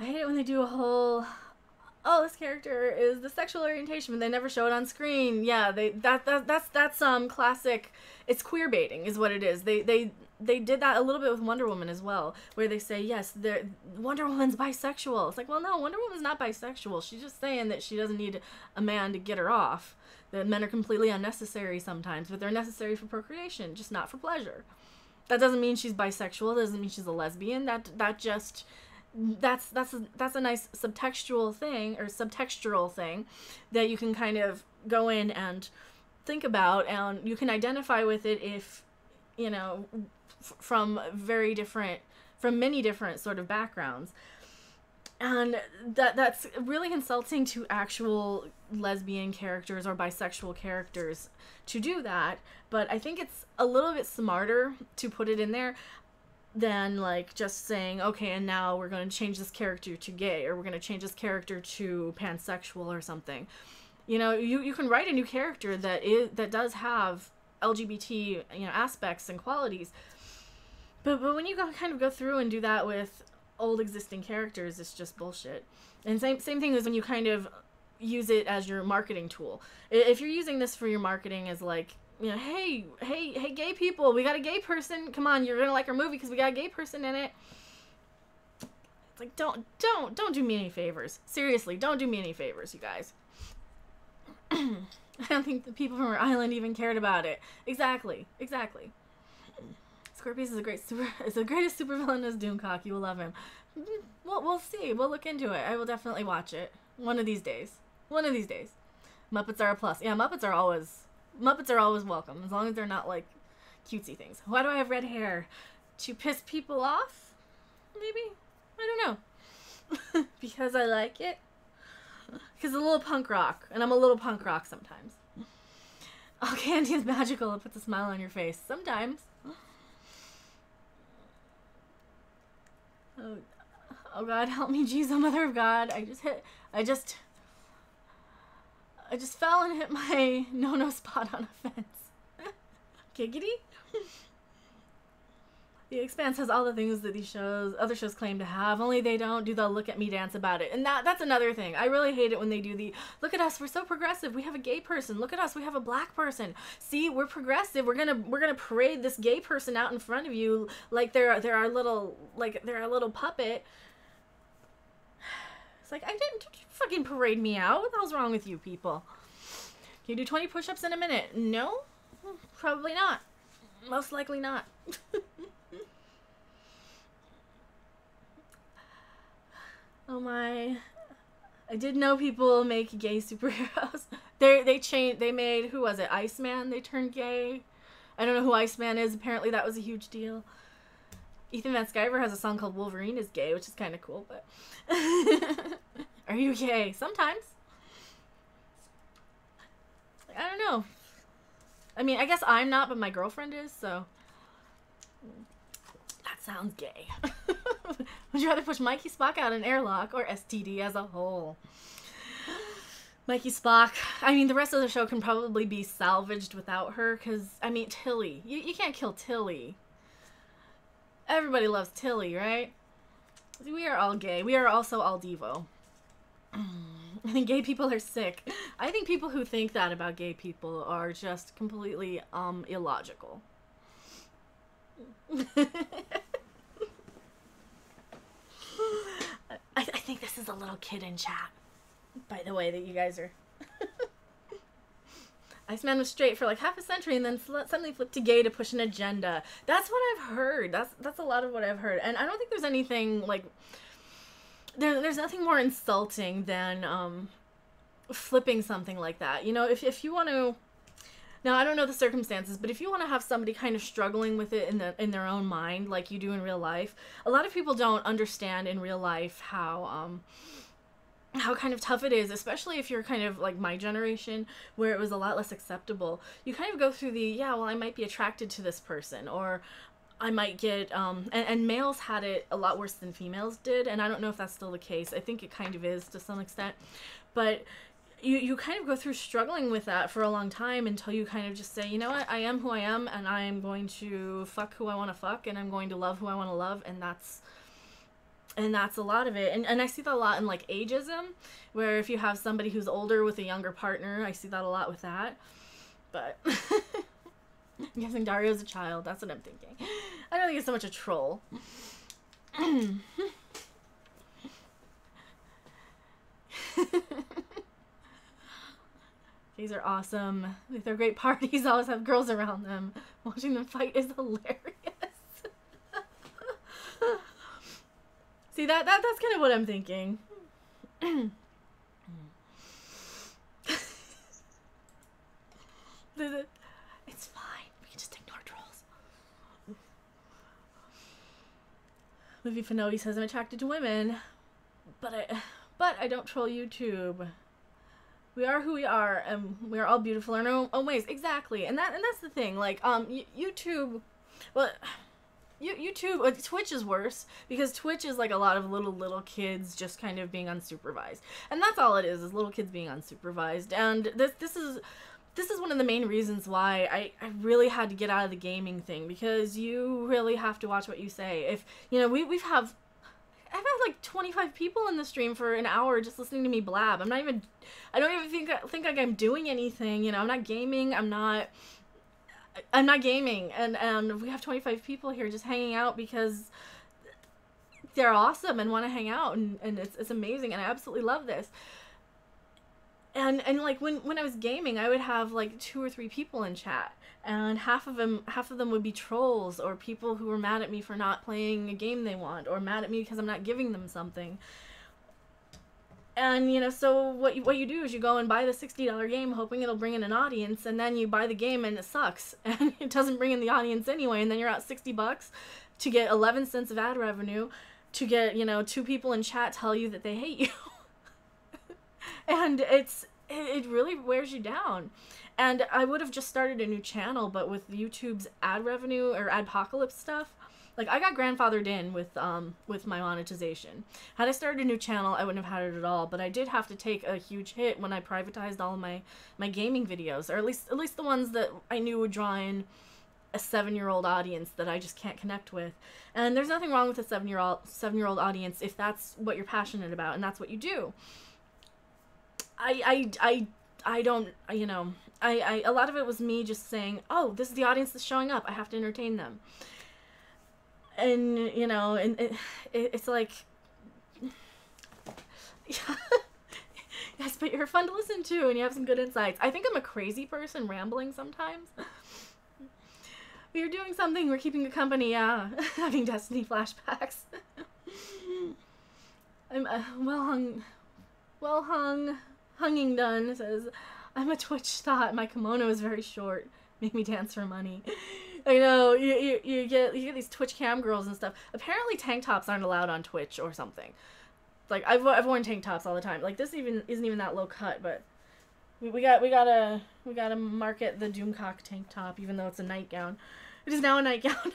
I hate it when they do a whole, oh, this character is the sexual orientation, but they never show it on screen. Yeah, that's classic. It's queer baiting, is what it is. They did that a little bit with Wonder Woman as well, where they say, yes, Wonder Woman's bisexual. It's like, well, no, Wonder Woman's not bisexual. She's just saying that she doesn't need a man to get her off. That men are completely unnecessary sometimes, but they're necessary for procreation, just not for pleasure. That doesn't mean she's bisexual. That doesn't mean she's a lesbian. That's a nice subtextual thing that you can kind of go in and think about, and you can identify with it if, you know, from many different sort of backgrounds. And that's really insulting to actual lesbian characters or bisexual characters to do that, but I think it's a little bit smarter to put it in there than like just saying, okay, and now we're going to change this character to gay, or we're going to change this character to pansexual or something. You know, you can write a new character that does have LGBT, you know, aspects and qualities, but when you kind of go through and do that with old existing characters, it's just bullshit. And same thing as when you kind of use it as your marketing tool. If you're using this for your marketing as like, you know, hey, gay people, we got a gay person. Come on, you're gonna like our movie because we got a gay person in it. It's like, don't do me any favors. Seriously, don't do me any favors, you guys. I don't think the people from our island even cared about it. Exactly. Scorpius is the greatest supervillain as Doomcock. You will love him. We'll see. We'll look into it. I will definitely watch it. One of these days. Muppets are a plus. Yeah, Muppets are always welcome, as long as they're not like cutesy things. Why do I have red hair? To piss people off? Maybe? I don't know. Because I like it. Because a little punk rock, and I'm a little punk rock sometimes. Oh, candy is magical. It puts a smile on your face. Sometimes. Oh God, help me, Jesus, Mother of God. I just fell and hit my no spot on a fence. Giggity. The Expanse has all the things that other shows claim to have, only they don't do the look at me dance about it. And that's another thing. I really hate it when they do the, look at us, we're so progressive. We have a gay person. Look at us, we have a black person. See, we're progressive. We're gonna parade this gay person out in front of you like they're our little puppet. It's like, I didn't fucking parade me out. What the hell's wrong with you people? Can you do 20 push-ups in a minute? No? Probably not. Most likely not. Oh my. I did know people make gay superheroes. They made, who was it? Iceman, they turned gay. I don't know who Iceman is. Apparently that was a huge deal. Ethan Van Sciver has a song called Wolverine is Gay, which is kind of cool, but... Are you gay? Sometimes. I don't know. I mean, I guess I'm not, but my girlfriend is, so... That sounds gay. Would you rather push Mikey Spock out an airlock or STD as a whole? Mikey Spock. I mean, the rest of the show can probably be salvaged without her, because, I mean, Tilly. You can't kill Tilly. Everybody loves Tilly, right? We are all gay. We are also all Devo. I think gay people are sick. I think people who think that about gay people are just completely illogical. I think this is a little kid in chat, by the way, that you guys are. Iceman was straight for like half a century and then suddenly flipped to gay to push an agenda. That's what I've heard. That's a lot of what I've heard. And I don't think there's anything like... There's nothing more insulting than flipping something like that. You know, if you want to... Now, I don't know the circumstances, but if you want to have somebody kind of struggling with it in their own mind, like you do in real life, a lot of people don't understand in real life how kind of tough it is, especially if you're kind of like my generation, where it was a lot less acceptable. You kind of go through the, yeah, well, I might be attracted to this person, or I might get, and males had it a lot worse than females did, and I don't know if that's still the case. I think it kind of is to some extent, but you kind of go through struggling with that for a long time until you kind of just say, you know what, I am who I am, and I am going to fuck who I want to fuck, and I'm going to love who I want to love, and that's And that's a lot of it. And I see that a lot in, like, ageism, where if you have somebody who's older with a younger partner, I see that a lot with that. But I'm guessing Dario's a child. That's what I'm thinking. I don't think he's so much a troll. These are awesome. They're great parties. Always have girls around them. Watching them fight is hilarious. See, that's kind of what I'm thinking. It's fine. We can just ignore trolls. Livy Fanovi says, I'm attracted to women, but I don't troll YouTube. We are who we are, and we are all beautiful in our own ways. Exactly, and that's the thing. Like, YouTube, well, YouTube, Twitch is worse, because Twitch is like a lot of little kids just kind of being unsupervised, and that's all it is little kids being unsupervised. And this is one of the main reasons why I really had to get out of the gaming thing, because you really have to watch what you say. If, you know, I've had like 25 people in the stream for an hour just listening to me blab. I don't even think like I'm doing anything, you know. I'm not gaming, I'm not gaming, and we have 25 people here just hanging out because they're awesome and want to hang out, and it's amazing, and I absolutely love this. And like when I was gaming, I would have like 2 or 3 people in chat, and half of them would be trolls or people who were mad at me for not playing a game they want, or mad at me because I'm not giving them something. And, you know, so what you do is you go and buy the $60 game hoping it'll bring in an audience, and then you buy the game and it sucks and it doesn't bring in the audience anyway, and then you're out $60 to get 11 cents of ad revenue, to get, you know, 2 people in chat tell you that they hate you. And it really wears you down. And I would have just started a new channel, but with YouTube's ad revenue or adpocalypse stuff, like, I got grandfathered in with my monetization. Had I started a new channel, I wouldn't have had it at all, but I did have to take a huge hit when I privatized all of my gaming videos, or at least the ones that I knew would draw in a 7-year-old audience that I just can't connect with. And there's nothing wrong with a 7-year-old audience if that's what you're passionate about and that's what you do. I don't, you know, a lot of it was me just saying, oh, this is the audience that's showing up, I have to entertain them. And, you know, and it's like, yes, but you're fun to listen to and you have some good insights. I think I'm a crazy person rambling sometimes. We're doing something, we're keeping you company, yeah. Having Destiny flashbacks. I'm Hunging Done says, I'm a Twitch thought, my kimono is very short. Make me dance for money. I know, you get these Twitch cam girls and stuff. Apparently tank tops aren't allowed on Twitch or something. Like, I've worn tank tops all the time. Like, this isn't even that low cut, but we gotta market the Doomcock tank top, even though it's a nightgown. It is now a nightgown.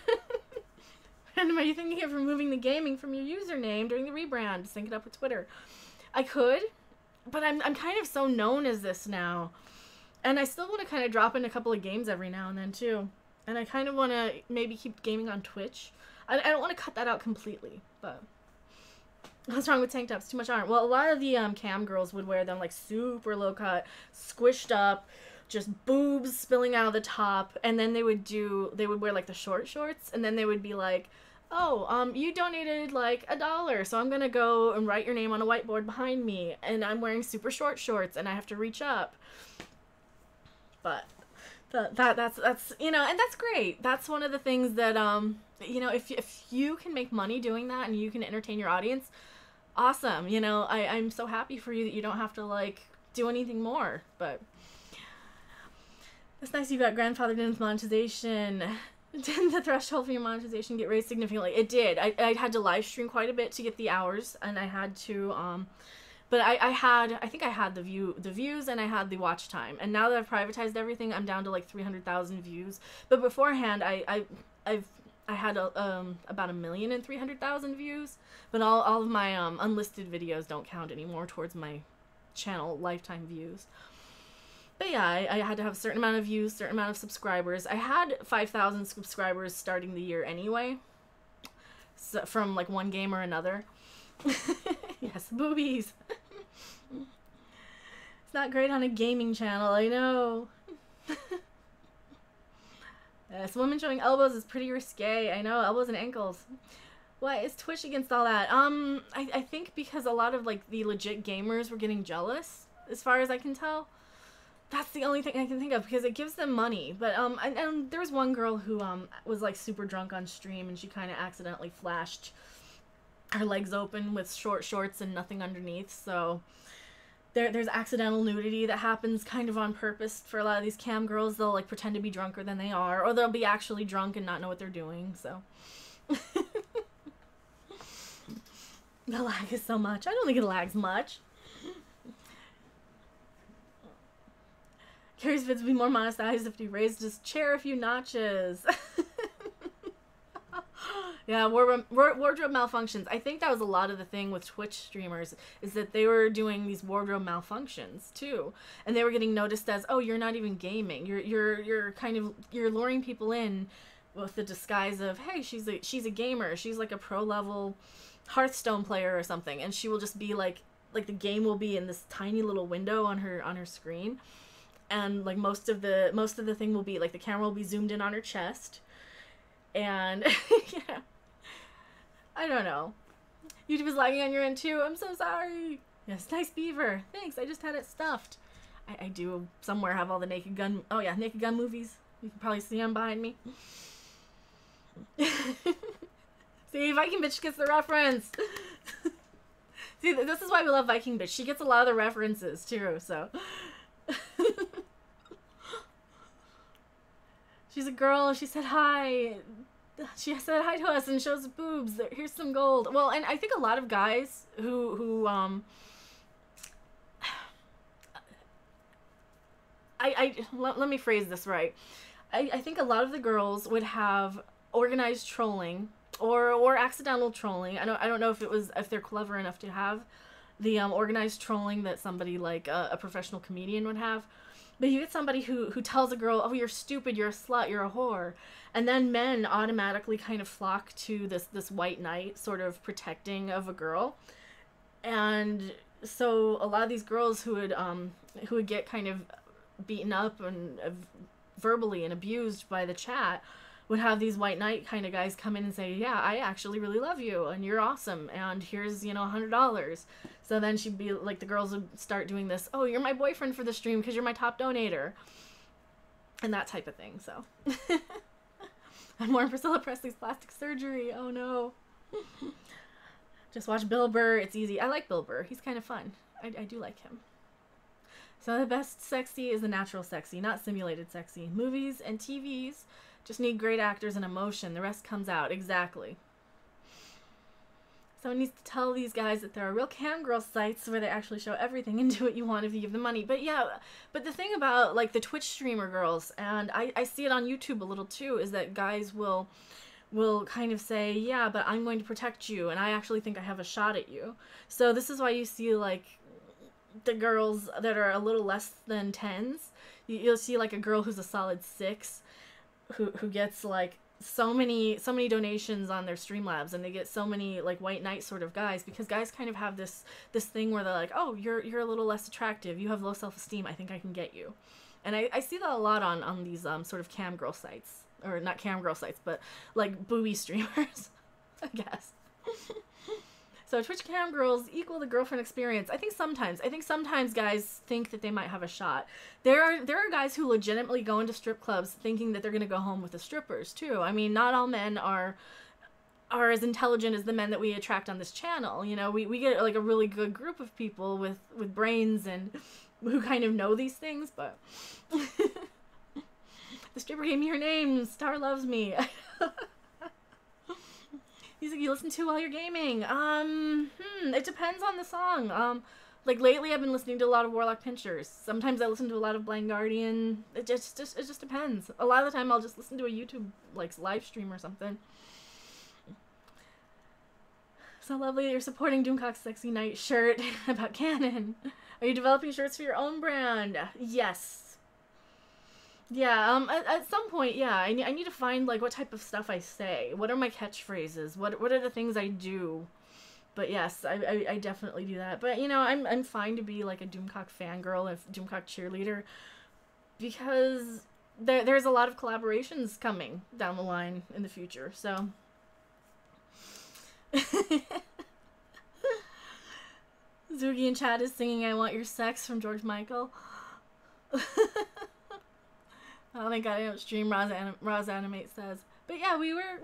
And are you thinking of removing the gaming from your username during the rebrand to sync it up with Twitter? I could, but I'm kind of so known as this now. And I still want to kind of drop in a couple of games every now and then, too. And I kind of want to maybe keep gaming on Twitch. I don't want to cut that out completely, but what's wrong with tank tops? Too much iron. Well, a lot of the cam girls would wear them like super low cut, squished up, just boobs spilling out of the top, and then they would wear like the short shorts, and then they would be like, oh, you donated like $1, so I'm gonna go and write your name on a whiteboard behind me, and I'm wearing super short shorts, and I have to reach up. But that's you know, and that's great. That's one of the things that you know, if you can make money doing that and you can entertain your audience, awesome. You know, I'm so happy for you that you don't have to like do anything more. But it's nice you got grandfathered in with monetization. Didn't the threshold for your monetization get raised significantly? It did. I had to live stream quite a bit to get the hours, and I had to but I think I had the views and I had the watch time. And now that I've privatized everything, I'm down to like 300,000 views. But beforehand, I had about 1,300,000 views. But all of my unlisted videos don't count anymore towards my channel lifetime views. But yeah, I had to have a certain amount of views, certain amount of subscribers. I had 5,000 subscribers starting the year anyway, so from like one game or another. Yes, boobies. It's not great on a gaming channel, I know. Yes, women showing elbows is pretty risque. I know, elbows and ankles. Why is Twitch against all that? I think because a lot of like the legit gamers were getting jealous, as far as I can tell. That's the only thing I can think of, because it gives them money. But and there was one girl who was like super drunk on stream, and she kind of accidentally flashed her legs open with short shorts and nothing underneath. So there's accidental nudity that happens kind of on purpose for a lot of these cam girls. They'll like pretend to be drunker than they are, or they'll be actually drunk and not know what they're doing. So the lag is so much. I don't think it lags much. Carrie's vids would be more monetized if he raised his chair a few notches. Yeah, wardrobe malfunctions. I think that was a lot of the thing with Twitch streamers, is that they were doing these wardrobe malfunctions too, and they were getting noticed as, oh, you're not even gaming. You're luring people in with the disguise of, hey, she's a gamer. She's like a pro level Hearthstone player or something, and she will just be like the game will be in this tiny little window on her screen, and like most of the thing will be like the camera will be zoomed in on her chest, and yeah. I don't know. YouTube is lagging on your end too. I'm so sorry. Yes, nice beaver. Thanks. I just had it stuffed. I do somewhere have all the Naked Gun. Oh yeah, Naked Gun movies. You can probably see them behind me. See, Viking Bitch gets the reference. See, this is why we love Viking Bitch. She gets a lot of the references too. So. She's a girl. She said hi. She said hi to us and shows boobs. Here's some gold. Well, and I think a lot of guys who let me phrase this right. I think a lot of the girls would have organized trolling or accidental trolling. I don't know if they're clever enough to have the organized trolling that somebody like a professional comedian would have. But you get somebody who tells a girl, oh, you're stupid, you're a slut, you're a whore. And then men automatically kind of flock to this white knight sort of protecting of a girl. And so a lot of these girls who would get kind of beaten up and verbally and abused by the chat would have these white knight kind of guys come in and say, yeah, I actually really love you and you're awesome and here's, $100. So then she'd be like, the girls would start doing this, oh, you're my boyfriend for the stream because you're my top donator. And that type of thing, so. I'm more Priscilla Presley's plastic surgery. Oh no. Just watch Bill Burr. It's easy. I like Bill Burr. He's kind of fun. I do like him. So the best sexy is the natural sexy, not simulated sexy. Movies and TVs just need great actors and emotion. The rest comes out. Exactly. Someone needs to tell these guys that there are real cam girl sites where they actually show everything and do what you want if you give them money. But yeah, but the thing about like the Twitch streamer girls, and I see it on YouTube a little too, is that guys will kind of say, yeah, but I'm going to protect you and I actually think I have a shot at you. So this is why you see like the girls that are a little less than 10s. You'll see like a girl who's a solid 6 who gets like so many donations on their Streamlabs, and they get so many like white knight sort of guys, because guys kind of have this thing where they're like, oh, you're a little less attractive, you have low self-esteem, I think I can get you. And I see that a lot on these sort of cam girl sites, or not cam girl sites, but like booby streamers, I guess. So Twitch cam girls equal the girlfriend experience. I think sometimes guys think that they might have a shot. There are guys who legitimately go into strip clubs thinking that they're gonna go home with the strippers too. I mean, not all men are as intelligent as the men that we attract on this channel. We get like a really good group of people with brains and who kind of know these things, but the stripper gave me her name. Star loves me. Music you listen to while you're gaming. It depends on the song. Like lately I've been listening to a lot of Warlock Pinchers. Sometimes I listen to a lot of Blind Guardian. It just depends. A lot of the time I'll just listen to a YouTube like live stream or something. So lovely that you're supporting Doomcock's Sexy Night shirt about canon. Are you developing shirts for your own brand? Yes. Yeah, at some point, yeah, I need to find, like, what type of stuff I say. What are my catchphrases? What are the things I do? But yes, I definitely do that. But, you know, I'm fine to be, like, a Doomcock fangirl, a Doomcock cheerleader, because there's a lot of collaborations coming down the line in the future, so... Zoogie in chat is singing "I Want Your Sex" from George Michael. Oh my god, I don't stream. Roz Animate says. But yeah, we're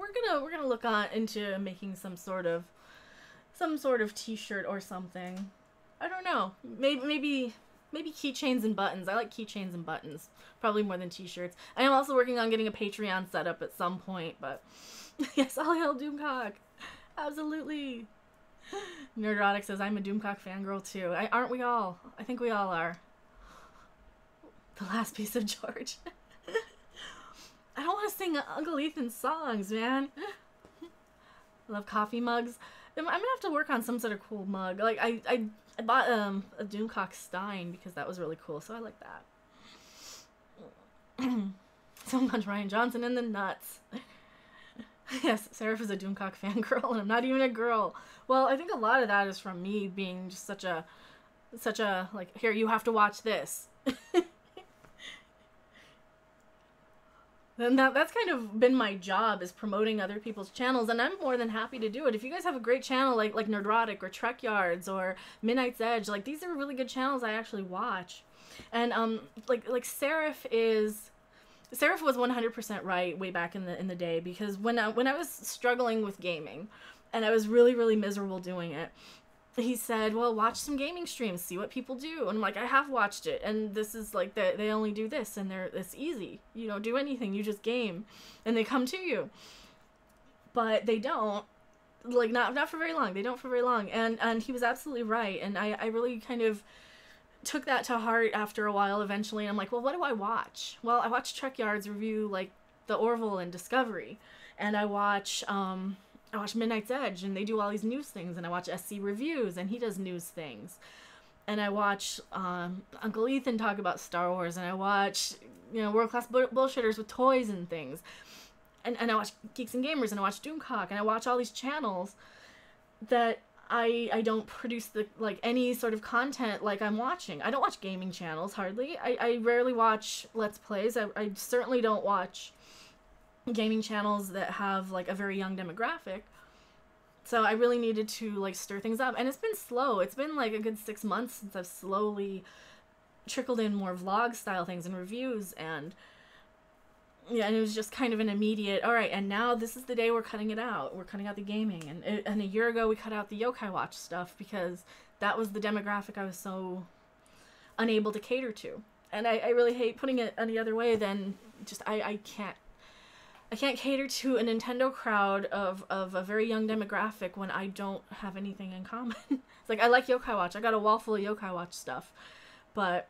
gonna look on into making some sort of t-shirt or something. I don't know. Maybe keychains and buttons. I like keychains and buttons probably more than t-shirts. I am also working on getting a Patreon set up at some point, but yes, all hail Doomcock. Absolutely. Nerdotic says, I'm a Doomcock fangirl too. Aren't we all? I think we all are. The last piece of George. I don't want to sing Uncle Ethan's songs, man. I love coffee mugs. I'm gonna have to work on some sort of cool mug. Like, I bought a Doomcock Stein because that was really cool, so I like that. Someone punch Ryan Johnson in the nuts. Yes, Seraph is a Doomcock fangirl, and I'm not even a girl. Well, I think a lot of that is from me being just such a, like, here, you have to watch this. And that's kind of been my job, is promoting other people's channels, and I'm more than happy to do it. If you guys have a great channel like Nerdrotic or Trek Yards or Midnight's Edge, like, these are really good channels I actually watch. And like Seraph was 100% right way back in the day, because when I was struggling with gaming and I was really miserable doing it, he said, well, watch some gaming streams, see what people do. And I'm like, I have watched it, and this is like, they only do this, and it's easy. You don't do anything, you just game, and they come to you. But they don't, like, not for very long. They don't for very long. And he was absolutely right, and I really kind of took that to heart after a while eventually, and I'm like, well, what do I watch? Well, I watch Trek Yards review, like, the Orville and Discovery, and I watch Midnight's Edge, and they do all these news things, and I watch SC Reviews, and he does news things, and I watch Uncle Ethan talk about Star Wars, and I watch, you know, World Class Bullshitters with toys and things, and I watch Geeks and Gamers, and I watch Doomcock, and I watch all these channels that I don't produce any sort of content like I'm watching. I don't watch gaming channels, hardly. I rarely watch Let's Plays. I certainly don't watch gaming channels that have, like, a very young demographic. So I really needed to, like, stir things up. And it's been slow. It's been, like, a good 6 months since I've slowly trickled in more vlog-style things and reviews. And, yeah, and it was just kind of an immediate, all right, and now this is the day we're cutting it out. We're cutting out the gaming. And a year ago, we cut out the Yokai Watch stuff because that was the demographic I was so unable to cater to. And I really hate putting it any other way than just, I can't cater to a Nintendo crowd of a very young demographic when I don't have anything in common. It's like, I like Yokai Watch. I got a wall full of Yokai Watch stuff. But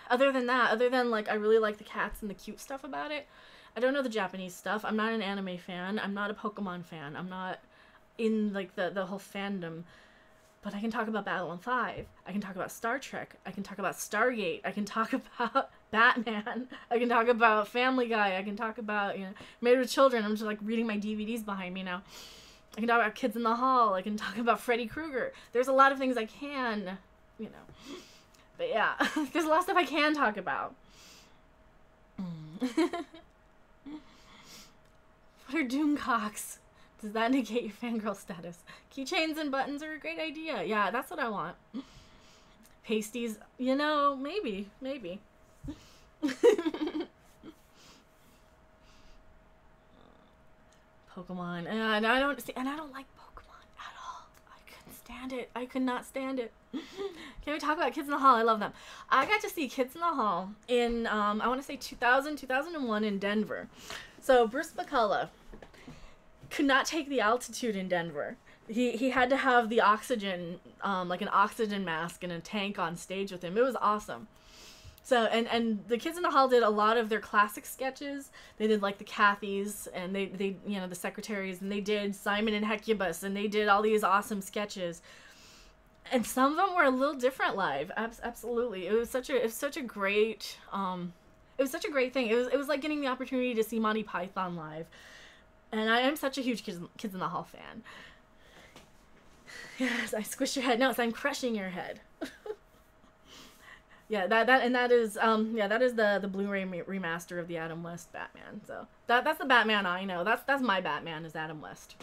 other than like, I really like the cats and the cute stuff about it, I don't know the Japanese stuff. I'm not an anime fan. I'm not a Pokemon fan. I'm not in, like, the whole fandom. But I can talk about Babylon 5. I can talk about Star Trek. I can talk about Stargate. I can talk about Batman. I can talk about Family Guy. I can talk about, you know, Made with Children. I'm just, like, reading my DVDs behind me now. I can talk about Kids in the Hall. I can talk about Freddy Krueger. There's a lot of things I can, you know. But yeah, there's a lot of stuff I can talk about. What are Doomcocks? Does that negate your fangirl status? Keychains and buttons are a great idea. Yeah, that's what I want. Pasties, you know, maybe. Pokemon, and I don't like Pokemon at all. I couldn't stand it. I could not stand it. Can we talk about Kids in the Hall? I love them. I got to see Kids in the Hall in, I want to say 2001 in Denver. So Bruce McCullough could not take the altitude in Denver. He had to have the oxygen, like an oxygen mask and a tank on stage with him. It was awesome. So, and the Kids in the Hall did a lot of their classic sketches. They did, like, the Cathys, and they you know, the secretaries, and they did Simon and Hecubus, and they did all these awesome sketches. And some of them were a little different live. Absolutely. It was such a great, it was such a great thing. It was like getting the opportunity to see Monty Python live. And I am such a huge Kids in the Hall fan. Yes, I squish your head. No, I'm crushing your head. Yeah, that is the Blu-ray remaster of the Adam West Batman. So that's the Batman I know. That's my Batman, is Adam West.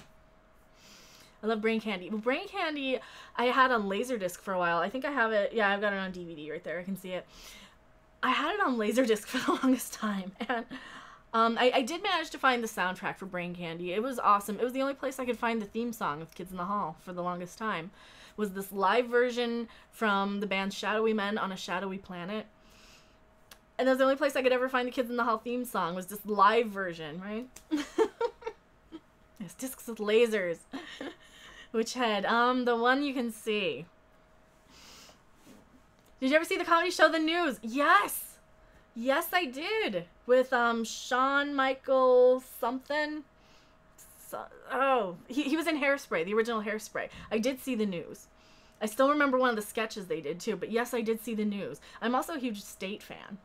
I love Brain Candy. Well, Brain Candy I had on Laserdisc for a while. I think I have it. Yeah, I've got it on DVD right there. I can see it. I had it on Laserdisc for the longest time, and I did manage to find the soundtrack for Brain Candy. It was awesome. It was the only place I could find the theme song of Kids in the Hall for the longest time. Was this live version from the band Shadowy Men on a Shadowy Planet. And that was the only place I could ever find the Kids in the Hall theme song, was this live version, right? It's discs with lasers. Which head? The one you can see. Did you ever see the comedy show The News? Yes! Yes, I did. With, Shawn Michael something. He was in Hairspray, the original Hairspray. I did see The News. I still remember one of the sketches they did, too. But yes, I did see The News. I'm also a huge State fan.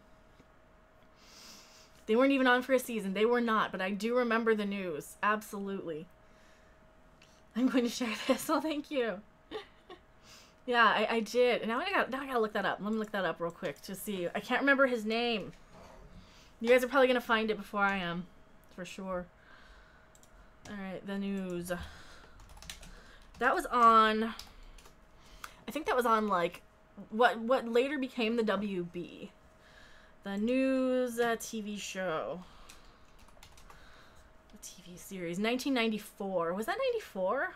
They weren't even on for a season. They were not. But I do remember The News. Absolutely. I'm going to share this. Oh, thank you. Yeah, I did. And now I gotta look that up. Let me look that up real quick to see. I can't remember his name. You guys are probably going to find it before I am. For sure. Alright, The News. That was on... I think that was on, like, what later became the WB. The News TV show. The TV series. 1994. Was that 94?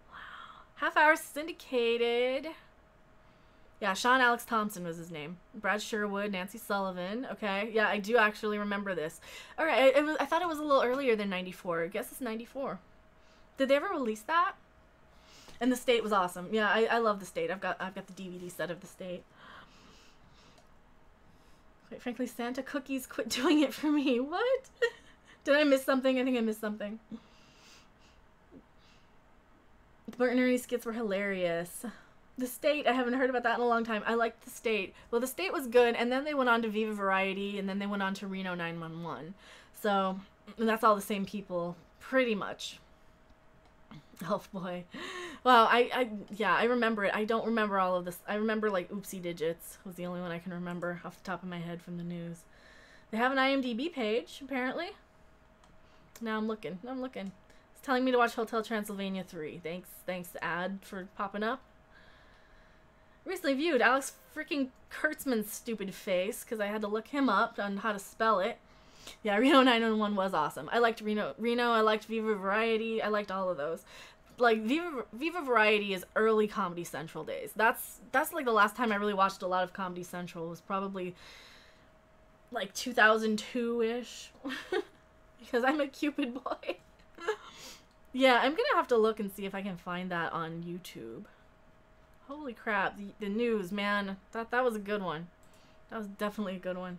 Wow. Half Hour Syndicated. Yeah, Sean Alex Thompson was his name. Brad Sherwood, Nancy Sullivan. Okay, yeah, I do actually remember this. All right, I thought it was a little earlier than 94. I guess it's 94. Did they ever release that? And The State was awesome. Yeah, I love The State. I've got the DVD set of The State. Quite frankly, Santa Cookies quit doing it for me. What? Did I miss something? I think I missed something. The Bert and Ernie skits were hilarious. The State, I haven't heard about that in a long time. I liked The State. Well, The State was good, and then they went on to Viva Variety, and then they went on to Reno 911. So, and that's all the same people, pretty much. Elf Boy. Wow, yeah, I remember it. I don't remember all of this. I remember, like, Oopsie Digits was the only one I can remember off the top of my head from The News. They have an IMDb page, apparently. Now I'm looking. It's telling me to watch Hotel Transylvania 3. Thanks, ad, for popping up. Recently viewed Alex freaking Kurtzman's stupid face, because I had to look him up on how to spell it. Yeah, Reno 911 was awesome. I liked Reno, I liked Viva Variety, I liked all of those. Like, Viva Variety is early Comedy Central days. That's like the last time I really watched a lot of Comedy Central. It was probably like 2002-ish. Because I'm a Cupid boy. Yeah, I'm gonna have to look and see if I can find that on YouTube. Holy crap, the News, man. That was a good one. That was definitely a good one.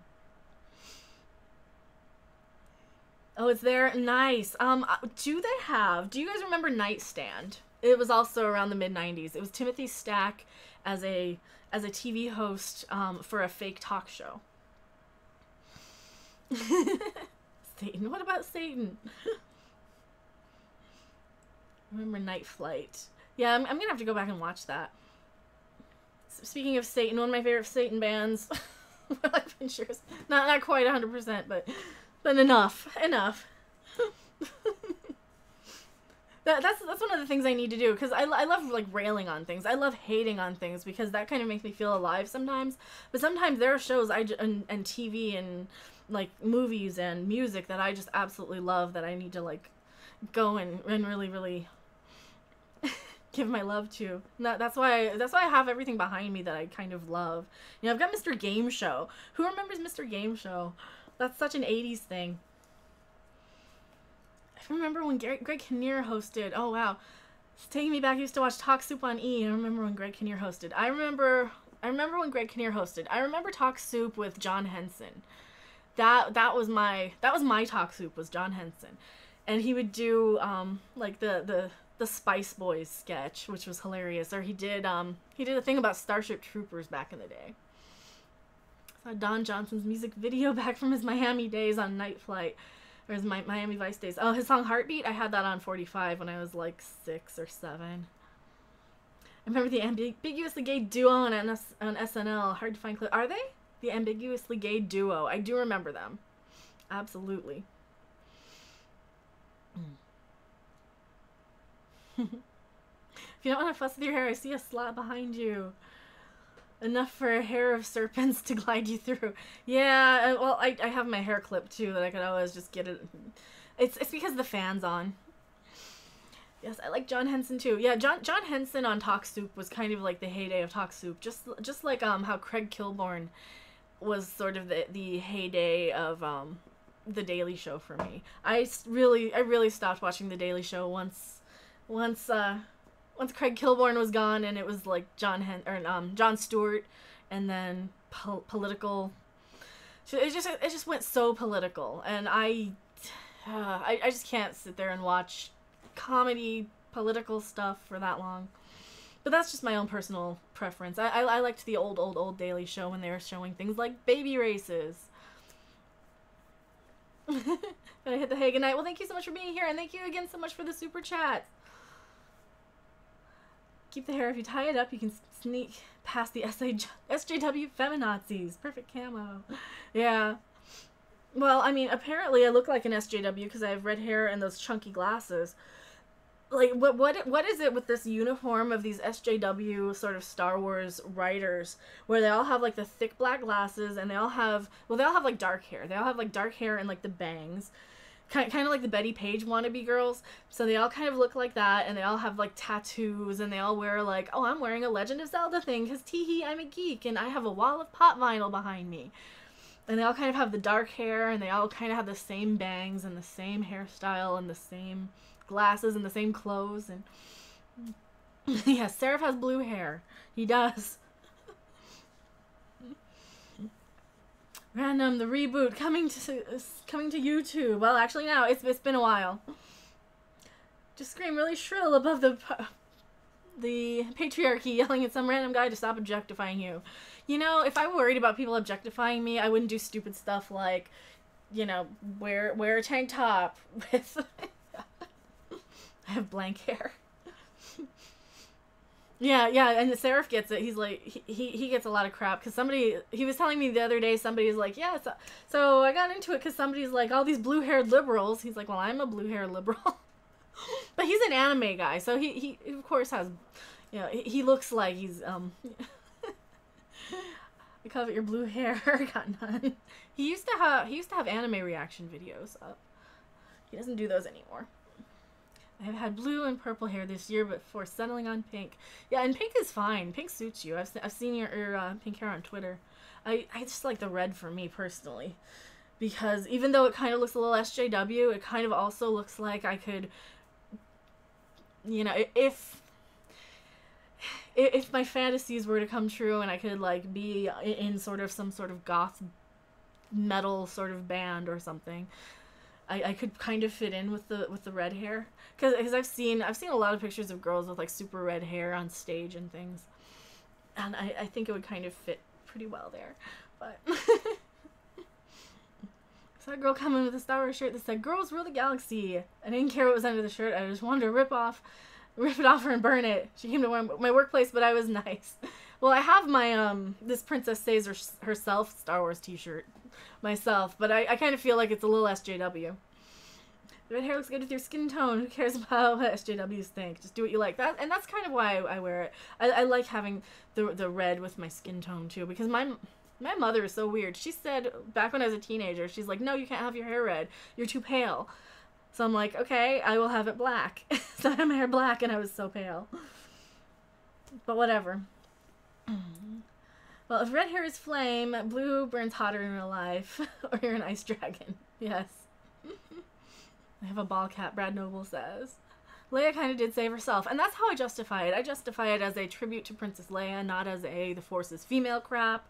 Oh, it's there? Nice. Do you guys remember Nightstand? It was also around the mid-90s. It was Timothy Stack as a TV host for a fake talk show. Satan. What about Satan? Remember Night Flight. Yeah, I'm gonna have to go back and watch that. Speaking of Satan, one of my favorite Satan bands. Life Insurance. Not quite 100%, but enough. That's one of the things I need to do, because I love, like, railing on things. I love hating on things, because that kind of makes me feel alive sometimes. But sometimes there are shows and TV and, like, movies and music that I just absolutely love, that I need to, like, go and really, really give my love to. And that's why I have everything behind me that I kind of love. You know, I've got Mr. Game Show. Who remembers Mr. Game Show? That's such an 80s thing. I remember when Greg Kinnear hosted. Oh, wow. It's taking me back. I used to watch Talk Soup on E. I remember when Greg Kinnear hosted. I remember when Greg Kinnear hosted. I remember Talk Soup with John Henson. That was my Talk Soup, was John Henson. And he would do like the Spice Boys sketch, which was hilarious. Or he did a thing about Starship Troopers back in the day. Saw Don Johnson's music video back from his Miami days on Night Flight. Or his Miami Vice days. Oh, his song Heartbeat, I had that on 45 when I was like 6 or 7. I remember the Ambiguously Gay Duo on SNL. Hard to find clip. Are they? The Ambiguously Gay Duo. I do remember them. Absolutely. If you don't want to fuss with your hair, I see a slot behind you. Enough for a hair of serpents to glide you through. Yeah, well, I have my hair clipped too, that I could always just get it. It's because the fan's on. Yes, I like John Henson too. Yeah, John Henson on Talk Soup was kind of like the heyday of Talk Soup. Just like how Craig Kilborn was sort of the heyday of the Daily Show for me. I really stopped watching the Daily Show once Craig Kilborn was gone, and it was like Jon Stewart, and then political. It just went so political, and I just can't sit there and watch comedy political stuff for that long. But that's just my own personal preference. I liked the old Daily Show when they were showing things like baby races. Gonna hit the hay. Good night. Well, thank you so much for being here, and thank you again so much for the super chat. Keep the hair. If you tie it up, you can sneak past the SJW feminazis. Perfect camo. Yeah. Well, I mean, apparently I look like an SJW because I have red hair and those chunky glasses. Like, what is it with this uniform of these SJW sort of Star Wars writers where they all have like the thick black glasses, and they all have like dark hair. They all have like dark hair and like the bangs. Kind of like the Betty Page wannabe girls. So they all kind of look like that, and they all have like tattoos, and they all wear like, oh, I'm wearing a Legend of Zelda thing because teehee, I'm a geek, and I have a wall of pop vinyl behind me. And they all kind of have the dark hair, and they all kind of have the same bangs and the same hairstyle and the same glasses and the same clothes. And yeah, Seraph has blue hair. He does. Random, the reboot coming to YouTube. Well, actually, now it's been a while. Just scream really shrill above the patriarchy, yelling at some random guy to stop objectifying you. You know, if I were worried about people objectifying me, I wouldn't do stupid stuff like, you know, wear a tank top with. I have blank hair. Yeah, and the Seraph gets it. He's like, he gets a lot of crap because he was telling me the other day, somebody's like, yeah, so I got into it because somebody's like, all these blue-haired liberals. He's like, well, I'm a blue-haired liberal. But he's an anime guy, so he of course has, you know, he looks like he's, I covet your blue hair, got none. He used to have anime reaction videos up. He doesn't do those anymore. I've had blue and purple hair this year, but before settling on pink. Yeah, and pink is fine. Pink suits you. I've seen your pink hair on Twitter. I just like the red for me personally, because even though it kind of looks a little SJW, it kind of also looks like I could, you know, if my fantasies were to come true and I could like be in sort of some sort of goth metal sort of band or something, I could kind of fit in with the red hair, because I've seen a lot of pictures of girls with like super red hair on stage and things, and I think it would kind of fit pretty well there. But saw a girl come in with a Star Wars shirt that said "Girls Rule the Galaxy." I didn't care what was under the shirt. I just wanted to rip it off her and burn it. She came to my workplace, but I was nice. Well, I have my this Princess Says herself Star Wars t-shirt myself, but I kind of feel like it's a little SJW. The red hair looks good with your skin tone. Who cares about what SJWs think? Just do what you like. And that's kind of why I wear it. I like having the red with my skin tone too, because my mother is so weird. She said back when I was a teenager, she's like, no, you can't have your hair red. You're too pale. So I'm like, okay, I will have it black. So I had my hair black and I was so pale. But whatever. Well, if red hair is flame, blue burns hotter in real life. Or you're an ice dragon. Yes. I have a ball cap, Brad Noble says. Leia kind of did save herself. And that's how I justify it. I justify it as a tribute to Princess Leia, not as the Force is female crap.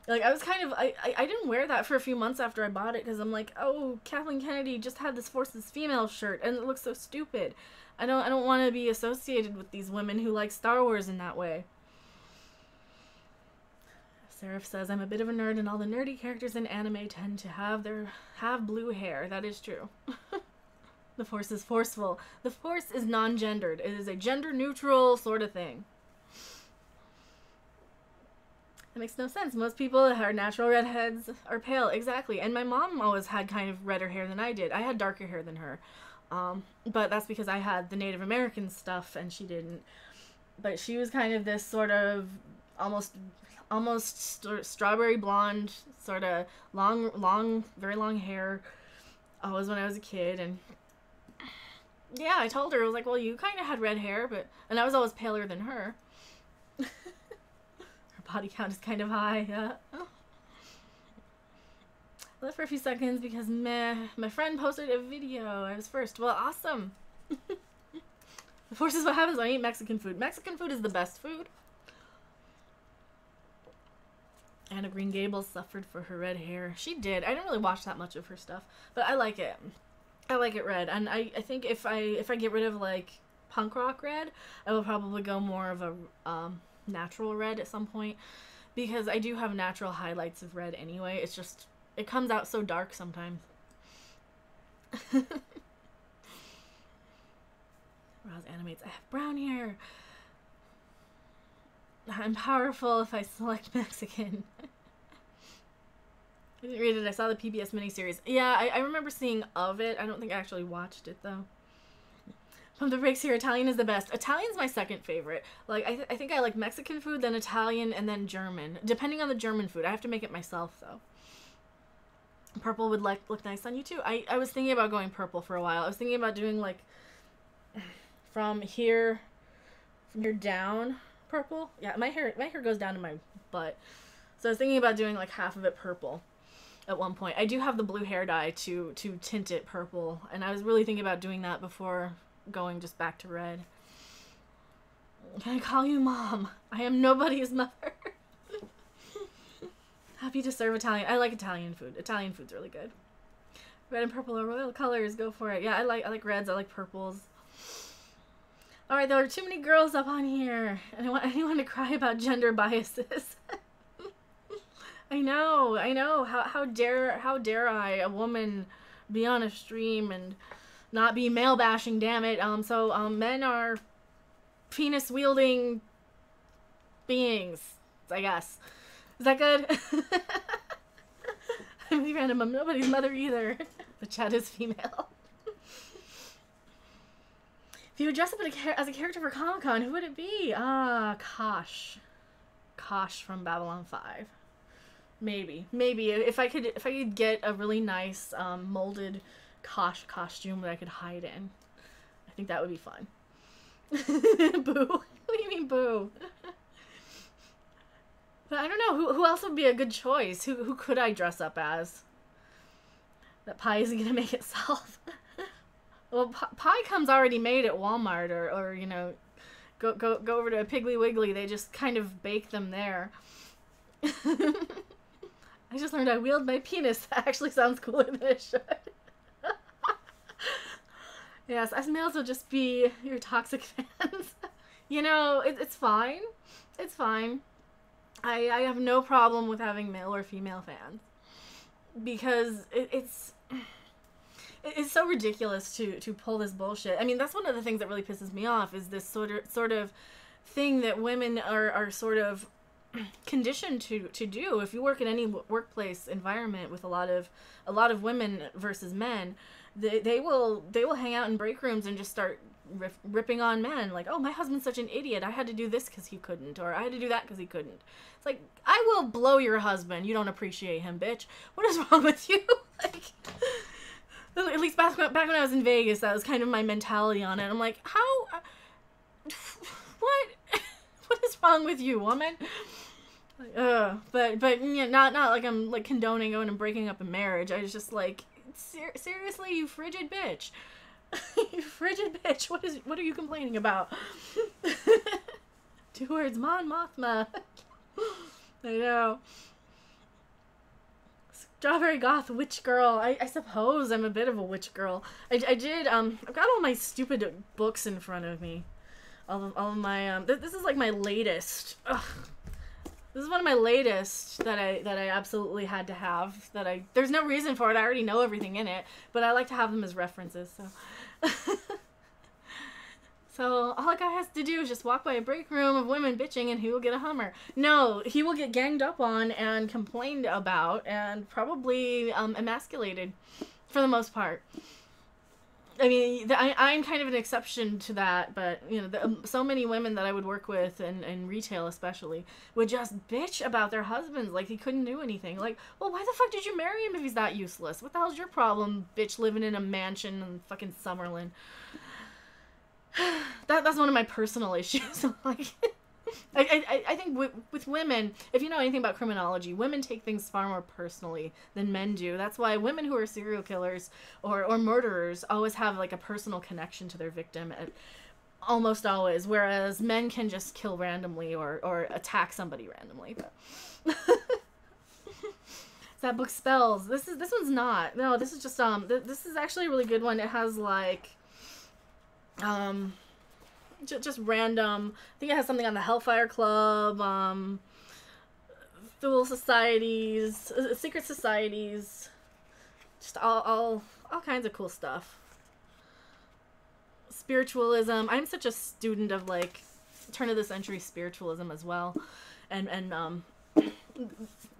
Like, I was kind of, I didn't wear that for a few months after I bought it, because I'm like, oh, Kathleen Kennedy just had this Force is female shirt, and it looks so stupid. I don't want to be associated with these women who like Star Wars in that way. Seraph says, I'm a bit of a nerd, and all the nerdy characters in anime tend to have blue hair. That is true. The Force is forceful. The Force is non-gendered. It is a gender-neutral sort of thing. That makes no sense. Most people that are natural redheads are pale. Exactly. And my mom always had kind of redder hair than I did. I had darker hair than her. But that's because I had the Native American stuff and she didn't. But she was kind of this sort of almost strawberry blonde, sort of long, very long hair. Always when I was a kid. And yeah, I told her, I was like, well, you kind of had red hair, and I was always paler than her. Her body count is kind of high, yeah. I left for a few seconds because my friend posted a video. I was first. Well, awesome. The Force is what happens when I eat Mexican food. Mexican food is the best food. Anna Green Gables suffered for her red hair. She did. I didn't really watch that much of her stuff, but I like it. I like it red, and I think if I get rid of like punk rock red, I will probably go more of a natural red at some point, because I do have natural highlights of red anyway. It's just it comes out so dark sometimes. Roz animates. I have brown hair. I'm powerful if I select Mexican. I didn't read it. I saw the PBS miniseries. Yeah, I remember seeing of it. I don't think I actually watched it, though. From the breaks here, Italian is the best. Italian's my second favorite. Like, I think I like Mexican food, then Italian, and then German. Depending on the German food. I have to make it myself, though. Purple would look nice on you, too. I was thinking about going purple for a while. I was thinking about doing, like, from here down purple. Yeah, my hair goes down to my butt. So I was thinking about doing, like, half of it purple at one point. I do have the blue hair dye to tint it purple, and I was really thinking about doing that before going just back to red. Can I call you Mom? I am nobody's mother. Happy to serve Italian. I like Italian food. Italian food's really good. Red and purple are royal colors. Go for it. Yeah, I like reds. I like purples. Alright, there are too many girls up on here. And I want anyone to cry about gender biases. I know. How dare I, a woman, be on a stream and not be male bashing, damn it. Men are penis wielding beings, I guess. Is that good? I'm random. I'm nobody's mother either. The chat is female. If you would dress up as a character for Comic-Con, who would it be? Kosh. Kosh from Babylon 5. Maybe if I could get a really nice molded Kosh costume that I could hide in, I think that would be fun. Boo. What do you mean boo? But I don't know who else would be a good choice. Who could I dress up as? That pie isn't gonna make itself. Well, pie comes already made at Walmart, or you know, go over to a Piggly Wiggly. They just kind of bake them there. I just learned I wield my penis. That actually sounds cooler than it should. Yes, us males will just be your toxic fans. You know, it's fine. It's fine. I have no problem with having male or female fans. Because it's so ridiculous to pull this bullshit. I mean, that's one of the things that really pisses me off, is this sort of thing that women are sort of conditioned to do. If you work in any workplace environment with a lot of women versus men, they will hang out in break rooms and just start ripping on men, like, oh, my husband's such an idiot, I had to do this because he couldn't, or I had to do that because he couldn't. It's like, I will blow your husband. You don't appreciate him, bitch. What is wrong with you? Like, at least back when I was in Vegas, that was kind of my mentality on it. I'm like, what is wrong with you, woman? But yeah, not like I'm like condoning going and breaking up a marriage. I was just like, seriously, you frigid bitch. You frigid bitch. What are you complaining about? 2 words, Mon Mothma. I know. Strawberry Goth Witch Girl. I suppose I'm a bit of a witch girl. I did, I've got all my stupid books in front of me. All of my, this is like my latest. Ugh. This is one of my latest that I absolutely had to have. There's no reason for it. I already know everything in it, but I like to have them as references. So, so all a guy has to do is just walk by a break room of women bitching, and he will get a Hummer. No, he will get ganged up on and complained about, and probably emasculated, for the most part. I mean, I'm kind of an exception to that, but, you know, so many women that I would work with, and retail especially, would just bitch about their husbands like he couldn't do anything. Like, well, why the fuck did you marry him if he's that useless? What the hell's your problem, bitch, living in a mansion in fucking Summerlin? That's one of my personal issues. Like, I think with women, if you know anything about criminology, women take things far more personally than men do. That's why women who are serial killers or murderers always have like a personal connection to their victim, almost always, whereas men can just kill randomly or attack somebody randomly. But that book spells. This one's not. No, this is just this is actually a really good one. It has like just random. I think it has something on the Hellfire Club, Fool societies, secret societies, just all kinds of cool stuff. Spiritualism. I'm such a student of like turn of the century spiritualism as well, and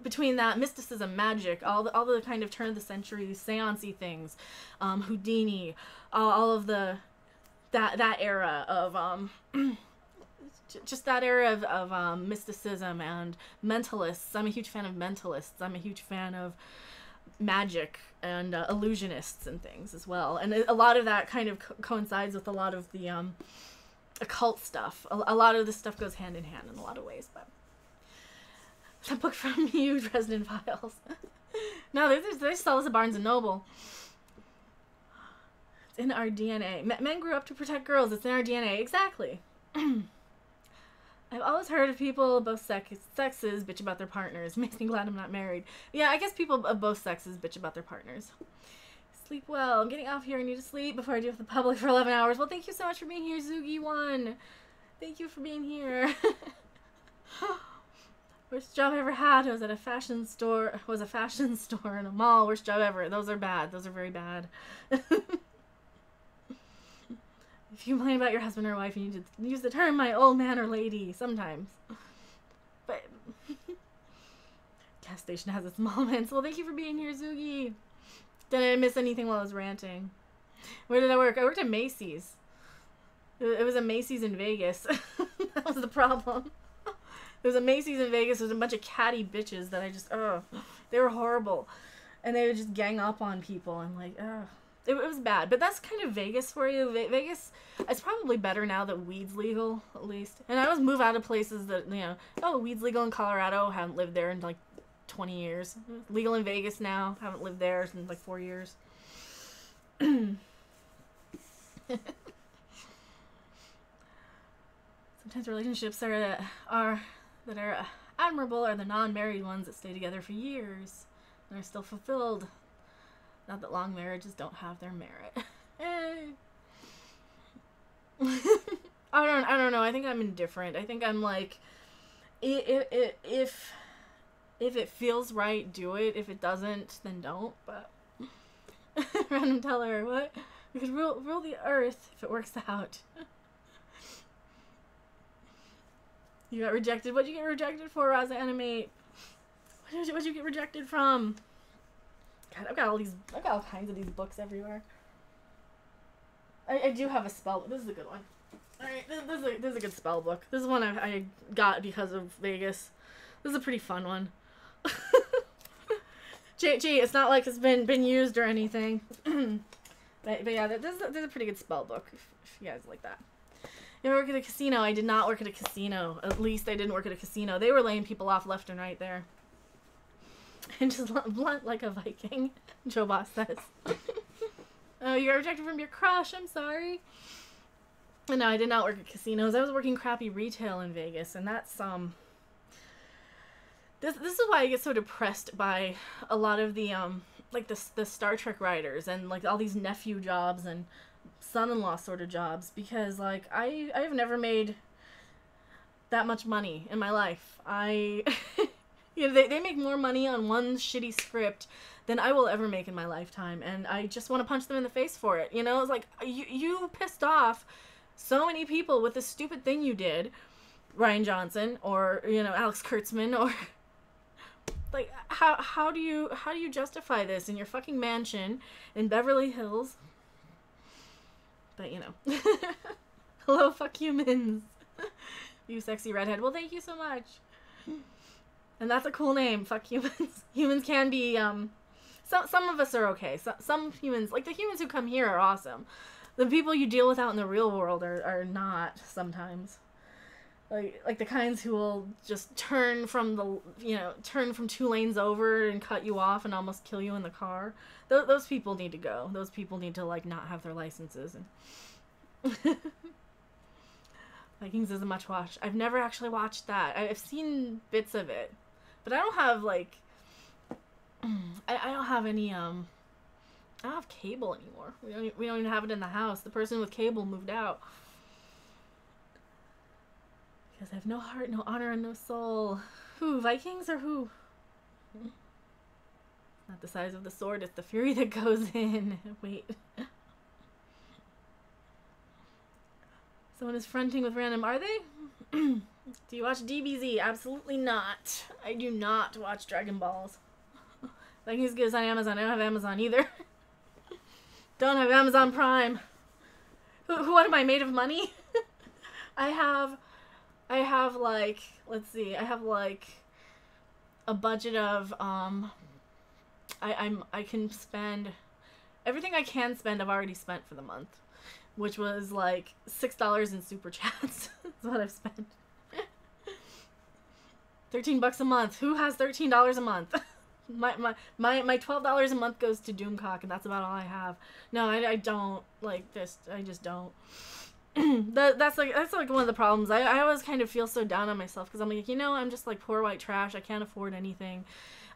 between that, mysticism, magic, all the kind of turn of the century seance-y things, Houdini, all of that era of just that era of mysticism and mentalists. I'm a huge fan of mentalists. I'm a huge fan of magic and illusionists and things as well. And a lot of that kind of coincides with a lot of the occult stuff. A lot of this stuff goes hand in hand in a lot of ways. But the book from you, Dresden Files. No, they sell this at Barnes and Noble. In our DNA. Men grew up to protect girls. It's in our DNA. Exactly. I've always heard of people of both sexes bitch about their partners. Makes me glad I'm not married. Yeah, I guess people of both sexes bitch about their partners. Sleep well. I'm getting off here. I need to sleep before I deal with the public for 11 hours. Well, thank you so much for being here, Zugi1. Thank you for being here. Worst job I ever had was at a fashion store. Was a fashion store in a mall. Worst job ever. Those are bad. Those are very bad. If you complain about your husband or wife, you need to use the term my old man or lady sometimes. But gas station has its moments. Well, thank you for being here, Zugi. Did I miss anything while I was ranting? Where did I work? I worked at Macy's. It was a Macy's in Vegas. That was the problem. There was a Macy's in Vegas. There was a bunch of catty bitches that I just, they were horrible. And they would just gang up on people. I'm like, It was bad, but that's kind of Vegas for you. Vegas, it's probably better now that weed's legal, at least. And I always move out of places that, you know, weed's legal in Colorado. Haven't lived there in like 20 years. Legal in Vegas now. Haven't lived there in like 4 years. Sometimes relationships that are admirable are the non-married ones that stay together for years and are still fulfilled. Not that long marriages don't have their merit. I don't know. I think I'm indifferent. I think I'm like, if it feels right, do it. If it doesn't, then don't. But random teller, what? We could rule the earth if it works out. You got rejected. What'd you get rejected for, Raza Animate? What'd you get rejected from? God, I've got all kinds of these books everywhere. I do have a spell. This is a good one. All right, this is a good spell book. This is one I got because of Vegas. This is a pretty fun one. Gee, it's not like it's been used or anything. but yeah, this is a pretty good spell book if you guys like that. You work at a casino? I did not work at a casino. At least I didn't work at a casino. They were laying people off left and right there. And just blunt like a Viking, Joe Boss says. Oh, you got rejected from your crush. I'm sorry. No, I did not work at casinos. I was working crappy retail in Vegas, and that's This is why I get so depressed by a lot of the like the Star Trek writers and like all these nephew jobs and son-in-law sort of jobs, because like I've never made that much money in my life. You know, they make more money on one shitty script than I will ever make in my lifetime, and I just want to punch them in the face for it. You know, it's like, you pissed off so many people with this stupid thing you did, Ryan Johnson, or, you know, Alex Kurtzman, or like, how do you justify this in your fucking mansion in Beverly Hills? But, you know. Hello, fuck humans. You sexy redhead. Well, thank you so much. And that's a cool name, fuck humans. Humans can be, some of us are okay. Some humans, like the humans who come here, are awesome. The people you deal with out in the real world are not sometimes. Like the kinds who will just turn from 2 lanes over and cut you off and almost kill you in the car. Those people need to go. Those people need to, like, not have their licenses. And Vikings is a much watch. I've never actually watched that. I've seen bits of it, but I don't have, like, I don't have any, I don't have cable anymore. We don't even have it in the house. The person with cable moved out. Because I have no heart, no honor, and no soul. Who, Vikings or who? Not the size of the sword, it's the fury that goes in. Wait. Someone is fronting with random. Are they? Do you watch DBZ? Absolutely not. I do not watch Dragon Balls. Vikings goes on Amazon. I don't have Amazon either. Don't have Amazon Prime. What am I, made of money? I have like, let's see. I have like a budget of I can spend everything I can spend. I've already spent for the month, which was like $6 in super chats. That's what I've spent. $13 a month. Who has $13 a month? My $12 a month goes to Doomcock, and that's about all I have. No, I don't like this. I just don't. That's like one of the problems. I always kind of feel so down on myself because I'm like, you know, I'm just like poor white trash. I can't afford anything.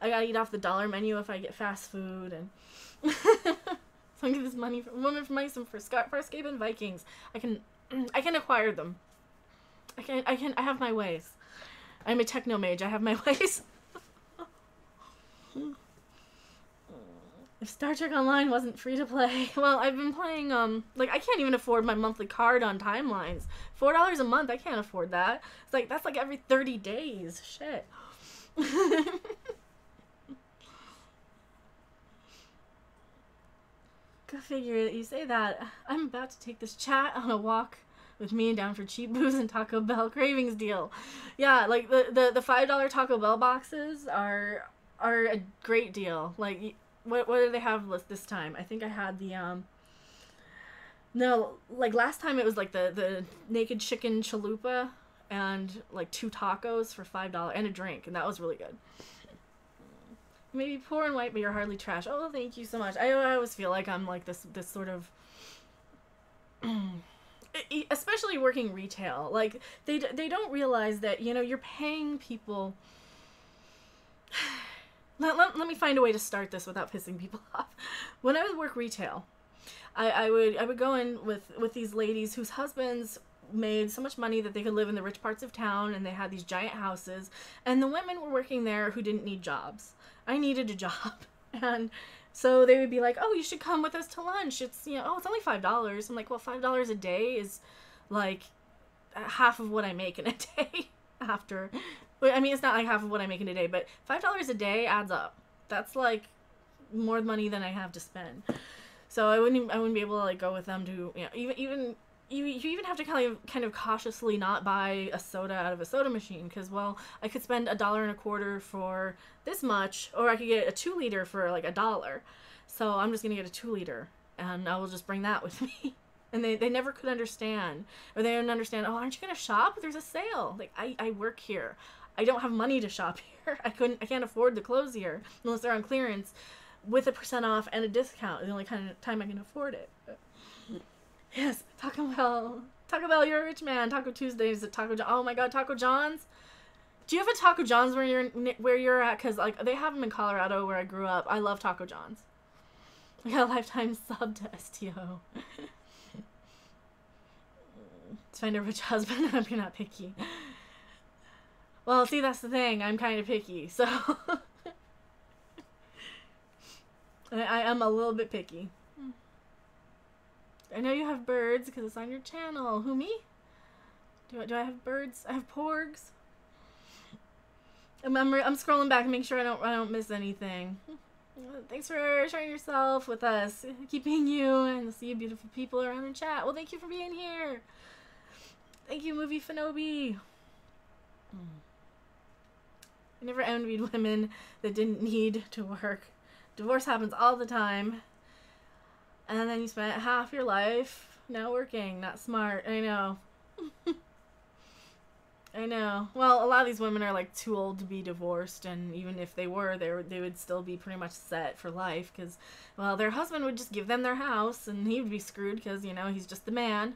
I gotta eat off the dollar menu if I get fast food, and so I get this money from Women from Ice and for Farscape and Vikings. I can acquire them. I have my ways. I'm a techno mage. I have my ways. If Star Trek Online wasn't free to play, well, I've been playing, like, I can't even afford my monthly card on Timelines. $4 a month, I can't afford that. It's like, that's like every 30 days. Shit. Go figure it. You say that. I'm about to take this chat on a walk with me and down for cheap booze and Taco Bell cravings deal. Yeah, like, the $5 Taco Bell boxes are a great deal. Like, what do they have this time? I think I had the, no, like, last time it was, like, the naked chicken chalupa and, like, 2 tacos for $5 and a drink, and that was really good. Maybe poor and white, but you're hardly trash. Oh, thank you so much. I always feel like I'm, like, this sort of, especially working retail. Like, they don't realize that, you know, you're paying people. Let me find a way to start this without pissing people off. When I would work retail, I would go in with these ladies whose husbands made so much money that they could live in the rich parts of town, and they had these giant houses, and the women were working there who didn't need jobs. I needed a job, and so they would be like, "Oh, you should come with us to lunch. It's, you know, oh, it's only $5." I'm like, "Well, $5 a day is like half of what I make in a day after." I mean, it's not like half of what I make in a day, but $5 a day adds up. That's like more money than I have to spend. So I wouldn't be able to, like, go with them to, you know, you even have to kind of cautiously not buy a soda out of a soda machine, because, well, I could spend $1.25 for this much, or I could get a 2-liter for like $1. So I'm just gonna get a 2-liter, and I will just bring that with me. And they never could understand, or they didn't understand. Oh, aren't you gonna shop? There's a sale. Like, I work here. I don't have money to shop here. I can't afford the clothes here unless they're on clearance with a % off and a discount. The only kind of time I can afford it. But, yes, Taco Bell, you're a rich man. Taco Tuesdays at Taco John. Oh my God, Taco John's. Do you have a Taco John's where you're at? Because, like, they have them in Colorado where I grew up. I love Taco John's. I got a lifetime sub to STO. To find a rich husband. I hope you're not picky. Well, see, that's the thing. I'm kind of picky, so I am a little bit picky. I know you have birds because it's on your channel. Who, me? Do I have birds? I have porgs. I'm scrolling back and make sure I don't miss anything. Thanks for sharing yourself with us. Keep being you, and see you beautiful people around in chat. Well, thank you for being here. Thank you, Movie Fanobi. I never envied women that didn't need to work. Divorce happens all the time. And then you spent half your life now working. Not smart. I know. I know. Well, a lot of these women are like too old to be divorced, and even if they were, they would still be pretty much set for life because, well, their husband would just give them their house, and he would be screwed because, you know, he's just the man.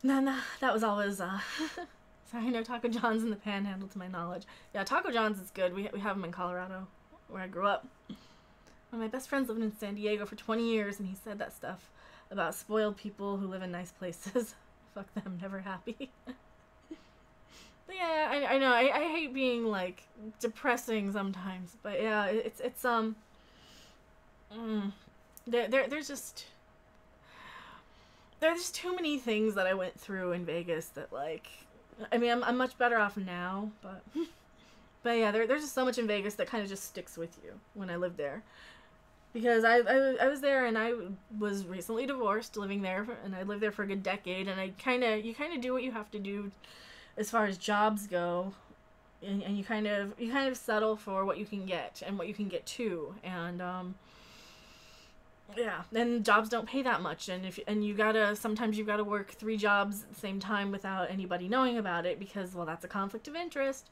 And then that was always, sorry, no Taco John's in the Panhandle to my knowledge. Yeah, Taco John's is good. We have them in Colorado, where I grew up. One of my best friends lived in San Diego for 20 years, and he said that stuff about spoiled people who live in nice places. Fuck them, never happy. But yeah, I know, I hate being, like, depressing sometimes, but yeah, it's there's too many things that I went through in Vegas that, like, I mean, I'm much better off now, but yeah, there's just so much in Vegas that kind of just sticks with you when I lived there. Because I was there, and I was recently divorced, living there, and I lived there for a good decade, and you kind of do what you have to do as far as jobs go, and you kind of settle for what you can get and what you can get to, and yeah, and jobs don't pay that much, and sometimes you've gotta work 3 jobs at the same time without anybody knowing about it because, well, that's a conflict of interest.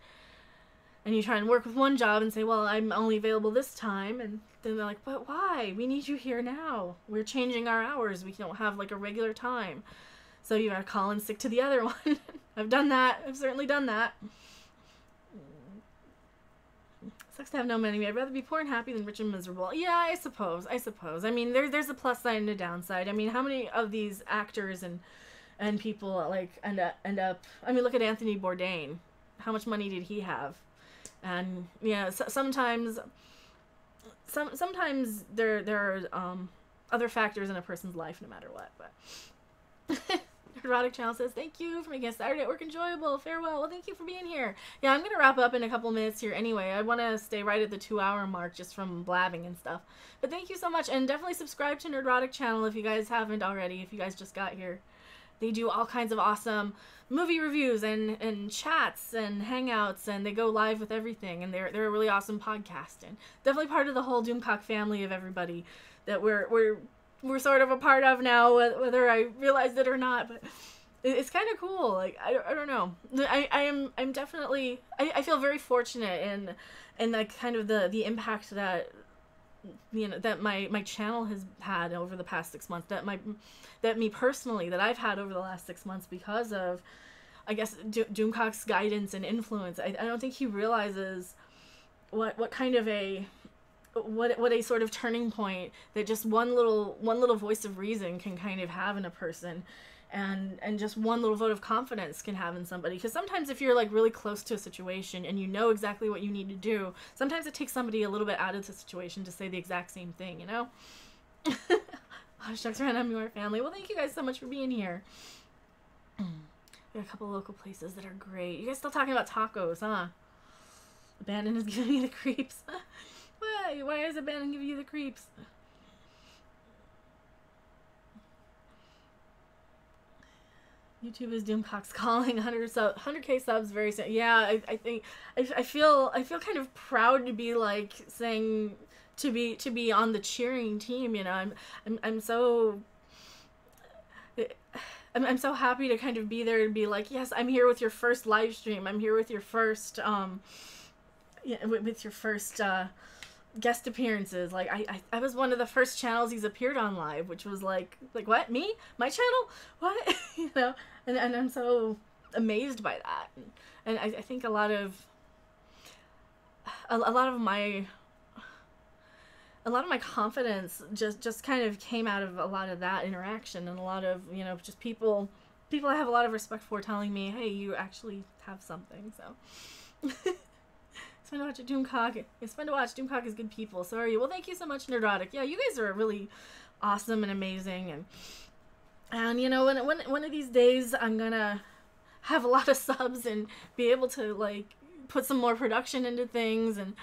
And you try and work with one job and say, well, I'm only available this time. And then they're like, but why? We need you here now. We're changing our hours. We don't have, like, a regular time. So you gotta call in sick to the other one. I've done that. I've certainly done that. Sucks to have no money. I'd rather be poor and happy than rich and miserable. Yeah, I suppose. I mean, there's a plus side and a downside. I mean, how many of these actors and people, like, end up... I mean, look at Anthony Bourdain. How much money did he have? And yeah, sometimes there are other factors in a person's life, no matter what. But Erotic Channel says, "Thank you for making a Saturday at work enjoyable. Farewell." Well, thank you for being here. Yeah, I'm gonna wrap up in a couple minutes here anyway. I want to stay right at the 2-hour mark just from blabbing and stuff. But thank you so much, and definitely subscribe to Nerdrotic Channel if you guys haven't already. If you guys just got here. They do all kinds of awesome movie reviews and chats and hangouts, and they go live with everything, and they're a really awesome podcast, and definitely part of the whole Doomcock family of everybody that we're sort of a part of now, whether I realized it or not. But it's kind of cool. Like, I don't know. I'm definitely, I feel very fortunate in like kind of the impact that, you know, that my channel has had over the past 6 months, that me personally, that I've had over the last 6 months because of, I guess, Doomcock's guidance and influence. I don't think he realizes what kind of what a sort of turning point that just one little voice of reason can kind of have in a person, and just one little vote of confidence can have in somebody. Because sometimes if you're, like, really close to a situation and you know exactly what you need to do, sometimes it takes somebody a little bit out of the situation to say the exact same thing, you know? Oh, shucks, around, I'm your family. Well, thank you guys so much for being here. We got a couple local places that are great. You guys still talking about tacos, huh? Abandon is giving me the creeps. Why is Abandon giving you the creeps? YouTube is Doomcock's calling. 100k subs very soon. Yeah, I think I feel kind of proud to be, like, saying to be on the cheering team. You know, I'm so happy to kind of be there and be like, yes, I'm here with your first live stream. I'm here with your first with your first guest appearances. Like, I was one of the first channels he's appeared on live, which was like what, me, my channel, what? You know, and I'm so amazed by that, and I think a lot of my confidence just kind of came out of a lot of that interaction, and a lot of, you know, just people people I have a lot of respect for telling me, hey, you actually have something, so. It's fun to watch Doomcock. It's fun to watch. Doomcock is good people. So are you. Well, thank you so much, Nerdotic. Yeah, you guys are really awesome and amazing. And you know, one of these days, I'm gonna have a lot of subs and be able to, like, put some more production into things. And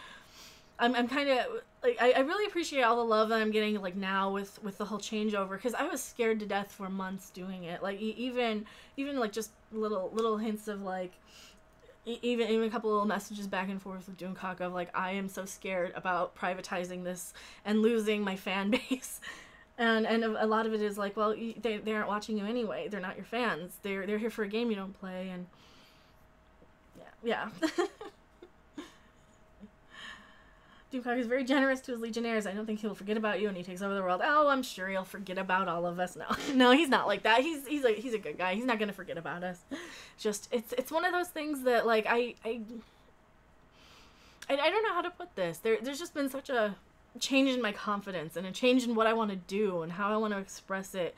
I'm kind of, like, I really appreciate all the love that I'm getting, like, now with the whole changeover. Because I was scared to death for months doing it. Like, even like, just little hints of, like, even a couple little messages back and forth with Doomcock of, like, I am so scared about privatizing this and losing my fan base. And a lot of it is like, well, they aren't watching you anyway. They're not your fans. They're here for a game you don't play. And yeah. Doomcock is very generous to his legionnaires. I don't think he'll forget about you when he takes over the world. Oh, I'm sure he'll forget about all of us. No, he's not like that. He's a good guy. He's not gonna forget about us. Just it's one of those things that, like, I don't know how to put this. There's just been such a change in my confidence and a change in what I want to do and how I want to express it,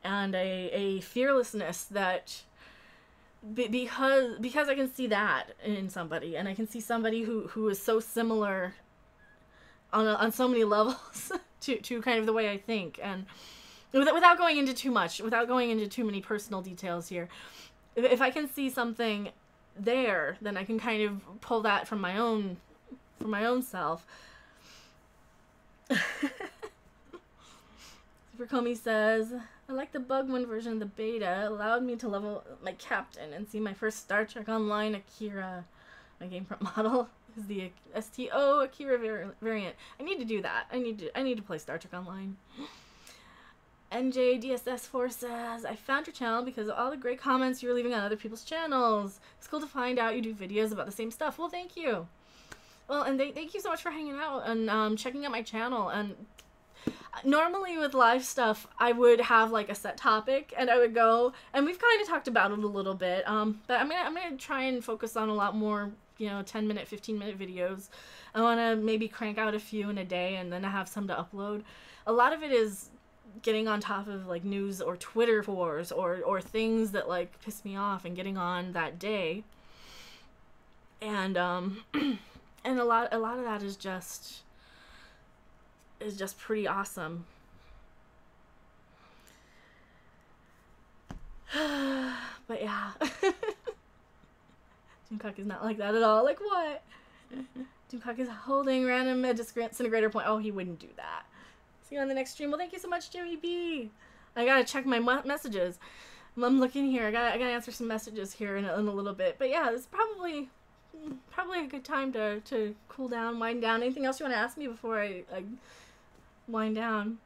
and a fearlessness that because I can see that in somebody, and I can see somebody who is so similar on so many levels to kind of the way I think, and without going into too much, without going into too many personal details here, if I can see something there, then I can kind of pull that from my own self. Supercomi says, I like the Bugman version of the beta. It allowed me to level my captain and see my first Star Trek Online Akira. My game print model is the STO Akira variant. I need to do that. I need to play Star Trek Online. NJDSS4 says, I found your channel because of all the great comments you're leaving on other people's channels. It's cool to find out you do videos about the same stuff. Well, thank you. Well, and thank you so much for hanging out and checking out my channel. And normally with live stuff, I would have, like, a set topic, and I would go, and we've kind of talked about it a little bit, but I'm gonna try and focus on a lot more, you know, 10-minute, 15-minute videos. I want to maybe crank out a few in a day, and then I have some to upload. A lot of it is getting on top of, like, news or Twitter wars or things that, like, piss me off and getting on that day. And, and a lot of that is just pretty awesome. But yeah. Doomcock is not like that at all. Like, what? Doomcock is holding random disintegrator point. Oh, he wouldn't do that. See you on the next stream. Well, thank you so much, Jimmy B. I gotta check my messages. I'm looking here. I gotta answer some messages here in a little bit. But yeah, it's probably a good time to cool down, wind down. Anything else you want to ask me before I wind down?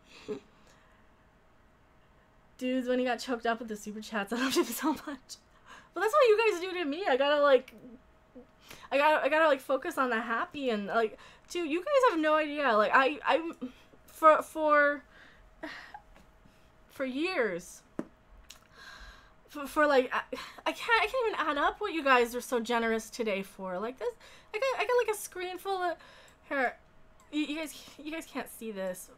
Dudes, when he got choked up with the super chats, I loved him so much. But that's what you guys do to me. I gotta like focus on the happy, and, like, dude, you guys have no idea. Like, I for years, for like, I can't even add up what you guys are so generous today for. Like, this, I got like a screen full of, here, you guys can't see this.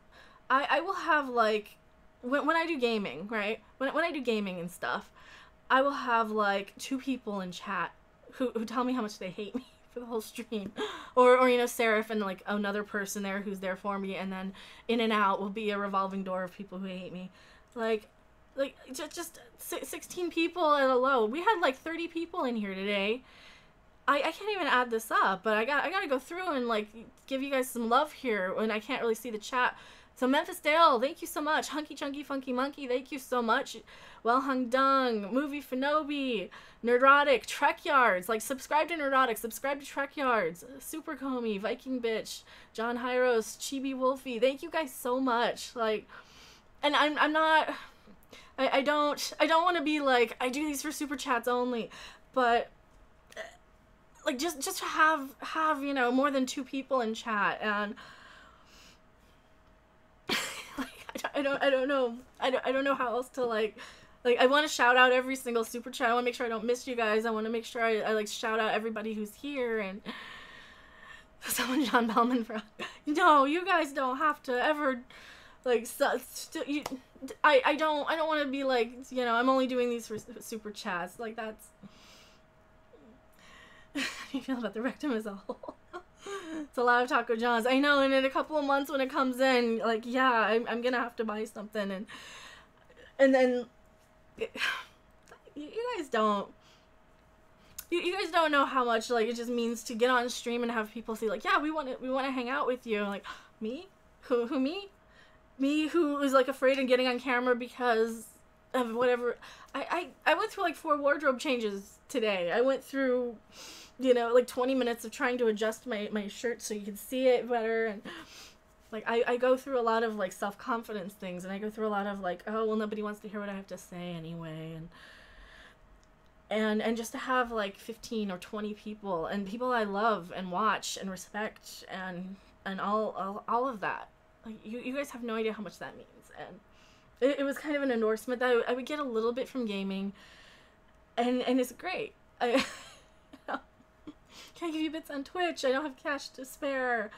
I will have, like, when I do gaming, right? When I do gaming and stuff, I will have, like, 2 people in chat who tell me how much they hate me for the whole stream, or you know, Seraph and, like, another person there who's there for me, and then in and out will be a revolving door of people who hate me. Like just 16 people at a low. We had, like, 30 people in here today. I can't even add this up, but I gotta go through and, like, give you guys some love here when I can't really see the chat. So Memphis Dale, thank you so much. Hunky Chunky Funky Monkey, thank you so much. Well Hung Dung, Movie Finobi, Nerdotic, Trek Yards, like, subscribe to Nerdotic, subscribe to Trek Yards, Supercomi, Viking Bitch, John Hyros, Chibi Wolfie, thank you guys so much. Like, and I'm not, I don't want to be like, I do these for super chats only, but, like, just to have, you know, more than 2 people in chat, and I don't know how else to, like, I want to shout out every single super chat. I want to make sure I don't miss you guys. I want to make sure I like, shout out everybody who's here, and someone, John Bellman, for, no, you guys don't have to ever Like, so, I don't want to be like, you know, I'm only doing these for super chats. Like, that's... How do you feel about the rectum as a whole? It's a lot of Taco John's. I know, and in a couple of months when it comes in, like, yeah, I'm gonna have to buy something, and then... You guys don't... You guys don't know how much, like, it just means to get on stream and have people say, like, yeah, we want to hang out with you. Like, me? Who, me? Me who was, like, afraid of getting on camera because of whatever. I went through, like, 4 wardrobe changes today. I went through, you know, like, 20 minutes of trying to adjust my shirt so you could see it better. And, like, I go through a lot of, like, self-confidence things. And I go through a lot of, like, oh, well, nobody wants to hear what I have to say anyway. And just to have, like, 15 or 20 people, and people I love and watch and respect and all of that. Like, you guys have no idea how much that means. And it was kind of an endorsement that I would get a little bit from gaming, and it's great. I can't give you bits on Twitch. I don't have cash to spare.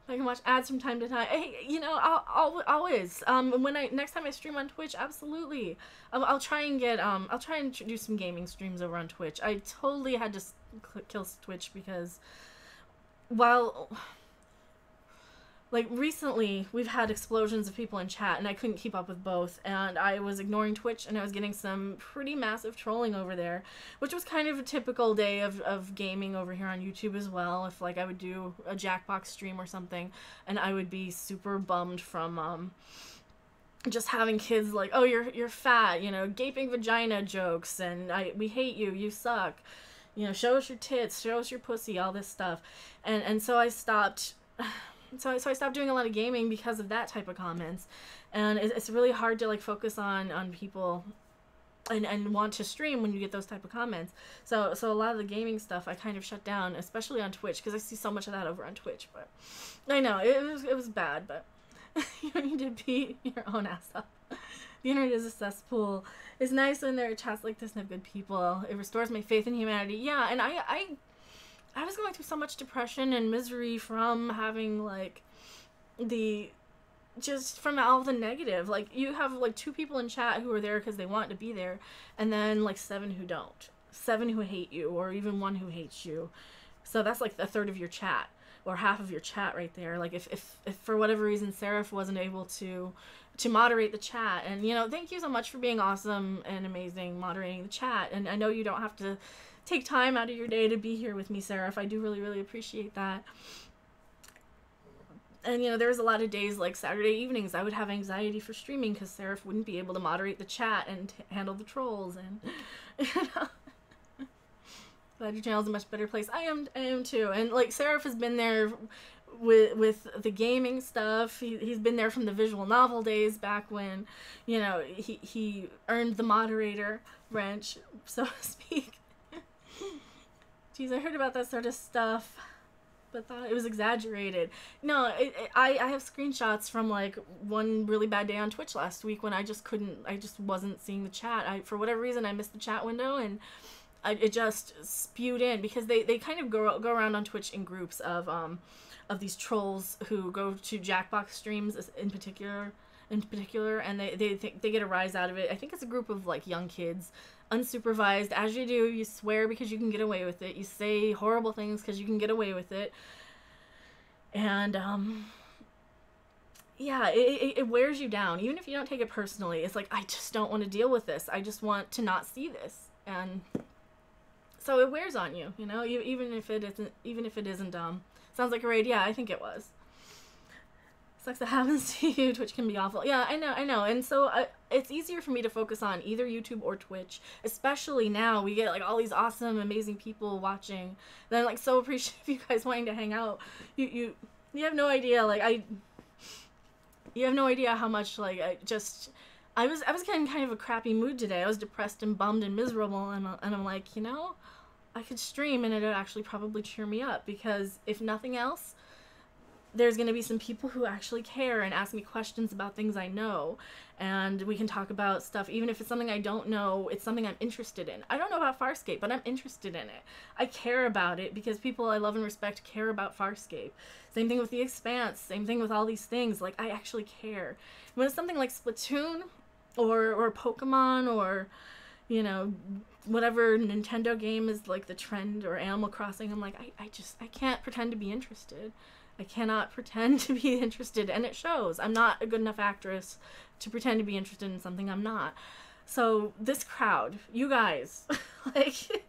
I can watch ads from time to time. Hey, you know, I'll always. Next time I stream on Twitch, absolutely. I'll try and get I'll try and do some gaming streams over on Twitch. I totally had to kill Twitch because while, like, recently we've had explosions of people in chat and I couldn't keep up with both, and I was ignoring Twitch and I was getting some pretty massive trolling over there, which was kind of a typical day of gaming over here on YouTube as well. If, like, I would do a Jackbox stream or something and I would be super bummed from just having kids like, oh, you're fat, you know, gaping vagina jokes, and we hate you, you suck, you know, show us your tits, show us your pussy, all this stuff. And so I stopped. So I stopped doing a lot of gaming because of that type of comments, and it's really hard to, like, focus on people and want to stream when you get those type of comments. So a lot of the gaming stuff I kind of shut down, especially on Twitch, because I see so much of that over on Twitch. But I know it was bad, but you don't need to beat your own ass up. The internet is a cesspool. It's nice when there are chats like this and have good people. It restores my faith in humanity. Yeah, and I was going through so much depression and misery from having, like, just from all the negative. Like, you have, like, 2 people in chat who are there because they want to be there, and then, like, 7 who don't. 7 who hate you, or even 1 who hates you. So that's, like, a third of your chat, or half of your chat right there. Like, if for whatever reason Seraph wasn't able to moderate the chat, and, you know, thank you so much for being awesome and amazing moderating the chat, and I know you don't have to take time out of your day to be here with me, Seraph. I do really, really appreciate that. And, you know, there was a lot of days, like Saturday evenings, I would have anxiety for streaming because Seraph wouldn't be able to moderate the chat and handle the trolls. And, you know, glad your channel's a much better place. I am too. And, like, Seraph has been there with the gaming stuff. He's been there from the visual novel days back when, you know, he earned the moderator wrench, so to speak. Jeez, I heard about that sort of stuff, but thought it was exaggerated. No, I have screenshots from, like, one really bad day on Twitch last week when I just wasn't seeing the chat. For whatever reason, I missed the chat window, and it just spewed in, because they kind of go around on Twitch in groups of these trolls who go to Jackbox streams in particular, and they think they get a rise out of it. I think it's a group of, like, young kids, unsupervised, as you do. You swear because you can get away with it. You say horrible things because you can get away with it. And, yeah, it wears you down. Even if you don't take it personally, it's like, I just don't want to deal with this. I just want to not see this. And so it wears on you, you know, even if it isn't, sounds like a raid. Yeah, I think it was. Sucks that happens to you. Twitch can be awful. Yeah, I know. And so it's easier for me to focus on either YouTube or Twitch, especially now we get, like, all these awesome, amazing people watching. Then, like, so appreciative of you guys wanting to hang out. You have no idea, like, you have no idea how much, like, I was getting kind of a crappy mood today. I was depressed and bummed and miserable, and I'm like, you know, I could stream and it would actually probably cheer me up, because if nothing else, there's going to be some people who actually care and ask me questions about things I know. And we can talk about stuff, even if it's something I don't know, it's something I'm interested in. I don't know about Farscape, but I'm interested in it. I care about it because people I love and respect care about Farscape. Same thing with The Expanse, same thing with all these things. Like, I actually care. When it's something like Splatoon or Pokemon or, you know, whatever Nintendo game is like the trend, or Animal Crossing, I'm like, I can't pretend to be interested. I cannot pretend to be interested, and it shows. I'm not a good enough actress to pretend to be interested in something I'm not. So this crowd, you guys, like,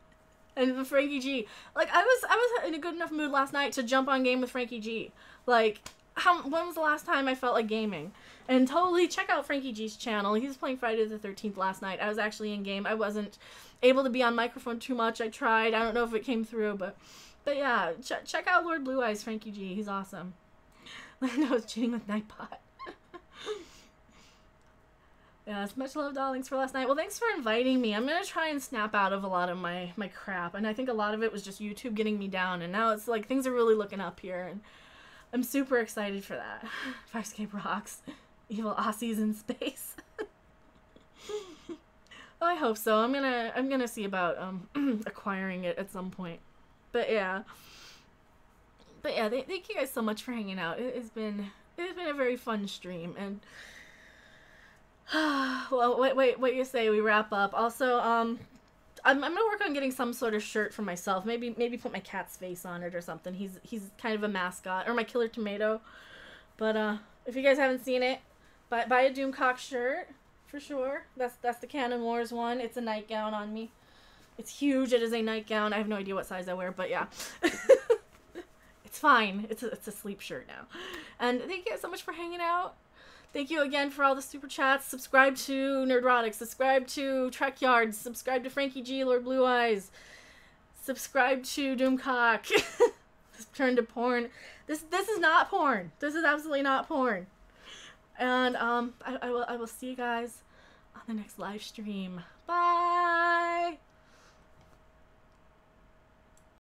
and Frankie G, like, I was in a good enough mood last night to jump on game with Frankie G. Like, when was the last time I felt like gaming? And totally check out Frankie G's channel. He was playing Friday the 13th last night. I was actually in game. I wasn't able to be on microphone too much. I tried. I don't know if it came through, but yeah, check out Lord Blue Eyes Frankie G. He's awesome. I was cheating with Nightbot. Yeah, it's much love, darlings, for last night. Well, thanks for inviting me. I'm going to try and snap out of a lot of my crap. And I think a lot of it was just YouTube getting me down. And now it's like things are really looking up here. And I'm super excited for that. Farscape rocks. Evil Aussies in space. Well, I hope so. I'm gonna see about acquiring it at some point. But yeah, thank you guys so much for hanging out. It's been a very fun stream, and well, what you say we wrap up. Also, I'm gonna work on getting some sort of shirt for myself. Maybe put my cat's face on it or something. He's kind of a mascot, or my Killer Tomato. But if you guys haven't seen it, buy a Doomcock shirt for sure. That's the Canon Wars one. It's a nightgown on me. It's huge. It is a nightgown. I have no idea what size I wear, but yeah. It's fine. It's a sleep shirt now. And thank you guys so much for hanging out. Thank you again for all the super chats. Subscribe to Nerdrotics. Subscribe to Trek Yards. Subscribe to Frankie G, Lord Blue Eyes. Subscribe to Doomcock. Turn to porn. This is not porn. This is absolutely not porn. And I will see you guys on the next live stream. Bye.